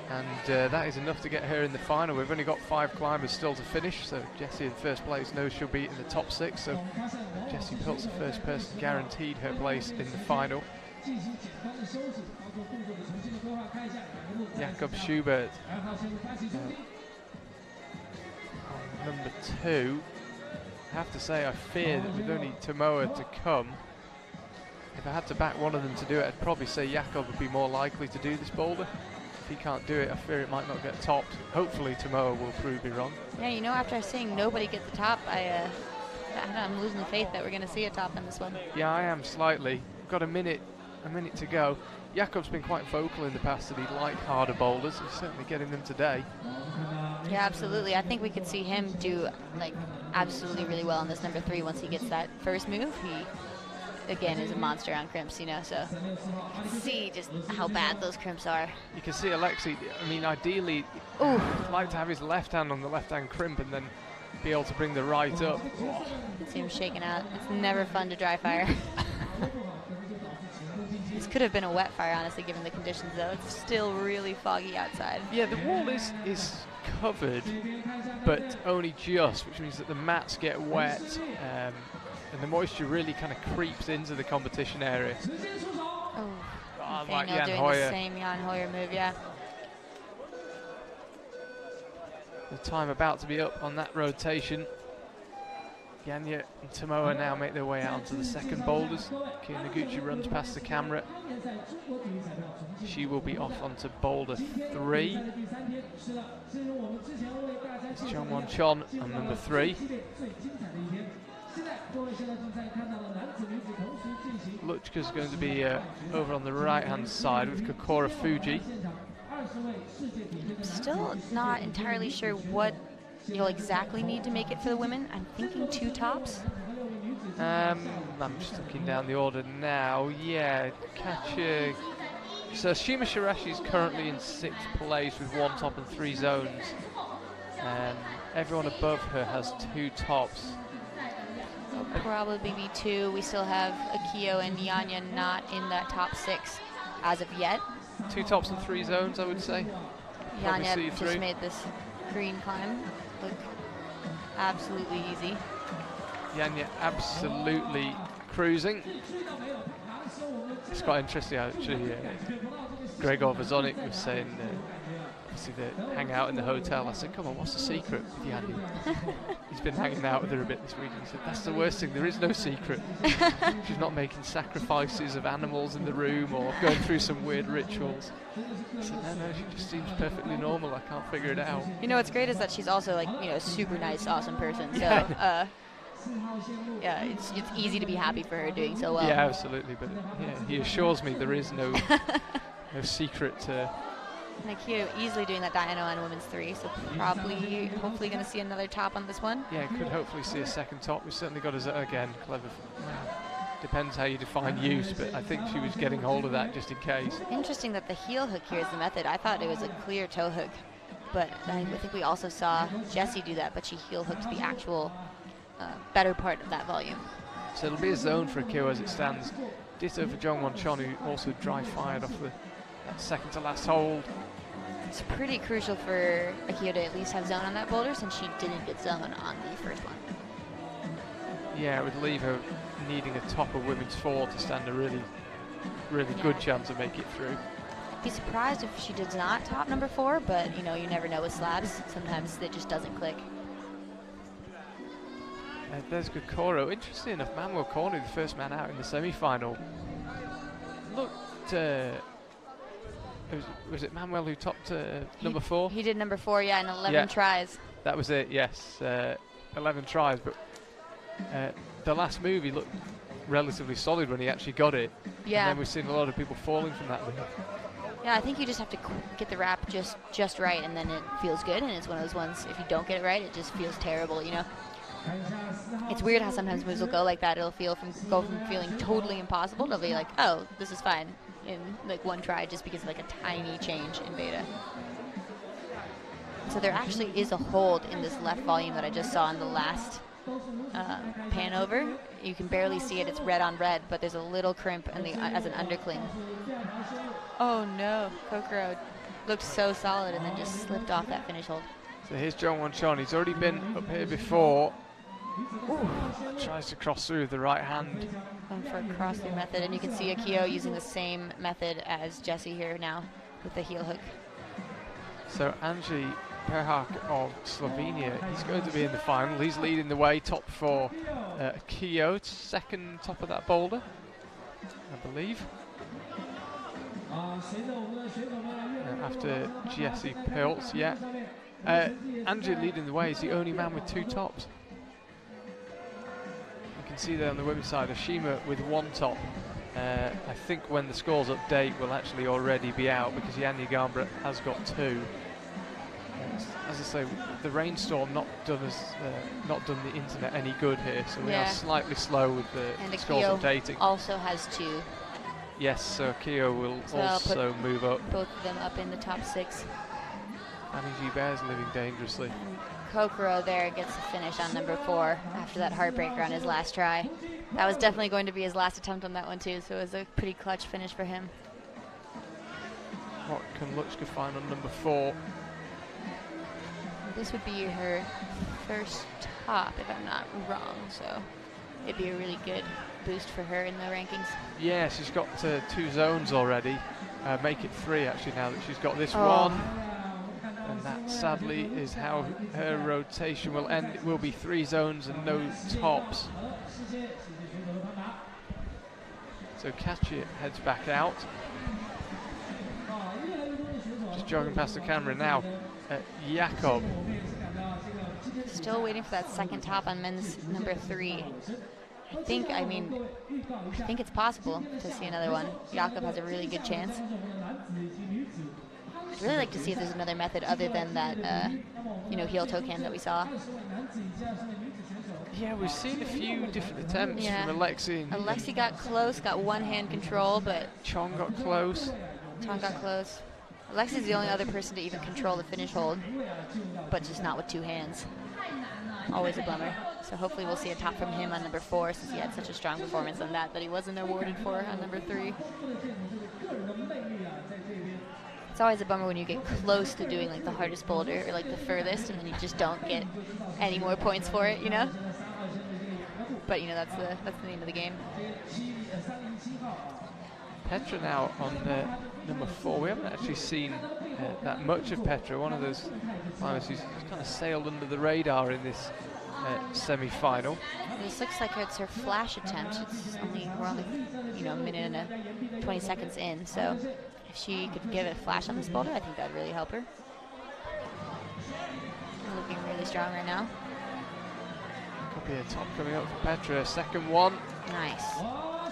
And that is enough to get her in the final. We've only got 5 climbers still to finish, so Jessie in first place knows she'll be in the top 6. So Jessie Pilz, the first person, guaranteed her place in the final. Jakob Schubert on number 2. I have to say, I fear that with only Tomoa to come, if I had to back one of them to do it, I'd probably say Jakob would be more likely to do this boulder. If he can't do it, I fear it might not get topped. Hopefully Tomoa will prove me wrong. Yeah, after seeing nobody get the top, I'm losing the faith that we're going to see a top in this one. Yeah, I am slightly. We've got a minute to go. Jakob's been quite vocal in the past that he'd like harder boulders. He's certainly getting them today. Yeah, absolutely. I think we could see him do absolutely really well on this number 3 once he gets that first move. He, again, is a monster on crimps, so you can see just how bad those crimps are. You can see Alexei, ideally, he'd like to have his left hand on the left-hand crimp and then be able to bring the right up. You can see him shaking out. It's never fun to dry fire. This could have been a wet fire, honestly, given the conditions, though. It's still really foggy outside. Yeah, the wall is covered, but only just, which means that the mats get wet, and the moisture really kind of creeps into the competition area. Oh, like Jan doing Hoyer. The same Jan Hoyer move, yeah. The time about to be up on that rotation. Yanya and Tomoa now make their way out onto the second boulders. Kia Noguchi runs past the camera. She will be off onto boulder 3. It's Chongwon Chon on number 3. Luchka's going to be over on the right hand side with Kokora Fuji. Still not entirely sure what you'll exactly need to make it for the women. I'm thinking 2 tops. I'm just looking down the order now. Yeah, Kacha. So Shima Shirashi is currently in 6th place with 1 top and 3 zones. Everyone above her has 2 tops. It'll probably be 2. We still have Akio and Yanya not in that top 6 as of yet. 2 tops and 3 zones, I would say. Yanya just made this green climb look absolutely easy. Yanya absolutely cruising. It's quite interesting actually. Gregor Vazonik was saying, obviously they hang out in the hotel. I said, come on, what's the secret with Yanya? He's been hanging out with her a bit this week. He said, that's the worst thing, there is no secret. She's not making sacrifices of animals in the room or going through some weird rituals. I said, no, she just seems perfectly normal. I can't figure it out. You know what's great is that she's also like, a super nice, awesome person. So, yeah, it's easy to be happy for her doing so well. Yeah, absolutely. But yeah, he assures me there is no secret. Akio easily doing that dyno on women's 3, so hopefully going to see another top on this one. Yeah, could hopefully see a second top. We certainly got again, clever. Depends how you define use, but I think she was getting hold of that just in case. Interesting that the heel hook here is the method. I thought it was a clear toe hook, but I think we also saw Jessie do that, but she heel hooked the actual better part of that volume. So it'll be a zone for Akio as it stands. Ditto for Jongwon Chon, who also dry fired off that second to last hold. It's pretty crucial for Akio to at least have zone on that boulder, since she didn't get zone on the first one. Yeah, it would leave her needing a top of women's 4 to stand a really good chance of make it through. I'd be surprised if she does not top number 4, but you never know with slabs. Sometimes it just doesn't click. There's Kokoro. Interesting enough, Manuel Cornu, the first man out in the semi-final, looked. Was it Manuel who topped number 4? He did number 4, yeah, in 11 tries. That was it. Yes, 11 tries, but the last move he looked relatively solid when he actually got it. Yeah. And then we've seen a lot of people falling from that move. Yeah, I think you just have to get the wrap just right, and then it feels good. And it's one of those ones, if you don't get it right, it just feels terrible, It's weird how sometimes moves will go like that. It'll go from feeling totally impossible to be like, oh, this is fine in like one try, just because of like a tiny change in beta. So there actually is a hold in this left volume that I just saw in the last pan over. You can barely see it. It's red on red, but there's a little crimp as an undercling. Oh no, Kokoro looked so solid and then just slipped off that finish hold. So here's Jongwon Chon. He's already been up here before. Ooh, tries to cross through with the right hand. Going for a cross-through method, and you can see Akio using the same method as Jessie here now with the heel hook. So Andrzej Perhak of Slovenia, he's going to be in the final. He's leading the way, top for Akio, second top of that boulder, I believe. After Jessie Piltz, yeah. Andrzej leading the way. He's the only man with 2 tops. See there on the women's side, Ashima with 1 top. I think when the scores update will actually already be out, because Yanya Gambra has got 2. As I say, the rainstorm not done the internet any good here, so we are slightly slow with the scores updating. Also has 2. Yes, so Akio will also move up. Both of them up in the top 6. Annie G. Bear's living dangerously. Kokoro there gets the finish on number 4 after that heartbreaker on his last try. That was definitely going to be his last attempt on that one too, so it was a pretty clutch finish for him. What can Luchka find on number 4? This would be her first top, if I'm not wrong, so it'd be a really good boost for her in the rankings. Yeah, she's got 2 zones already. Make it 3 actually now that she's got this one. And And that sadly is how her rotation will end. It will be 3 zones and no tops. So Katja heads back out. Just jogging past the camera now. Jakob. Still waiting for that second top on men's number 3. I think it's possible to see another one. Jakob has a really good chance. I'd really like to see if there's another method other than that, heel toe cam that we saw. Yeah, we've seen a few different attempts from Alexi. Alexi got close, got one hand control, but Chong got close. Alexi's the only other person to even control the finish hold, but just not with 2 hands. Always a bummer. So hopefully we'll see a top from him on number 4, since he had such a strong performance on that he wasn't awarded for on number 3. It's always a bummer when you get close to doing like the hardest boulder or like the furthest, and then you just don't get any more points for it, But that's the name of the game. Petra now on number 4. We haven't actually seen that much of Petra. One of those climbers who's kind of sailed under the radar in this semi-final. This looks like it's her flash attempt. We're only a minute and 20 seconds in, so if she could give it a flash on this boulder, I think that'd really help her. Looking really strong right now. Could be a top coming up for Petra. Second one. Nice.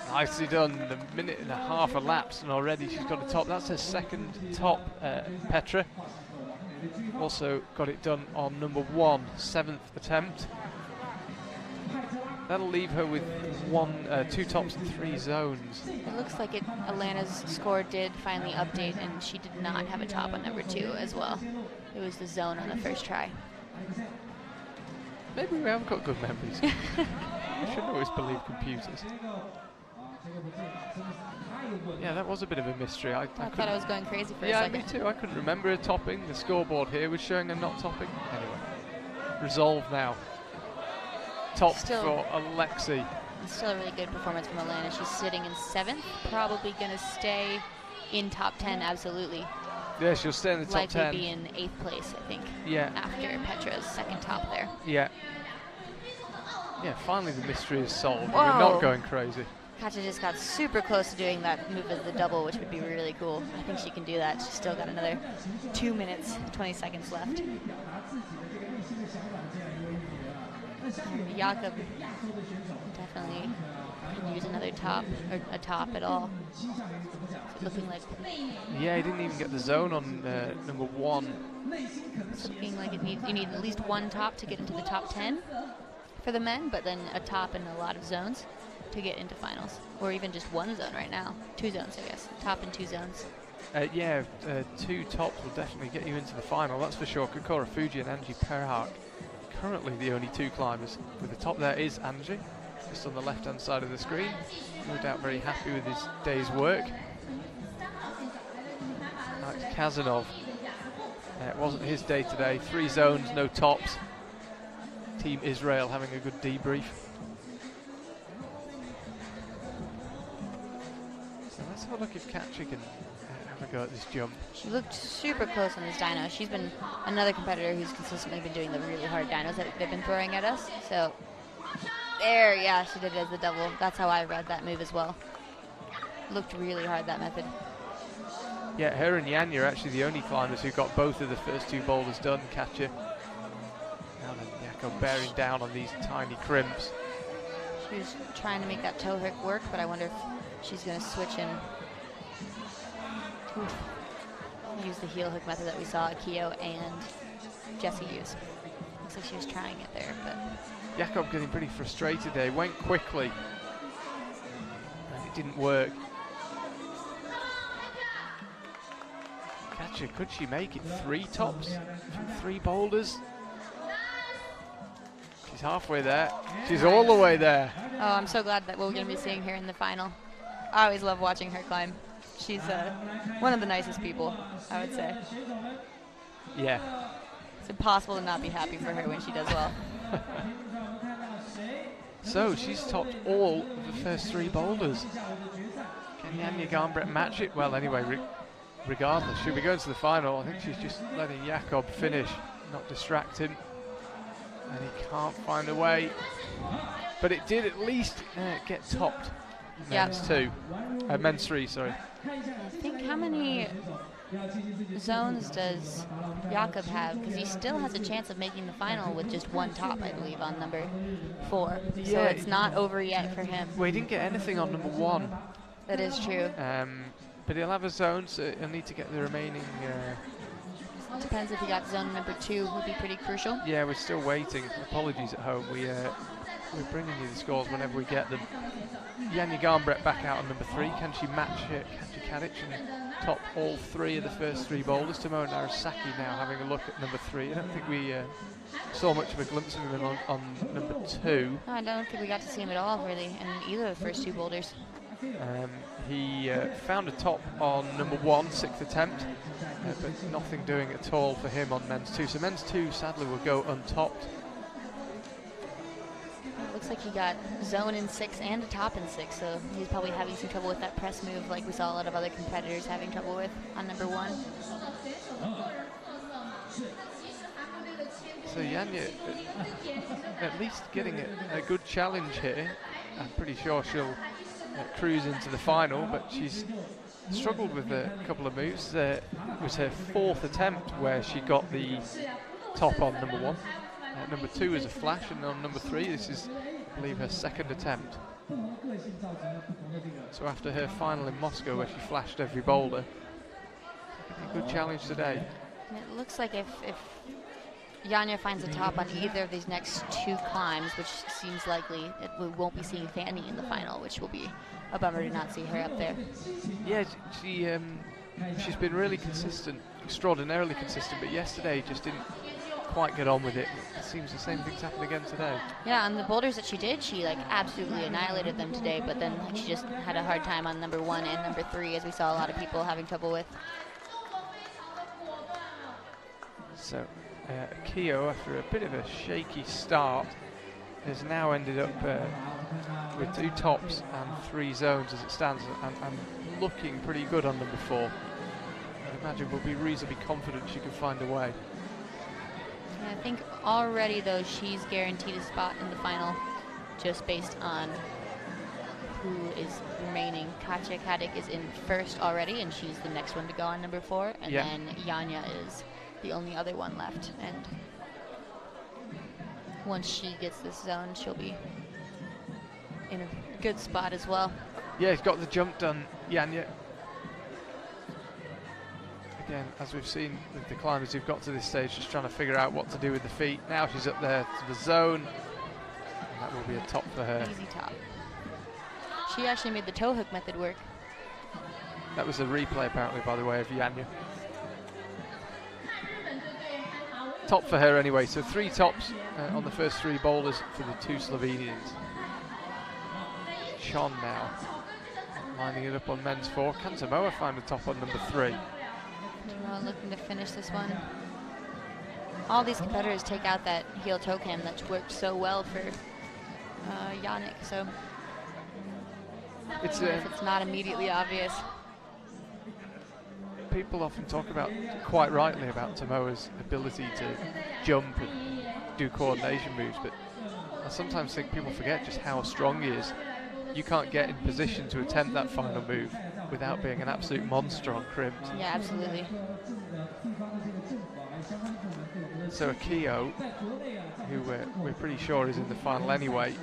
Nicely done. The minute and a half elapsed, and already she's got a top. That's her second top, Petra. Also got it done on number 1, 7th attempt. That'll leave her with 2 tops and 3 zones. It looks like Alana's score did finally update, and she did not have a top on number 2 as well. It was the zone on the first try. Maybe we haven't got good memories. We shouldn't always believe computers. Yeah, that was a bit of a mystery. I thought I was going crazy for a second. Yeah, me too. I couldn't remember her topping. The scoreboard here was showing her not topping. Anyway, resolved now. Top for Alexi. Still a really good performance from Alana. She's sitting in 7th, probably going to stay in top 10, absolutely. Yeah, she'll stay in the top 10. Likely be in 8th place, I think. Yeah. After Petra's second top there. Yeah. Yeah, finally the mystery is solved. Whoa. We're not going crazy. Katja just got super close to doing that move as the double, which would be really cool. I think she can do that. She's still got another 2 minutes, 20 seconds left. Jakob definitely can use another top, or a top at all. Looking like... Yeah, he didn't even get the zone on number 1. It's looking like you need at least 1 top to get into the top 10 for the men, but then a top and a lot of zones to get into finals, or even just 1 zone right now. 2 zones, I guess. Top and 2 zones. 2 tops will definitely get you into the final, that's for sure. Kokoro Fuji and Angie Perhak, currently the only 2 climbers. With the top there is Angie, just on the left-hand side of the screen. No doubt very happy with his day's work. Alex Kazanov. It wasn't his day today. 3 zones, no tops. Team Israel having a good debrief. So let's have a look if Katja can have a go at this jump. She looked super close on this dyno. She's been another competitor who's consistently been doing the really hard dynos that they've been throwing at us. So there, yeah, she did it as the double. That's how I read that move as well. Looked really hard, that method. Yeah, her and Yanya are actually the only climbers who got both of the first 2 boulders done, Katja. Now then, Jakob bearing down on these tiny crimps. She was trying to make that toe hook work, but I wonder if she's going to switch and use the heel hook method that we saw Akio and Jessie use. Looks like she was trying it there, but... Jakob getting pretty frustrated there. He went quickly, and it didn't work. Katja, could she make it 3 tops from 3 boulders? She's halfway there. She's all the way there. Oh, I'm so glad that we're going to be seeing her in the final. I always love watching her climb. She's one of the nicest people, I would say. Yeah. It's impossible to not be happy for her when she does well. So she's topped all of the first 3 boulders. Can Yanya Garnbrett match it? Well, anyway, regardless, she'll be going to the final. I think she's just letting Jakob finish, not distracting. And he can't find a way. But it did at least get topped. Men's 3, sorry. I think how many zones does Jakob have? Because he still has a chance of making the final with just one top, I believe, on number 4. Yeah, so it's not over yet for him. Well, he didn't get anything on number 1. That is true. But he'll have a zone, so he'll need to get the remaining... Depends if he got zone number 2, would be pretty crucial. Yeah, we're still waiting. Apologies at home. We're bringing you the scores whenever we get them. Janja Garnbret back out on number 3. Can she match Katja Kadic and top all 3 of the first 3 boulders? Tomoe Narasaki now having a look at number 3. I don't think we saw much of a glimpse of him on number 2. No, I don't think we got to see him at all, really, in either of the first 2 boulders. He found a top on number 1, 6th attempt, but nothing doing at all for him on men's 2. So men's 2 sadly will go untopped. It looks like he got zone in 6 and a top in 6, so he's probably having some trouble with that press move like we saw a lot of other competitors having trouble with on number 1. So Janja at least getting a good challenge here. I'm pretty sure she'll cruise into the final, but she's struggled with a couple of moves. It was her 4th attempt where she got the top on number 1. Number 2 is a flash, and on number 3 this is, I believe, her 2nd attempt. So after her final in Moscow where she flashed every boulder, a good challenge today. And it looks like if Janja finds a top on either of these next 2 climbs, which seems likely, we won't be seeing Fanny in the final, which will be a bummer to not see her up there. Yeah, she's been really consistent, extraordinarily consistent, but yesterday just didn't quite get on with it. It seems the same thing's happened again today. Yeah, on the boulders that she did, she absolutely annihilated them today, but then she just had a hard time on number 1 and number 3, as we saw a lot of people having trouble with. So Keogh, after a bit of a shaky start, has now ended up with 2 tops and 3 zones as it stands, and looking pretty good on number 4. I imagine we'll be reasonably confident she can find a way. I think already, though, she's guaranteed a spot in the final just based on who is remaining. Katja Kadic is in 1st already, and she's the next one to go on number 4. And then Janja is the only other one left. And once she gets this zone, she'll be in a good spot as well. Yeah, he's got the jump done, Janja. Again, as we've seen with the climbers who've got to this stage, just trying to figure out what to do with the feet. Now she's up there to the zone, and that will be a top for her. Easy top. She actually made the toe hook method work. That was a replay, apparently, by the way, of Janja. Top for her anyway, so 3 tops on the first 3 boulders for the 2 Slovenians. Chon now lining it up on men's 4. Can Tomoe find a top on number 3? Looking to finish this one. All these competitors take out that heel toe cam that's worked so well for Yannick, so if it's not immediately obvious. People often talk about, quite rightly, about Tomoe's ability to jump and do coordination moves, but I sometimes think people forget just how strong he is. You can't get in position to attempt that final move without being an absolute monster on crimps. Yeah, absolutely. So Keogh, who we're pretty sure is in the final anyway,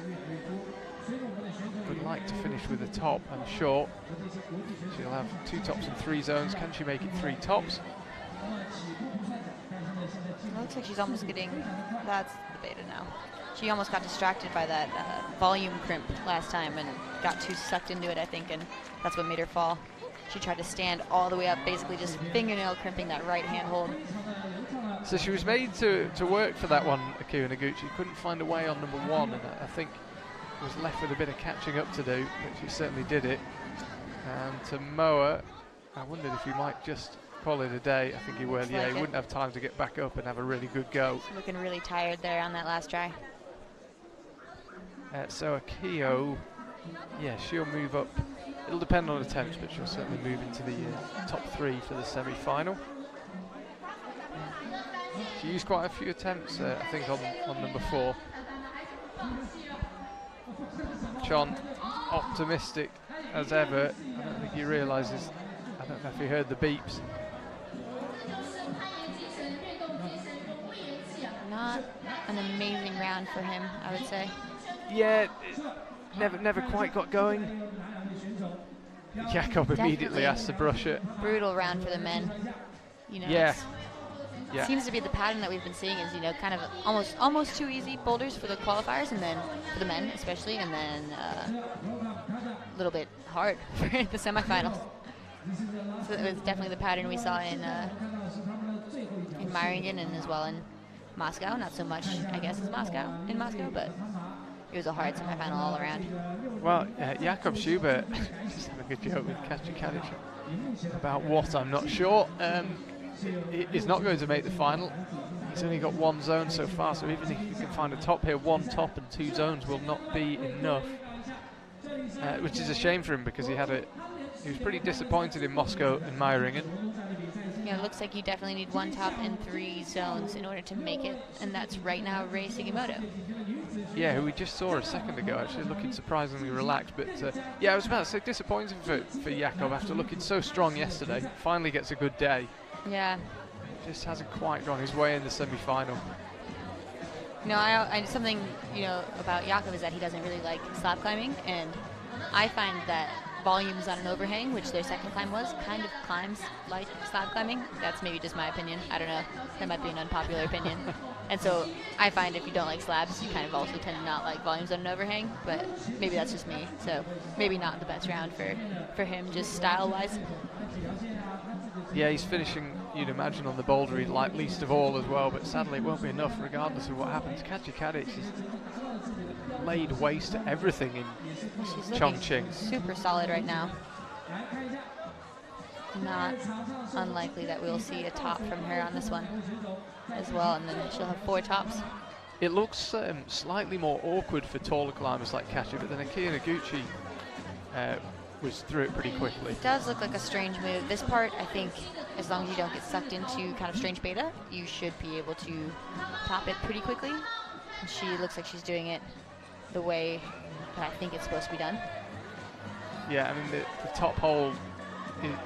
would like to finish with a top, I'm sure. She'll have 2 tops and 3 zones. Can she make it 3 tops? It looks like she's almost getting, that's the beta now. She almost got distracted by that volume crimp last time and got too sucked into it, I think, and that's what made her fall. She tried to stand all the way up, basically just fingernail crimping that right hand hold. So she was made to work for that one, Akira Noguchi. Couldn't find a way on number 1, and I think was left with a bit of catching up to do, but she certainly did it. And Tomoe, I wondered if he might just call it a day. I think he will. Yeah, he wouldn't have time to get back up and have a really good go. Looking really tired there on that last try. So Keogh, yeah, she'll move up It'll depend on attempts, but she'll certainly move into the top 3 for the semi-final. She used quite a few attempts, I think, on number 4. Chon, optimistic as ever. I don't think he realises, I don't know if he heard the beeps. Not an amazing round for him, I would say. Yeah, never quite got going. Jakob immediately has to brush it. Brutal round for the men. You know, Yeah. seems to be the pattern that we've been seeing is, you know, kind of almost too easy boulders for the qualifiers, and then for the men especially, and then a little bit hard for the semifinals. So it was definitely the pattern we saw in Meiringen and as well in Moscow. Not so much, I guess, as in Moscow, but it was a hard semifinal all around. Well, Jakob Schubert just had a good joke with Katja Kadic about what, I'm not sure. He's not going to make the final. He's only got 1 zone so far, so even if you can find a top here, 1 top and 2 zones will not be enough. Which is a shame for him, because he was pretty disappointed in Moscow and Meiringen. Yeah, it looks like you definitely need 1 top and 3 zones in order to make it, and that's right now Rei Sugimoto. Yeah, who we just saw a second ago, actually looking surprisingly relaxed. But yeah, I was about to say, disappointing for Jakob after looking so strong yesterday. Finally gets a good day. Yeah. Just hasn't quite gone his way in the semi-final. No, I something, you know, about Jakob is that he doesn't really like slab climbing, and I find that volumes on an overhang, which their second climb was, kind of climbs like slab climbing. That's maybe just my opinion. I don't know. That might be an unpopular opinion. And so I find if you don't like slabs, you kind of also tend to not like volumes on an overhang, but maybe that's just me. So maybe not the best round for him, just style-wise. Yeah, he's finishing, you'd imagine, on the boulder he'd like least of all as well, but sadly it won't be enough regardless of what happens. Katja Kadic has laid waste to everything in Chongqing. Super solid right now. Not unlikely that we'll see a top from her on this one as well, and then she'll have 4 tops. It looks slightly more awkward for taller climbers like Katja, but then Akio Noguchi was through it pretty quickly. It does look like a strange move. This part, I think, as long as you don't get sucked into kind of strange beta, you should be able to top it pretty quickly. And she looks like she's doing it the way that I think it's supposed to be done. Yeah, I mean, the top hold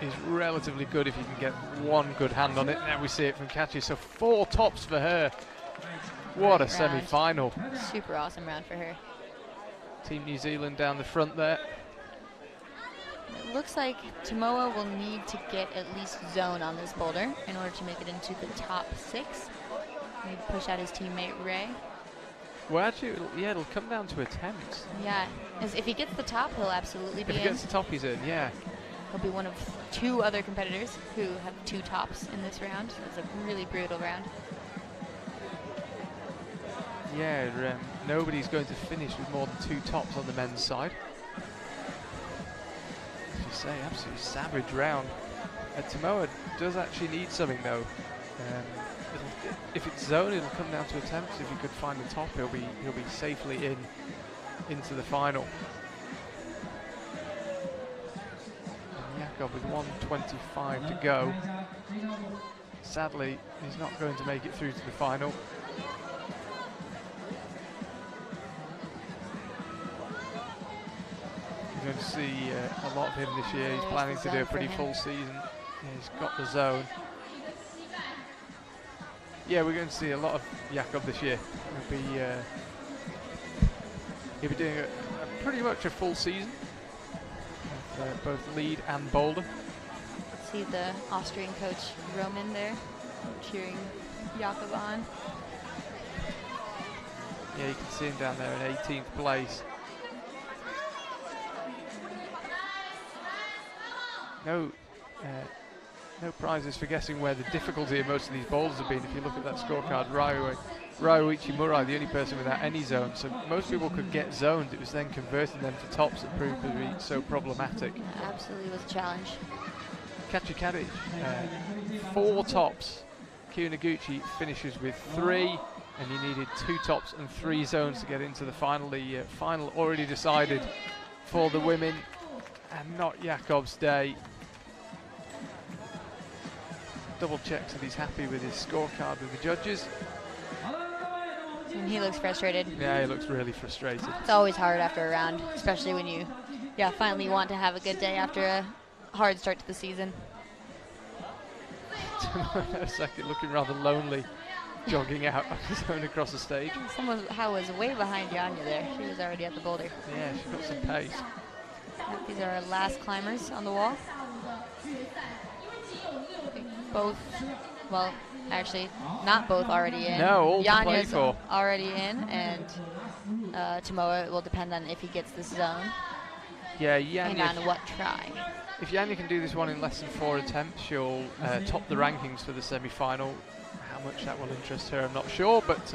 is relatively good if you can get 1 good hand on it. Now we see it from Katja, so 4 tops for her. What a semi-final. Super awesome round for her. Team New Zealand down the front there. It looks like Tomoa will need to get at least zone on this boulder in order to make it into the top 6. Maybe push out his teammate Rei. Well, actually, it'll come down to attempts. Yeah, as if he gets the top, he'll absolutely be in. If he gets the top, he's in, yeah. He'll be one of 2 other competitors who have 2 tops in this round. So it's a really brutal round. Yeah, nobody's going to finish with more than 2 tops on the men's side. As you say, absolutely savage round. Tomoa does actually need something though. If it's zone, it'll come down to attempts. If he could find the top, he'll be safely into the final. And Jakob with 1:25 to go. Sadly, he's not going to make it through to the final. We're going to see a lot of him this year. He's planning to do a pretty full season. Yeah, he's got the zone. Yeah, we're going to see a lot of Jakob this year. He'll be doing a pretty much a full season, with, both lead and boulder. See the Austrian coach Roman there cheering Jakob on. Yeah, you can see him down there in 18th place. No prizes for guessing where the difficulty of most of these boulders have been. If you look at that scorecard, Ryoichi Murai, the only person without any zone. So most people could get zoned. It was then converting them to tops that proved to be so problematic. Absolutely was a challenge. Katja Kadic, 4 tops. Akio Noguchi finishes with 3, and you needed 2 tops and 3 zones to get into the final. The final already decided for the women. and not Jakob's day. Double checks that he's happy with his scorecard with the judges. And he looks frustrated. Yeah, he looks really frustrated. It's always hard after a round, especially when you, finally want to have a good day after a hard start to the season. A second, looking rather lonely, jogging out on his own across the stage. Someone was way behind Janja there. She was already at the boulder. Yeah, she got some pace. Yep, these are our last climbers on the wall. Both, well, actually, not both already in. No, all to play Janja's for. already in, and Tomoa will depend on if he gets this zone Yeah, and Janja. on what try. If Janja can do this one in less than 4 attempts, she'll top the rankings for the semi-final. How much that will interest her, I'm not sure, but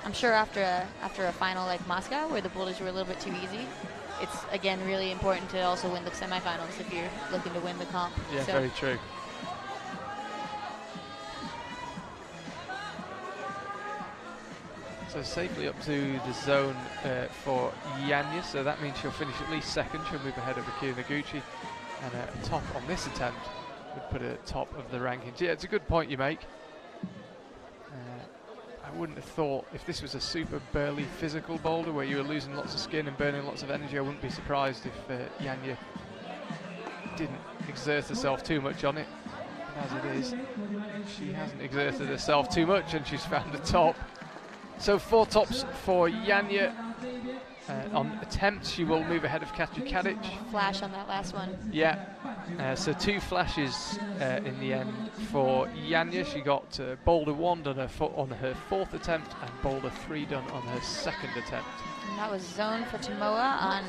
I'm sure after a final like Moscow, where the boulders were a little bit too easy, it's again really important to also win the semifinals if you're looking to win the comp. yeah, So very true. So safely up to the zone for Janja, so that means she'll finish at least second. She'll move ahead of Akira Noguchi, and a top on this attempt would put her at top of the rankings. Yeah, it's a good point you make. I wouldn't have thought, if this was a super burly physical boulder where you were losing lots of skin and burning lots of energy, I wouldn't be surprised if Janja didn't exert herself too much on it. But as it is, she hasn't exerted herself too much and she's found the top. So 4 tops for Janja. On attempts, she will move ahead of Katja Kadic. flash on that last one. Yeah, so 2 flashes in the end for Janja. She got Boulder 1 done on her 4th attempt and Boulder 3 done on her 2nd attempt. And that was zone for Tomoa on,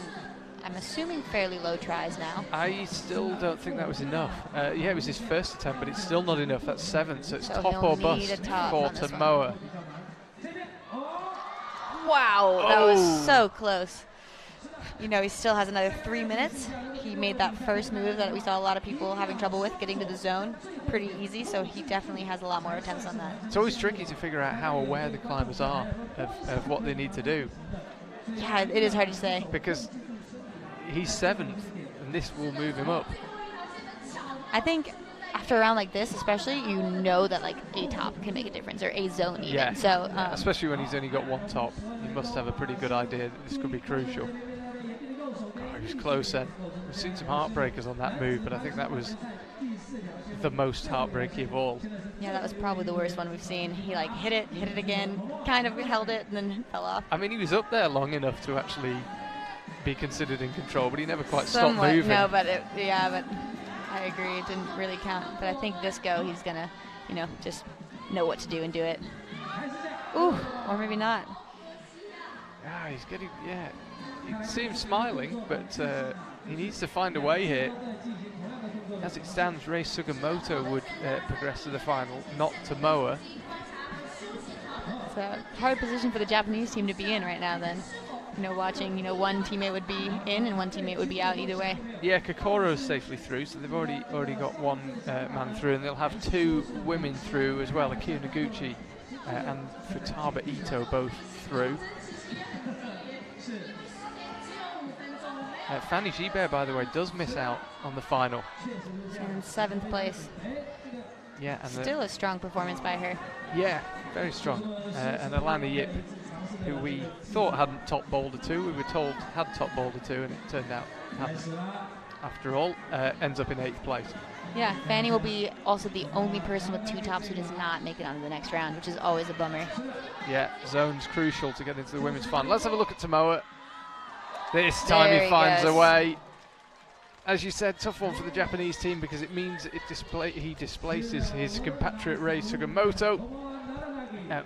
I'm assuming, fairly low tries now. I still don't think that was enough. Yeah, it was his first attempt, but it's still not enough. That's 7, so it's So top he'll or need bust a top for on this one. Tomoa. Wow, that Oh. was so close. You know, he still has another 3 minutes. He made that first move that we saw a lot of people having trouble with, getting to the zone, pretty easy, so he definitely has a lot more attempts on that. It's always tricky to figure out how aware the climbers are of what they need to do, Yeah, it is hard to say. because he's 7th and this will move him up. I think after a round like this, especially, you know that like a top can make a difference, or a zone even. Yeah, So, especially when he's only got 1 top. He must have a pretty good idea that this could be crucial. God, he was close then. We've seen some heartbreakers on that move, but I think that was the most heartbreaky of all. yeah, that was probably the worst one we've seen. He like hit it again, kind of held it, and then fell off. I mean, he was up there long enough to actually be considered in control, but he never quite Somewhat, stopped moving. no, but I agree, it didn't really count. But I think this go, he's gonna, just know what to do and do it. Ooh, or maybe not. Ah, he's getting, yeah. You can see him smiling, but he needs to find a way here. As it stands, Rei Sugimoto would progress to the final, not Tomoa. It's a hard position for the Japanese team to be in right now then. Watching, one teammate would be in and one teammate would be out either way. Yeah, Kokoro's safely through, so they've already got 1 man through, and they'll have 2 women through as well, Akira Noguchi and Futaba Ito both through. Fanny Gibert, by the way, does miss out on the final. She's in 7th place. Yeah, and Still a strong performance by her. yeah, very strong. And Alana Yip, who we thought hadn't top Boulder 2, we were told had top Boulder 2, and it turned out hadn't. After all, ends up in 8th place. Yeah, Fanny will be also the only person with 2 tops who does not make it onto the next round, which is always a bummer. Yeah, zone's crucial to get into the women's final. Let's have a look at Tomoa. This time There he he finds a goes. way. As you said, tough one for the Japanese team because it means he displaces his compatriot Rei Sugimoto.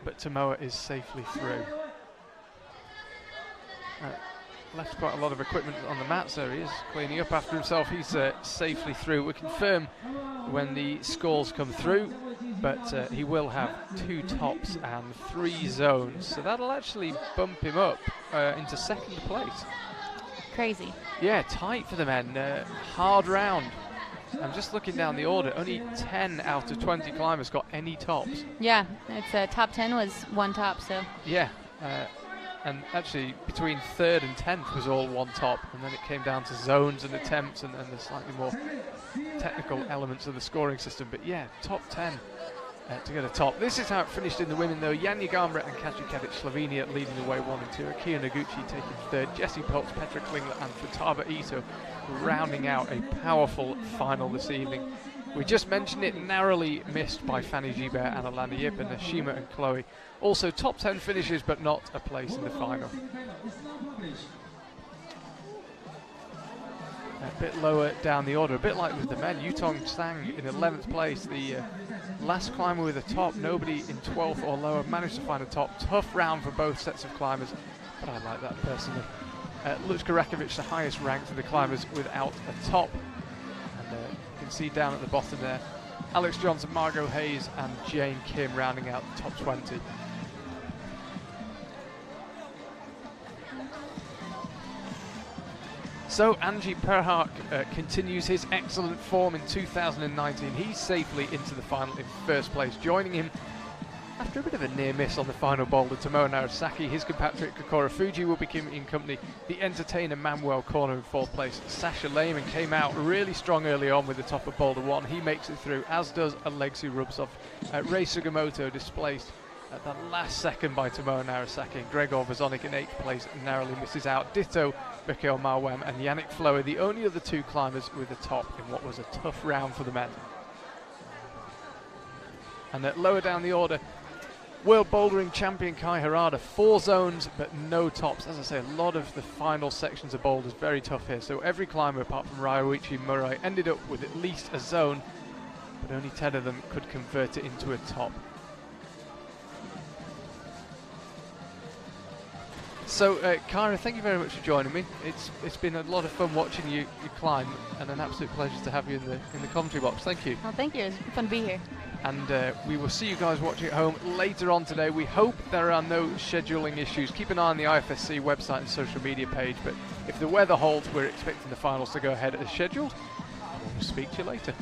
But Tomoa is safely through. Left quite a lot of equipment on the mat, so he is cleaning up after himself. He's safely through. We'll confirm when the scores come through, but he will have 2 tops and 3 zones, so that'll actually bump him up into 2nd place. Crazy. Yeah, tight for the men. Hard round. I'm just looking down the order. Only 10 out of 20 climbers got any tops. Yeah, it's top 10 was 1 top, so Yeah. and actually between 3rd and 10th was all one top, and then it came down to zones and attempts and the slightly more technical elements of the scoring system. But yeah, top 10 to get a top. This is how it finished in the women though. Janja Garnbret and Kaci Slovenia leading the way 1 and 2. Akia Noguchi taking 3rd. Jessie Peltz, Petra Klingler and Futaba Ito rounding out a powerful final this evening. We just mentioned it, narrowly missed by Fanny Gibert and Alana Yip, and Ashima and Chloe. Also top 10 finishes, but not a place in the final. A bit lower down the order, a bit like with the men. Yutong Tsang in 11th place, the last climber with a top. Nobody in 12th or lower managed to find a top. Tough round for both sets of climbers, but I like that personally. Lucka Rakovic, the highest ranked of the climbers without a top. And you can see down at the bottom there, Alex Johnson, Margot Hayes and Jane Kim rounding out the top 20. So Angie Perhak continues his excellent form in 2019. He's safely into the final in 1st place, joining him after a bit of a near miss on the final boulder. Tomoe Narasaki, his compatriot Kokoro Fuji will be in company. The entertainer Manuel Corner in 4th place. Sasha Lehman came out really strong early on with the top of boulder 1. He makes it through, as does Alexei Rubsov. Rei Sugimoto displaced at the last second by Tomoe Narasaki. And Gregor Vazonik in 8th place narrowly misses out. Ditto Mikhail Marwem and Yannick Floer, the only other 2 climbers with a top in what was a tough round for the men. And lower down the order, World Bouldering Champion Kai Harada, 4 zones but no tops. As I say, a lot of the final sections of boulders very tough here. So every climber apart from Ryoichi Murai ended up with at least a zone, but only 10 of them could convert it into a top. So, Kyra, thank you very much for joining me. It's been a lot of fun watching you climb, and an absolute pleasure to have you in the commentary box. Thank you. Well, thank you. It's fun to be here. And we will see you guys watching at home later on today. We hope there are no scheduling issues. Keep an eye on the IFSC website and social media page, but if the weather holds, we're expecting the finals to go ahead as scheduled. We'll speak to you later.